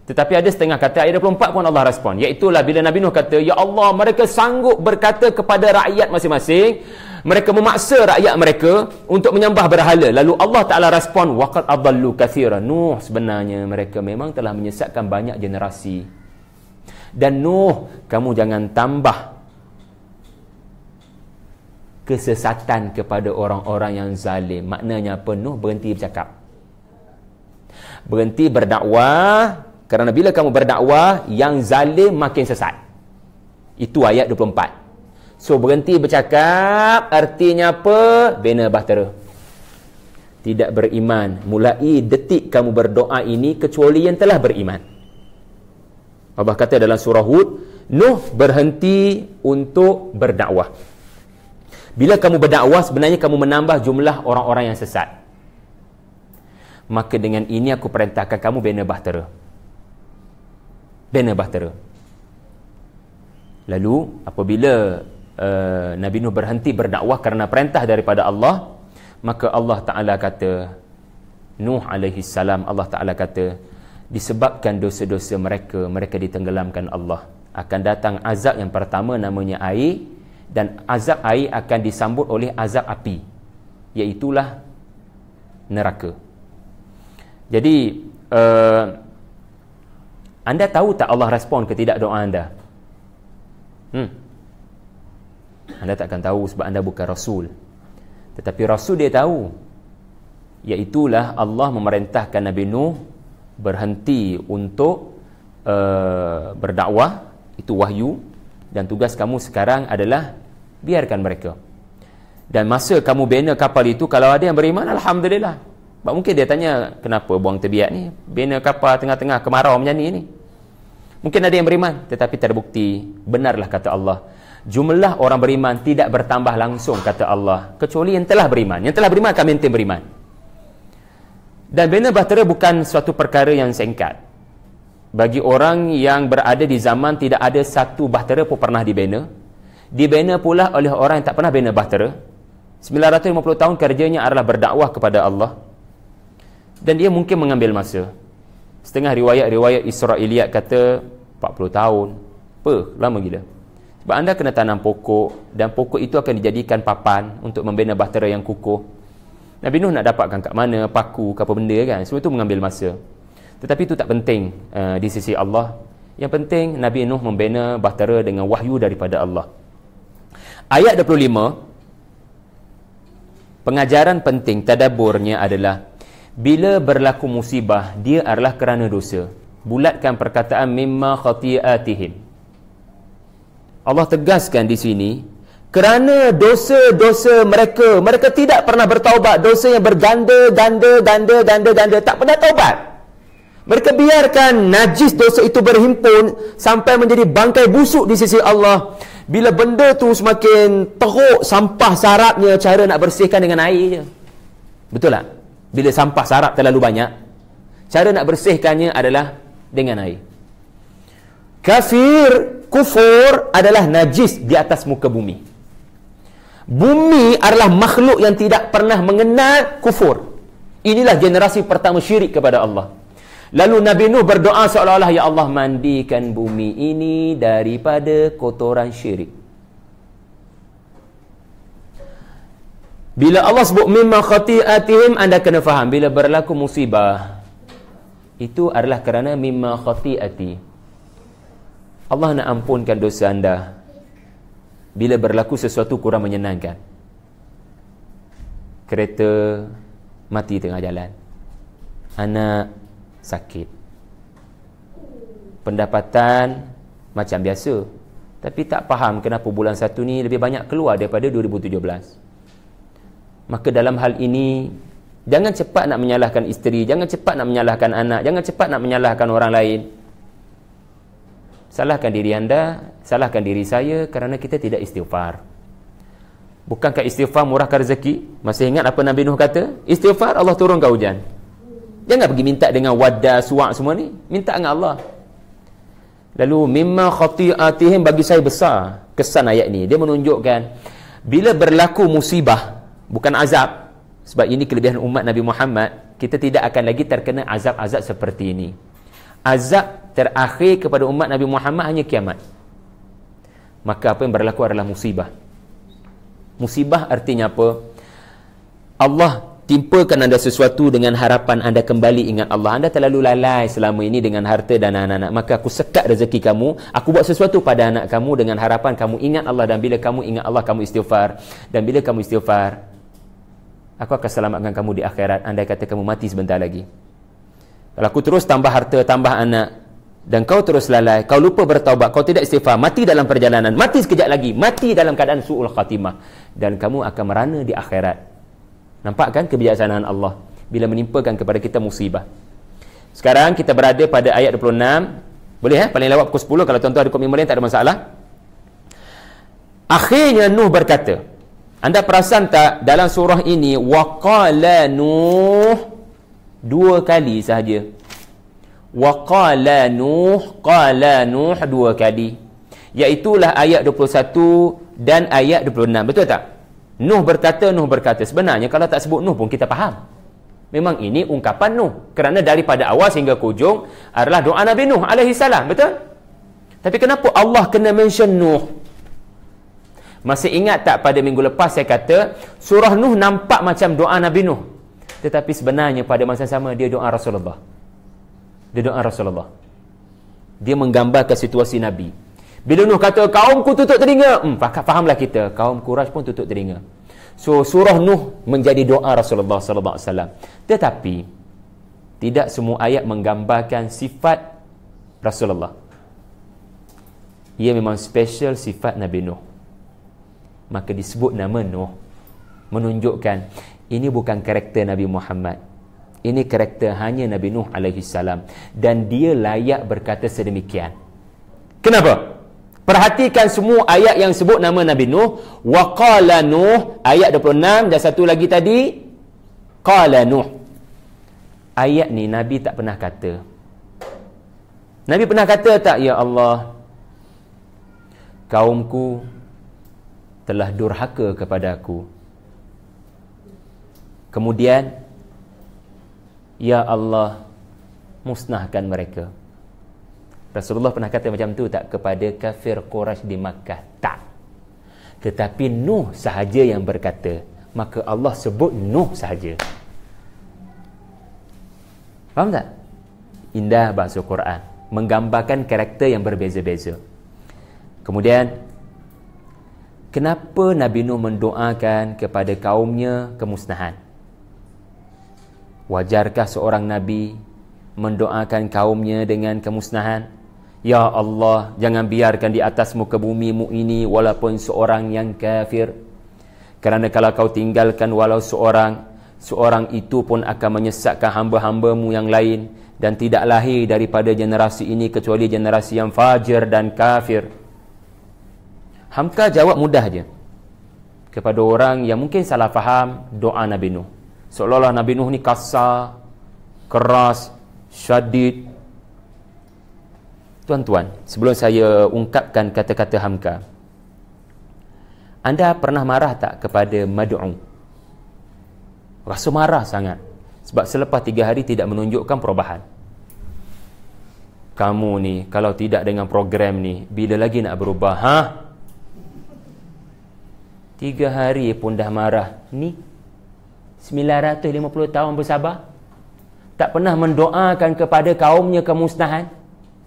Tetapi ada setengah kata ayat 24 pun Allah respon, iaitulah bila Nabi Nuh kata, ya Allah, mereka sanggup berkata kepada rakyat masing-masing, mereka memaksa rakyat mereka untuk menyembah berhala. Lalu Allah Ta'ala respon, waqad adallu katsira. Nuh, sebenarnya mereka memang telah menyesatkan banyak generasi. Dan Nuh, kamu jangan tambah kesesatan kepada orang-orang yang zalim. Maknanya apa? Nuh berhenti bercakap, berhenti berdakwah. Kerana bila kamu berdakwah, yang zalim makin sesat. Itu ayat 24. So, berhenti bercakap artinya apa? Bina bahtera. Tidak beriman. Mulai detik kamu berdoa ini kecuali yang telah beriman. Allah kata dalam surah Hud, Nuh berhenti untuk berdakwah. Bila kamu berdakwah, sebenarnya kamu menambah jumlah orang-orang yang sesat. Maka dengan ini aku perintahkan kamu bina bahtera. Bina bahtera. Lalu apabila Nabi Nuh berhenti berdakwah kerana perintah daripada Allah, maka Allah Ta'ala kata, Nuh alaihi salam, Allah Ta'ala kata, disebabkan dosa-dosa mereka ditenggelamkan Allah. Akan datang azab yang pertama namanya air, dan azab air akan disambut oleh azab api, iaitulah neraka. Jadi anda tahu tak Allah respon ke tidak doa anda? Anda takkan tahu sebab anda bukan Rasul. Tetapi Rasul dia tahu. Iaitulah Allah memerintahkan Nabi Nuh berhenti untuk berdakwah. Itu wahyu. Dan tugas kamu sekarang adalah biarkan mereka. Dan masa kamu bina kapal itu, kalau ada yang beriman, Alhamdulillah. Sebab mungkin dia tanya, kenapa buang terbiak ni? Bina kapal tengah-tengah kemarau macam ni. Mungkin ada yang beriman, tetapi terbukti benarlah kata Allah, jumlah orang beriman tidak bertambah langsung kata Allah, kecuali yang telah beriman. Yang telah beriman akan maintain beriman. Dan bina bahtera bukan suatu perkara yang singkat. Bagi orang yang berada di zaman tidak ada satu bahtera pun pernah dibina. Dibina pula oleh orang yang tak pernah bina bahtera. 950 tahun kerjanya adalah berdakwah kepada Allah. Dan dia mungkin mengambil masa. Setengah riwayat-riwayat Israiliyat kata 40 tahun. Lama gila. Sebab anda kena tanam pokok, dan pokok itu akan dijadikan papan untuk membina bahtera yang kukuh. Nabi Nuh nak dapatkan kat mana, paku ke apa benda kan. Semua itu mengambil masa. Tetapi itu tak penting di sisi Allah. Yang penting Nabi Nuh membina bahtera dengan wahyu daripada Allah. Ayat 25, pengajaran penting tadaburnya adalah bila berlaku musibah, dia adalah kerana dosa. Bulatkan perkataan mimma khati'atihim. Allah tegaskan di sini, kerana dosa-dosa mereka tidak pernah bertaubat. Dosa yang berganda, tak pernah taubat. Mereka biarkan najis dosa itu berhimpun sampai menjadi bangkai busuk di sisi Allah. Bila benda tu semakin teruk sampah sarapnya, cara nak bersihkan dengan air je. Betul tak? Bila sampah sarap terlalu banyak, cara nak bersihkannya adalah dengan air. Kufur adalah najis di atas muka bumi. Bumi adalah makhluk yang tidak pernah mengenal kufur. Inilah generasi pertama syirik kepada Allah. Lalu Nabi Nuh berdoa seolah-olah, ya Allah, mandikan bumi ini daripada kotoran syirik. Bila Allah sebut mimma khati'atihim, anda kena faham, bila berlaku musibah, itu adalah kerana mimma khati'ati. Allah nak ampunkan dosa anda bila berlaku sesuatu kurang menyenangkan. Kereta mati tengah jalan, anak sakit, pendapatan macam biasa, tapi tak faham kenapa bulan 1 ni lebih banyak keluar daripada 2017. Maka dalam hal ini, jangan cepat nak menyalahkan isteri, jangan cepat nak menyalahkan anak, jangan cepat nak menyalahkan orang lain. Salahkan diri anda, salahkan diri saya, kerana kita tidak istighfar. Bukankah istighfar murahkan rezeki? Masih ingat apa Nabi Nuh kata? Istighfar, Allah turunkan hujan. Jangan pergi minta dengan wadah, suak semua ni. Minta dengan Allah. Lalu mimma khati'atihim, bagi saya besar kesan ayat ni. Dia menunjukkan bila berlaku musibah, bukan azab. Sebab ini kelebihan umat Nabi Muhammad, kita tidak akan lagi terkena azab-azab seperti ini. Azab terakhir kepada umat Nabi Muhammad hanya kiamat. Maka apa yang berlaku adalah musibah. Musibah artinya apa? Allah timpakan anda sesuatu dengan harapan anda kembali ingat Allah. Anda terlalu lalai selama ini dengan harta dan anak-anak. Maka aku sekat rezeki kamu, aku buat sesuatu pada anak kamu dengan harapan kamu ingat Allah. Dan bila kamu ingat Allah, kamu istighfar. Dan bila kamu istighfar, aku akan selamatkan kamu di akhirat. Andai kata kamu mati sebentar lagi. Kalau aku terus tambah harta, tambah anak, dan kau terus lalai, kau lupa bertaubat, kau tidak istighfar, mati dalam perjalanan, mati sekejap lagi, mati dalam keadaan su'ul khatimah, dan kamu akan merana di akhirat. Nampak kan kebijaksanaan Allah bila menimpakan kepada kita musibah. Sekarang kita berada pada ayat 26. Boleh paling lewat pukul 10. Kalau tuan-tuan ada komitmen lain tak ada masalah. Akhirnya Nuh berkata, anda perasan tak dalam surah ini waqala Nuh 2 kali sahaja. Waqala Nuh, qala Nuh 2 kali. Iaitulah ayat 21 dan ayat 26. Betul tak? Nuh berkata. Sebenarnya kalau tak sebut Nuh pun kita faham. Memang ini ungkapan Nuh. Kerana daripada awal sehingga ke ujung adalah doa Nabi Nuh alaihi salam. Betul? Tapi kenapa Allah kena mention Nuh? Masih ingat tak pada minggu lepas saya kata surah Nuh nampak macam doa Nabi Nuh. Tetapi sebenarnya pada masa sama dia doa Rasulullah. Dia doa Rasulullah. Dia menggambarkan situasi Nabi. Bila Nuh kata kaumku tutup telinga, fahamlah kita, kaum Quraisy pun tutup telinga. So surah Nuh menjadi doa Rasulullah sallallahu alaihi wasallam. Tetapi tidak semua ayat menggambarkan sifat Rasulullah. Ia memang special sifat Nabi Nuh. Maka disebut nama Nuh, menunjukkan ini bukan karakter Nabi Muhammad. Ini karakter hanya Nabi Nuh alaihi salam, dan dia layak berkata sedemikian. Kenapa? Perhatikan semua ayat yang sebut nama Nabi Nuh. Wa qala Nuh, ayat 26, dan satu lagi tadi qala Nuh. Ayat ni Nabi tak pernah kata. Nabi pernah kata tak, ya Allah, kaumku telah durhaka kepada aku. Kemudian, ya Allah, musnahkan mereka. Rasulullah pernah kata macam tu tak kepada kafir Quraisy di Makkah? Tak. Tetapi Nuh sahaja yang berkata. Maka Allah sebut Nuh sahaja. Faham tak? Indah bahasa Quran, menggambarkan karakter yang berbeza-beza. Kemudian, kenapa Nabi Nuh mendoakan kepada kaumnya kemusnahan? Wajarkah seorang Nabi mendoakan kaumnya dengan kemusnahan? Ya Allah, jangan biarkan di atas muka bumi ini walaupun seorang yang kafir. Kerana kalau kau tinggalkan walau seorang itu pun akan menyesatkan hamba-hambamu yang lain, dan tidak lahir daripada generasi ini kecuali generasi yang fajir dan kafir. Hamka jawab mudah je kepada orang yang mungkin salah faham doa Nabi Nuh. Seolah-olah Nabi Nuh ni kasar, keras, syadid. Tuan-tuan, sebelum saya ungkapkan kata-kata Hamka, anda pernah marah tak kepada mad'u? Rasa marah sangat sebab selepas 3 hari tidak menunjukkan perubahan. Kamu ni kalau tidak dengan program ni, bila lagi nak berubah? 3 hari pun dah marah. Ni 950 tahun bersabar, tak pernah mendoakan kepada kaumnya kemusnahan.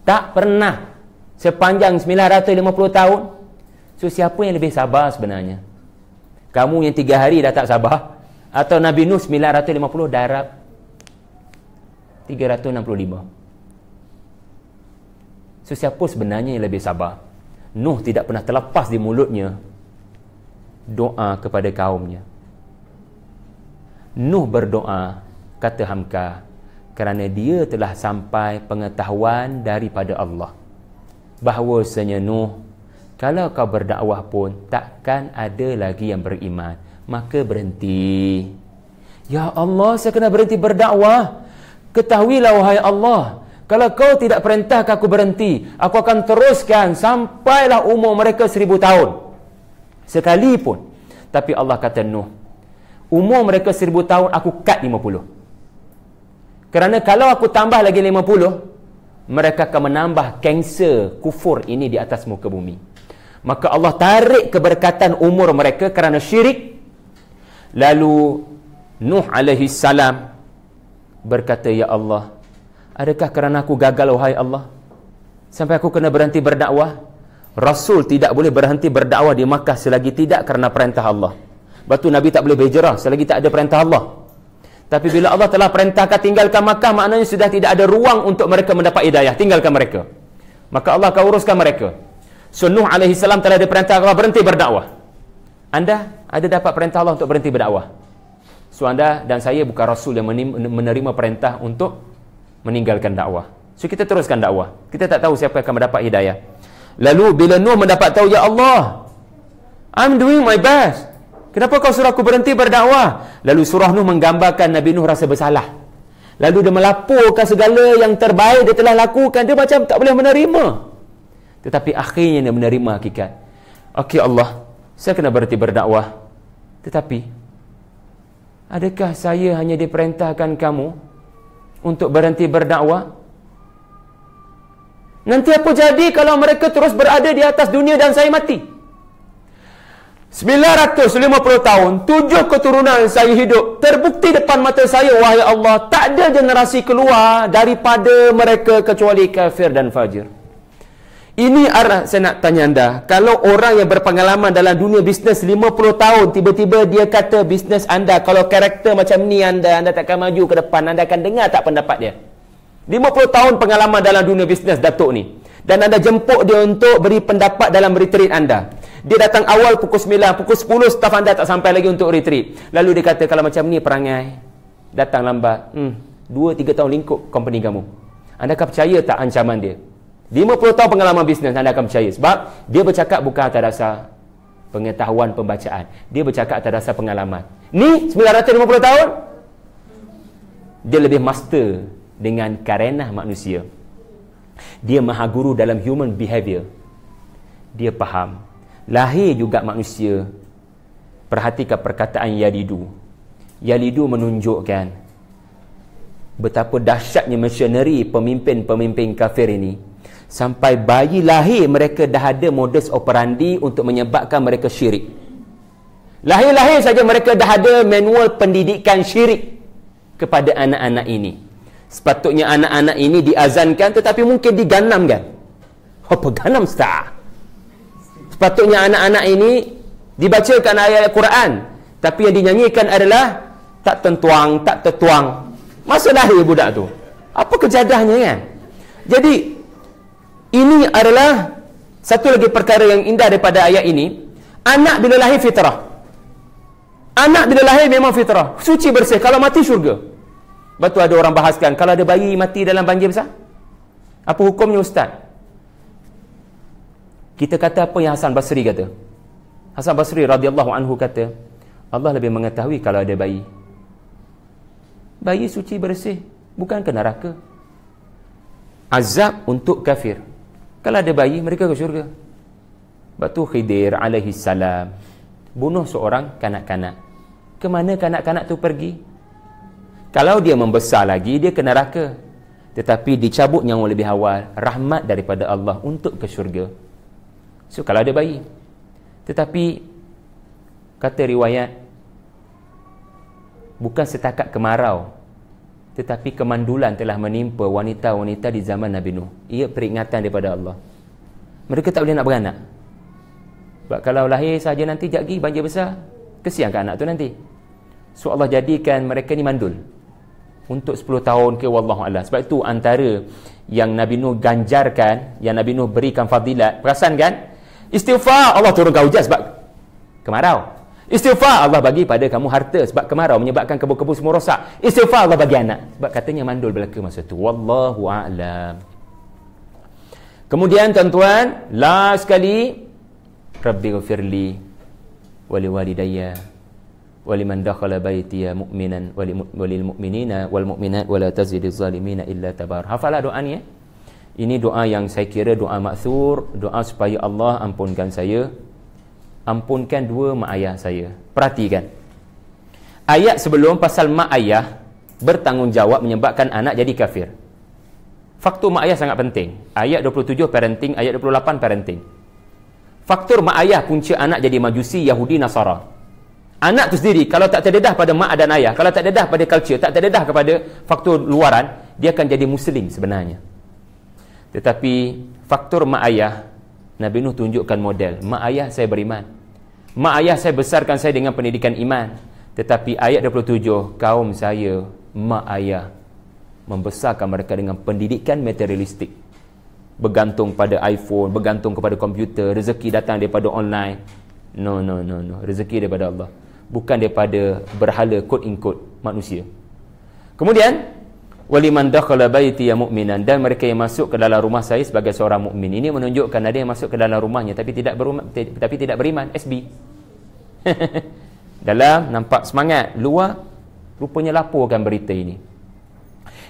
Tak pernah sepanjang 950 tahun. So siapa yang lebih sabar sebenarnya? Kamu yang 3 hari dah tak sabar, atau Nabi Nuh 950 darab 365? So siapa sebenarnya yang lebih sabar? Nuh tidak pernah terlepas di mulutnya doa kepada kaumnya. Nuh berdoa, kata Hamka, kerana dia telah sampai pengetahuan daripada Allah bahawasanya Nuh, kalau kau berdakwah pun takkan ada lagi yang beriman, maka berhenti. Ya Allah, saya kena berhenti berdakwah. Ketahuilah wahai Allah, kalau kau tidak perintahkan aku berhenti, aku akan teruskan sampailah umur mereka 1000 tahun sekalipun. Tapi Allah kata, Nuh, umur mereka 1000 tahun aku cut 50. Kerana kalau aku tambah lagi 50, mereka akan menambah kanser kufur ini di atas muka bumi. Maka Allah tarik keberkatan umur mereka kerana syirik. Lalu Nuh alaihi salam berkata, ya Allah, adakah kerana aku gagal wahai Allah sampai aku kena berhenti berdakwah? Rasul tidak boleh berhenti berdakwah di Makkah selagi tidak kerana perintah Allah. Batu Nabi tak boleh berhijrah selagi tak ada perintah Allah. Tapi bila Allah telah perintahkan tinggalkan Makkah, maknanya sudah tidak ada ruang untuk mereka mendapat hidayah. Tinggalkan mereka. Maka Allah akan uruskan mereka. So Nuh alaihi salam telah diperintah Allah berhenti berdakwah. Anda ada dapat perintah Allah untuk berhenti berdakwah? So anda dan saya bukan Rasul yang menerima perintah untuk meninggalkan dakwah. So kita teruskan dakwah. Kita tak tahu siapa akan mendapat hidayah. Lalu bila Nuh mendapat tahu, ya Allah, I'm doing my best, kenapa kau suruh aku berhenti berdakwah? Lalu surah Nuh menggambarkan Nabi Nuh rasa bersalah. Lalu dia melaporkan segala yang terbaik dia telah lakukan. Dia macam tak boleh menerima. Tetapi akhirnya dia menerima hakikat. Okey Allah, saya kena berhenti berdakwah. Tetapi adakah saya hanya diperintahkan kamu untuk berhenti berdakwah? Nanti apa jadi kalau mereka terus berada di atas dunia dan saya mati? 950 tahun, 7 keturunan saya hidup, terbukti depan mata saya, wahai Allah, tak ada generasi keluar daripada mereka kecuali kafir dan fajir. Ini arah saya nak tanya anda. Kalau orang yang berpengalaman dalam dunia bisnes 50 tahun, tiba-tiba dia kata bisnes anda, kalau karakter macam ni anda takkan maju ke depan. Anda akan dengar tak pendapat dia? 50 tahun pengalaman dalam dunia bisnes Datuk ni. Dan anda jemput dia untuk beri pendapat dalam retreat anda. Dia datang awal pukul 9, pukul 10 staf anda tak sampai lagi untuk retreat. Lalu dia kata, kalau macam ni perangai, datang lambat, 2-3 tahun lingkup company kamu. Anda akan percaya tak ancaman dia? 50 tahun pengalaman bisnes, anda akan percaya. Sebab dia bercakap bukan atas dasar pengetahuan pembacaan. Dia bercakap atas dasar pengalaman. Ni 950 tahun, dia lebih master dengan karenah manusia. Dia maha guru dalam human behavior. Dia faham. Lahir juga manusia. Perhatikan perkataan Yalidu. Yalidu menunjukkan betapa dahsyatnya misionari pemimpin-pemimpin kafir ini. Sampai bayi lahir mereka dah ada modus operandi untuk menyebabkan mereka syirik. Lahir-lahir saja mereka dah ada manual pendidikan syirik kepada anak-anak ini. Sepatutnya anak-anak ini diazankan tetapi mungkin diganamkan. Apa ganam ustaz? Sepatutnya anak-anak ini dibacakan ayat Al-Quran, tapi yang dinyanyikan adalah tak tentuang, tak tertuang. Masa lahir budak tu. Apa kejadahnya kan? Jadi ini adalah satu lagi perkara yang indah daripada ayat ini. Anak bila lahir fitrah. Anak bila lahir memang fitrah. Suci bersih. Kalau mati syurga. Lepas tu ada orang bahaskan, kalau ada bayi mati dalam banjir besar, apa hukumnya ustaz? Kita kata apa yang Hasan Basri kata. Hasan Basri radhiyallahu anhu kata, Allah lebih mengetahui kalau ada bayi. Bayi suci bersih, bukan ke neraka. Azab untuk kafir. Kalau ada bayi, mereka ke syurga. Sebab tu Khidir alaihi salam bunuh seorang kanak-kanak. Ke mana kanak-kanak tu pergi? Kalau dia membesar lagi, dia ke neraka. Tetapi dicabut nyawa lebih awal, rahmat daripada Allah untuk ke syurga. So kalau ada bayi. Tetapi kata riwayat, bukan setakat kemarau, tetapi kemandulan telah menimpa wanita-wanita di zaman Nabi Nuh. Ia peringatan daripada Allah. Mereka tak boleh nak beranak. Sebab kalau lahir saja nanti jagi banjir besar, kesian ke anak tu nanti. So Allah jadikan mereka ni mandul untuk 10 tahun ke wallahualam. Sebab itu antara yang Nabi Nuh ganjarkan, yang Nabi Nuh berikan fadilat, perasan kan? Istighfar Allah turunkan hujan sebab kemarau. Istighfar Allah bagi pada kamu harta sebab kemarau menyebabkan kebun-kebun semua rosak. Istighfar Allah bagi anak sebab katanya mandul belaka masa tu. Wallahu a'lam. Kemudian tuan-tuan, last sekali, Rabbi ghafirli wa liwalidayya wa liman dakhala baitiya mu'minan wa lil mu'minina wal mu'minat wa la tazidiz zalimina illa tabar. Hafalah doa ni. Ini doa yang saya kira doa maksur, doa supaya Allah ampunkan saya, ampunkan dua mak ayah saya. Perhatikan. Ayat sebelum pasal mak ayah bertanggungjawab menyebabkan anak jadi kafir. Faktor mak ayah sangat penting. Ayat 27 parenting, ayat 28 parenting. Faktor mak ayah punca anak jadi majusi, Yahudi, Nasara. Anak tu sendiri kalau tak terdedah pada mak dan ayah, kalau tak terdedah pada culture, tak terdedah kepada faktor luaran, dia akan jadi muslim sebenarnya. Tetapi faktor mak ayah, Nabi Nuh tunjukkan model. Mak ayah saya beriman. Mak ayah saya besarkan saya dengan pendidikan iman. Tetapi ayat 27, kaum saya, mak ayah, membesarkan mereka dengan pendidikan materialistik. Bergantung pada iPhone, bergantung kepada komputer, rezeki datang daripada online. No. Rezeki daripada Allah. Bukan daripada berhala quote in quote manusia. Kemudian waliman dakhala baiti ya mu'minan, dan mereka yang masuk ke dalam rumah saya sebagai seorang mukmin. Ini menunjukkan ada yang masuk ke dalam rumahnya tapi tidak beriman, SB. Dalam nampak semangat, luar rupanya laporkan berita ini.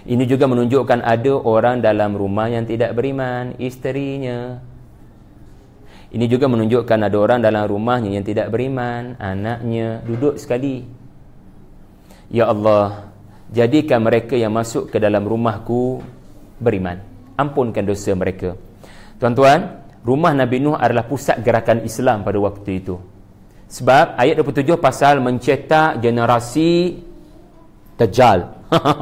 Ini juga menunjukkan ada orang dalam rumah yang tidak beriman, isterinya. Ini juga menunjukkan ada orang dalam rumahnya yang tidak beriman, anaknya. Duduk sekali. Ya Allah, jadikan mereka yang masuk ke dalam rumahku beriman. Ampunkan dosa mereka. Tuan-tuan, rumah Nabi Nuh adalah pusat gerakan Islam pada waktu itu. Sebab ayat 27 pasal mencetak generasi Dajjal.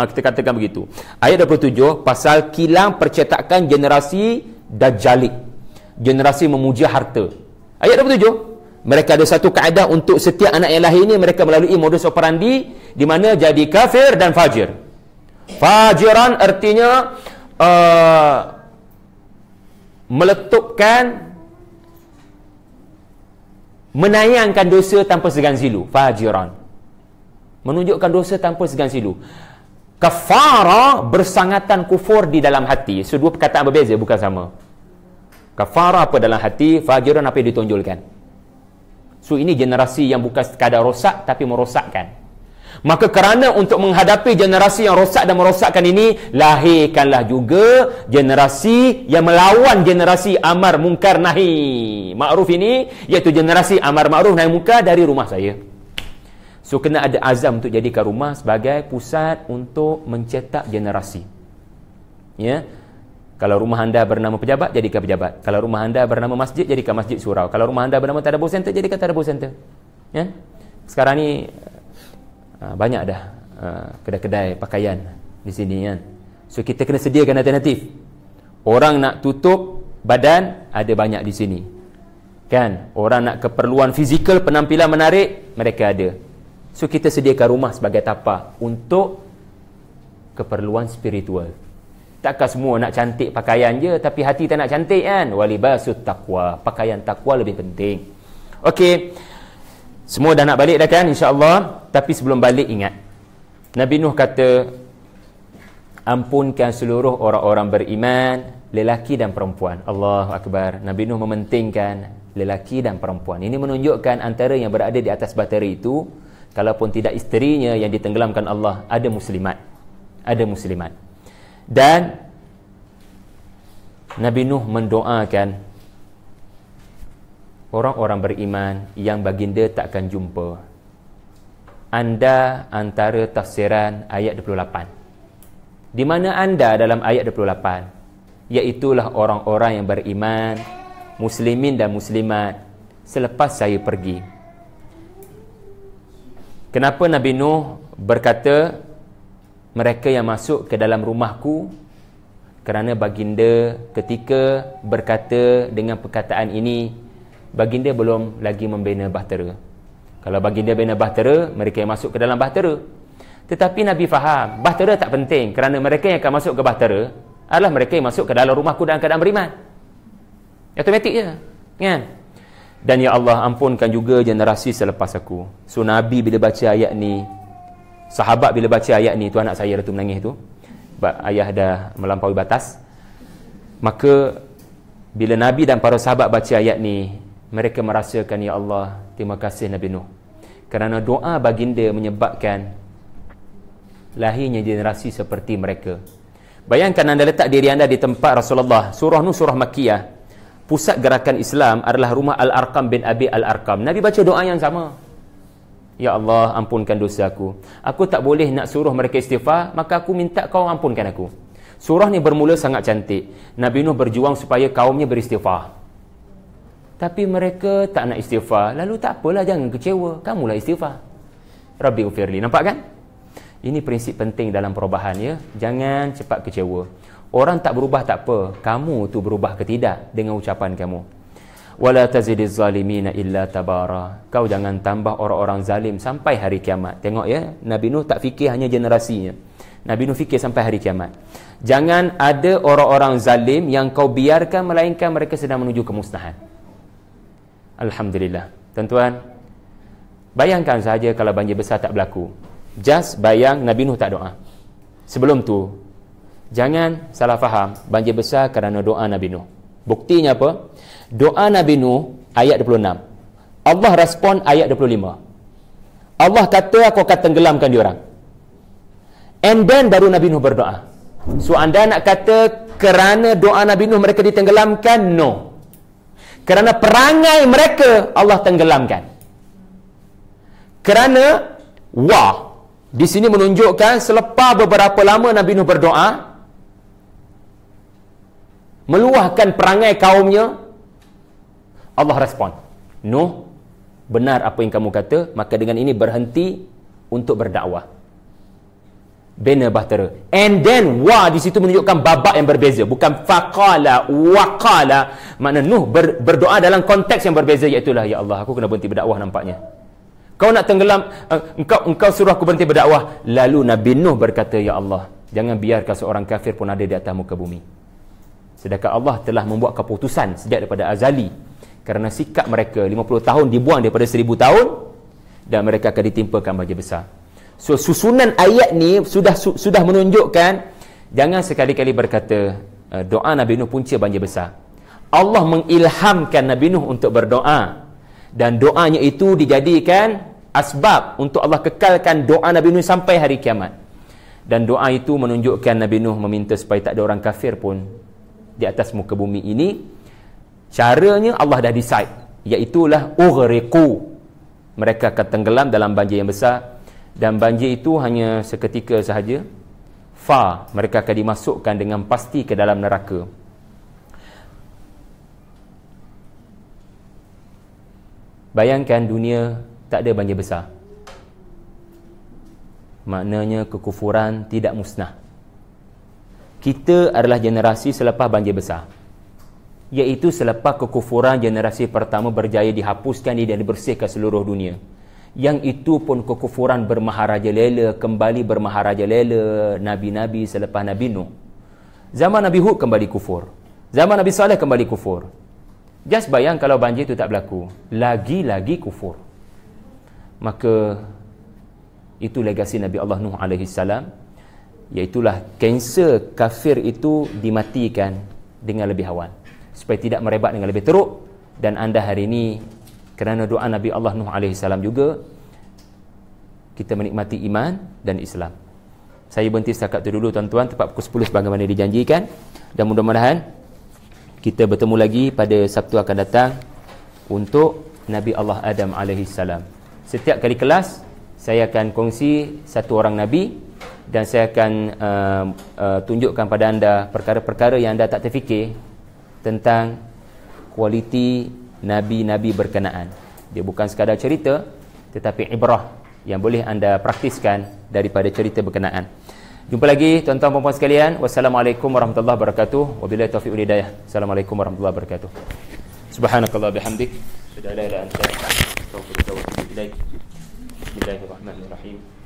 Kita katakan begitu. Ayat 27 pasal kilang percetakan generasi Dajjalik. generasi memuja harta. Ayat 27, mereka ada satu kaedah untuk setiap anak yang lahir ini, mereka melalui modus operandi di mana jadi kafir dan fajir. Fajiran artinya meletupkan, menayangkan dosa tanpa segan silu. Fajiran menunjukkan dosa tanpa segan silu. Kafara bersangatan kufur di dalam hati. So, dua perkataan berbeza, bukan sama. Kafara apa dalam hati, fajiran apa yang ditonjolkan. So, ini generasi yang bukan sekadar rosak tapi merosakkan. Maka kerana untuk menghadapi generasi yang rosak dan merosakkan ini, lahirkanlah juga generasi yang melawan generasi amar munkar nahi ma'ruf ini, iaitu generasi amar ma'ruf nahi munkar dari rumah saya. So, kena ada azam untuk jadikan rumah sebagai pusat untuk mencetak generasi. Ya. Kalau rumah anda bernama pejabat, jadikan pejabat. Kalau rumah anda bernama masjid, jadikan masjid surau. Kalau rumah anda bernama tadabbur center, jadikan tadabbur center. Ya. Sekarang ni banyak dah kedai-kedai pakaian di sini kan. So, kita kena sediakan alternatif. Orang nak tutup badan, ada banyak di sini. Kan? Orang nak keperluan fizikal, penampilan menarik, mereka ada. So, kita sediakan rumah sebagai tapak untuk keperluan spiritual. Takkan semua nak cantik pakaian je, tapi hati tak nak cantik kan? Walibasut taqwa. Pakaian takwa lebih penting. Okey. Semua dah nak balik dah kan, insya-Allah. Tapi sebelum balik ingat, Nabi Nuh kata, ampunkan seluruh orang-orang beriman, lelaki dan perempuan. Allahu Akbar. Nabi Nuh mementingkan lelaki dan perempuan. Ini menunjukkan antara yang berada di atas bahtera itu, kalaupun tidak isterinya yang ditenggelamkan Allah, ada muslimat. Ada muslimat. Dan Nabi Nuh mendoakan orang-orang beriman yang baginda takkan jumpa. Anda antara tafsiran ayat 28. Di mana anda dalam ayat 28? Iaitulah orang-orang yang beriman, muslimin dan muslimat selepas saya pergi. Kenapa Nabi Nuh berkata mereka yang masuk ke dalam rumahku? Kerana baginda ketika berkata dengan perkataan ini, baginda belum lagi membina bahtera. Kalau baginda bina bahtera, mereka yang masuk ke dalam bahtera. Tetapi Nabi faham, bahtera tak penting, kerana mereka yang akan masuk ke bahtera adalah mereka yang masuk ke dalam rumahku dalam keadaan beriman. Automatik je, kan? Dan ya Allah, ampunkan juga generasi selepas aku. So, Nabi bila baca ayat ni, sahabat bila baca ayat ni, tu anak saya tu menangis tu, ayah dah melampaui batas. Maka bila Nabi dan para sahabat baca ayat ni, mereka merasakan, ya Allah, terima kasih Nabi Nuh, kerana doa baginda menyebabkan lahirnya generasi seperti mereka. Bayangkan anda letak diri anda di tempat Rasulullah. Surah Nuh surah Makkiyah. Pusat gerakan Islam adalah rumah Al-Arqam bin Abi Al-Arqam. Nabi baca doa yang sama. Ya Allah, ampunkan dosa aku. Aku tak boleh nak suruh mereka istighfar, maka aku minta kau ampunkan aku. Surah ni bermula sangat cantik. Nabi Nuh berjuang supaya kaumnya beristighfar. Tapi mereka tak nak istighfar. Lalu tak apalah, jangan kecewa. Kamulah istighfar. Rabbi ufirli. Nampak kan? Ini prinsip penting dalam perubahan, ya. Jangan cepat kecewa. Orang tak berubah tak apa. Kamu tu berubah ke tidak dengan ucapan kamu. Wala tazidiz zalimina illa tabara. Kau jangan tambah orang-orang zalim sampai hari kiamat. Tengok ya, Nabi Nuh tak fikir hanya generasinya. Nabi Nuh fikir sampai hari kiamat. Jangan ada orang-orang zalim yang kau biarkan, melainkan mereka sedang menuju kemusnahan. Alhamdulillah. Tuan-tuan, bayangkan saja kalau banjir besar tak berlaku. Just bayang Nabi Nuh tak doa. Sebelum tu, jangan salah faham, banjir besar kerana doa Nabi Nuh. Buktinya apa? Doa Nabi Nuh ayat 26. Allah respon ayat 25. Allah kata aku akan tenggelamkan diorang. And then baru Nabi Nuh berdoa. So anda nak kata kerana doa Nabi Nuh mereka ditenggelamkan? No. Kerana perangai mereka Allah tenggelamkan. Kerana di sini menunjukkan selepas beberapa lama Nabi Nuh berdoa, meluahkan perangai kaumnya, Allah respon. Nuh, benar apa yang kamu kata, maka dengan ini berhenti untuk berdakwah. bina bahtera. And then wa di situ menunjukkan babak yang berbeza, bukan faqala waqala. Makna Nuh berdoa dalam konteks yang berbeza, iaitu ya Allah, aku kena berhenti berdakwah nampaknya. Kau nak tenggelam, engkau suruh aku berhenti berdakwah. Lalu Nabi Nuh berkata, ya Allah, jangan biarkan seorang kafir pun ada di atas muka bumi. Sedangkan Allah telah membuat keputusan sejak daripada azali, kerana sikap mereka 50 tahun dibuang daripada 1000 tahun, dan mereka akan ditimpakan banjir besar. So susunan ayat ni sudah menunjukkan, jangan sekali-kali berkata doa Nabi Nuh punca banjir besar. Allah mengilhamkan Nabi Nuh untuk berdoa, dan doanya itu dijadikan asbab untuk Allah kekalkan doa Nabi Nuh sampai hari kiamat. Dan doa itu menunjukkan Nabi Nuh meminta supaya tak ada orang kafir pun di atas muka bumi ini. Caranya Allah dah decide, iaitulah ughriqu, mereka akan tenggelam dalam banjir yang besar, dan banjir itu hanya seketika sahaja. Mereka akan dimasukkan dengan pasti ke dalam neraka. Bayangkan dunia tak ada banjir besar, maknanya kekufuran tidak musnah. Kita adalah generasi selepas banjir besar, iaitu selepas kekufuran generasi pertama berjaya dihapuskan dan dibersihkan seluruh dunia. Yang itu pun kekufuran bermaharajalela, kembali bermaharajalela nabi-nabi selepas Nabi Nuh. Zaman Nabi Hud kembali kufur, zaman Nabi Saleh kembali kufur. Just bayang kalau banjir itu tak berlaku, lagi-lagi kufur. Maka itu legasi Nabi Allah Nuh alaihi salam, iaitulah kanser kafir itu dimatikan dengan lebih awal, supaya tidak merebak dengan lebih teruk. Dan anda hari ini, kerana doa Nabi Allah Nuh alaihi salam juga, kita menikmati iman dan Islam. Saya berhenti setakat itu dulu tuan-tuan, tepat pukul 10 sebagaimana dijanjikan. Dan mudah-mudahan kita bertemu lagi pada Sabtu akan datang untuk Nabi Allah Adam alaihi salam. Setiap kali kelas saya akan kongsi satu orang Nabi, dan saya akan tunjukkan pada anda perkara-perkara yang anda tak terfikir tentang kualiti Nabi-Nabi berkenaan. Dia bukan sekadar cerita, tetapi ibrah yang boleh anda praktiskan daripada cerita berkenaan. Jumpa lagi tuan-tuan dan puan sekalian. Wassalamualaikum warahmatullahi wabarakatuh. Wabillahi taufiq wal hidayah. Assalamualaikum warahmatullahi wabarakatuh. Subhanakallah bihamdik, asyhadu an la ilaha illa anta, astaghfiruka wa atubu ilaik. Bismillahirrahmanirrahim.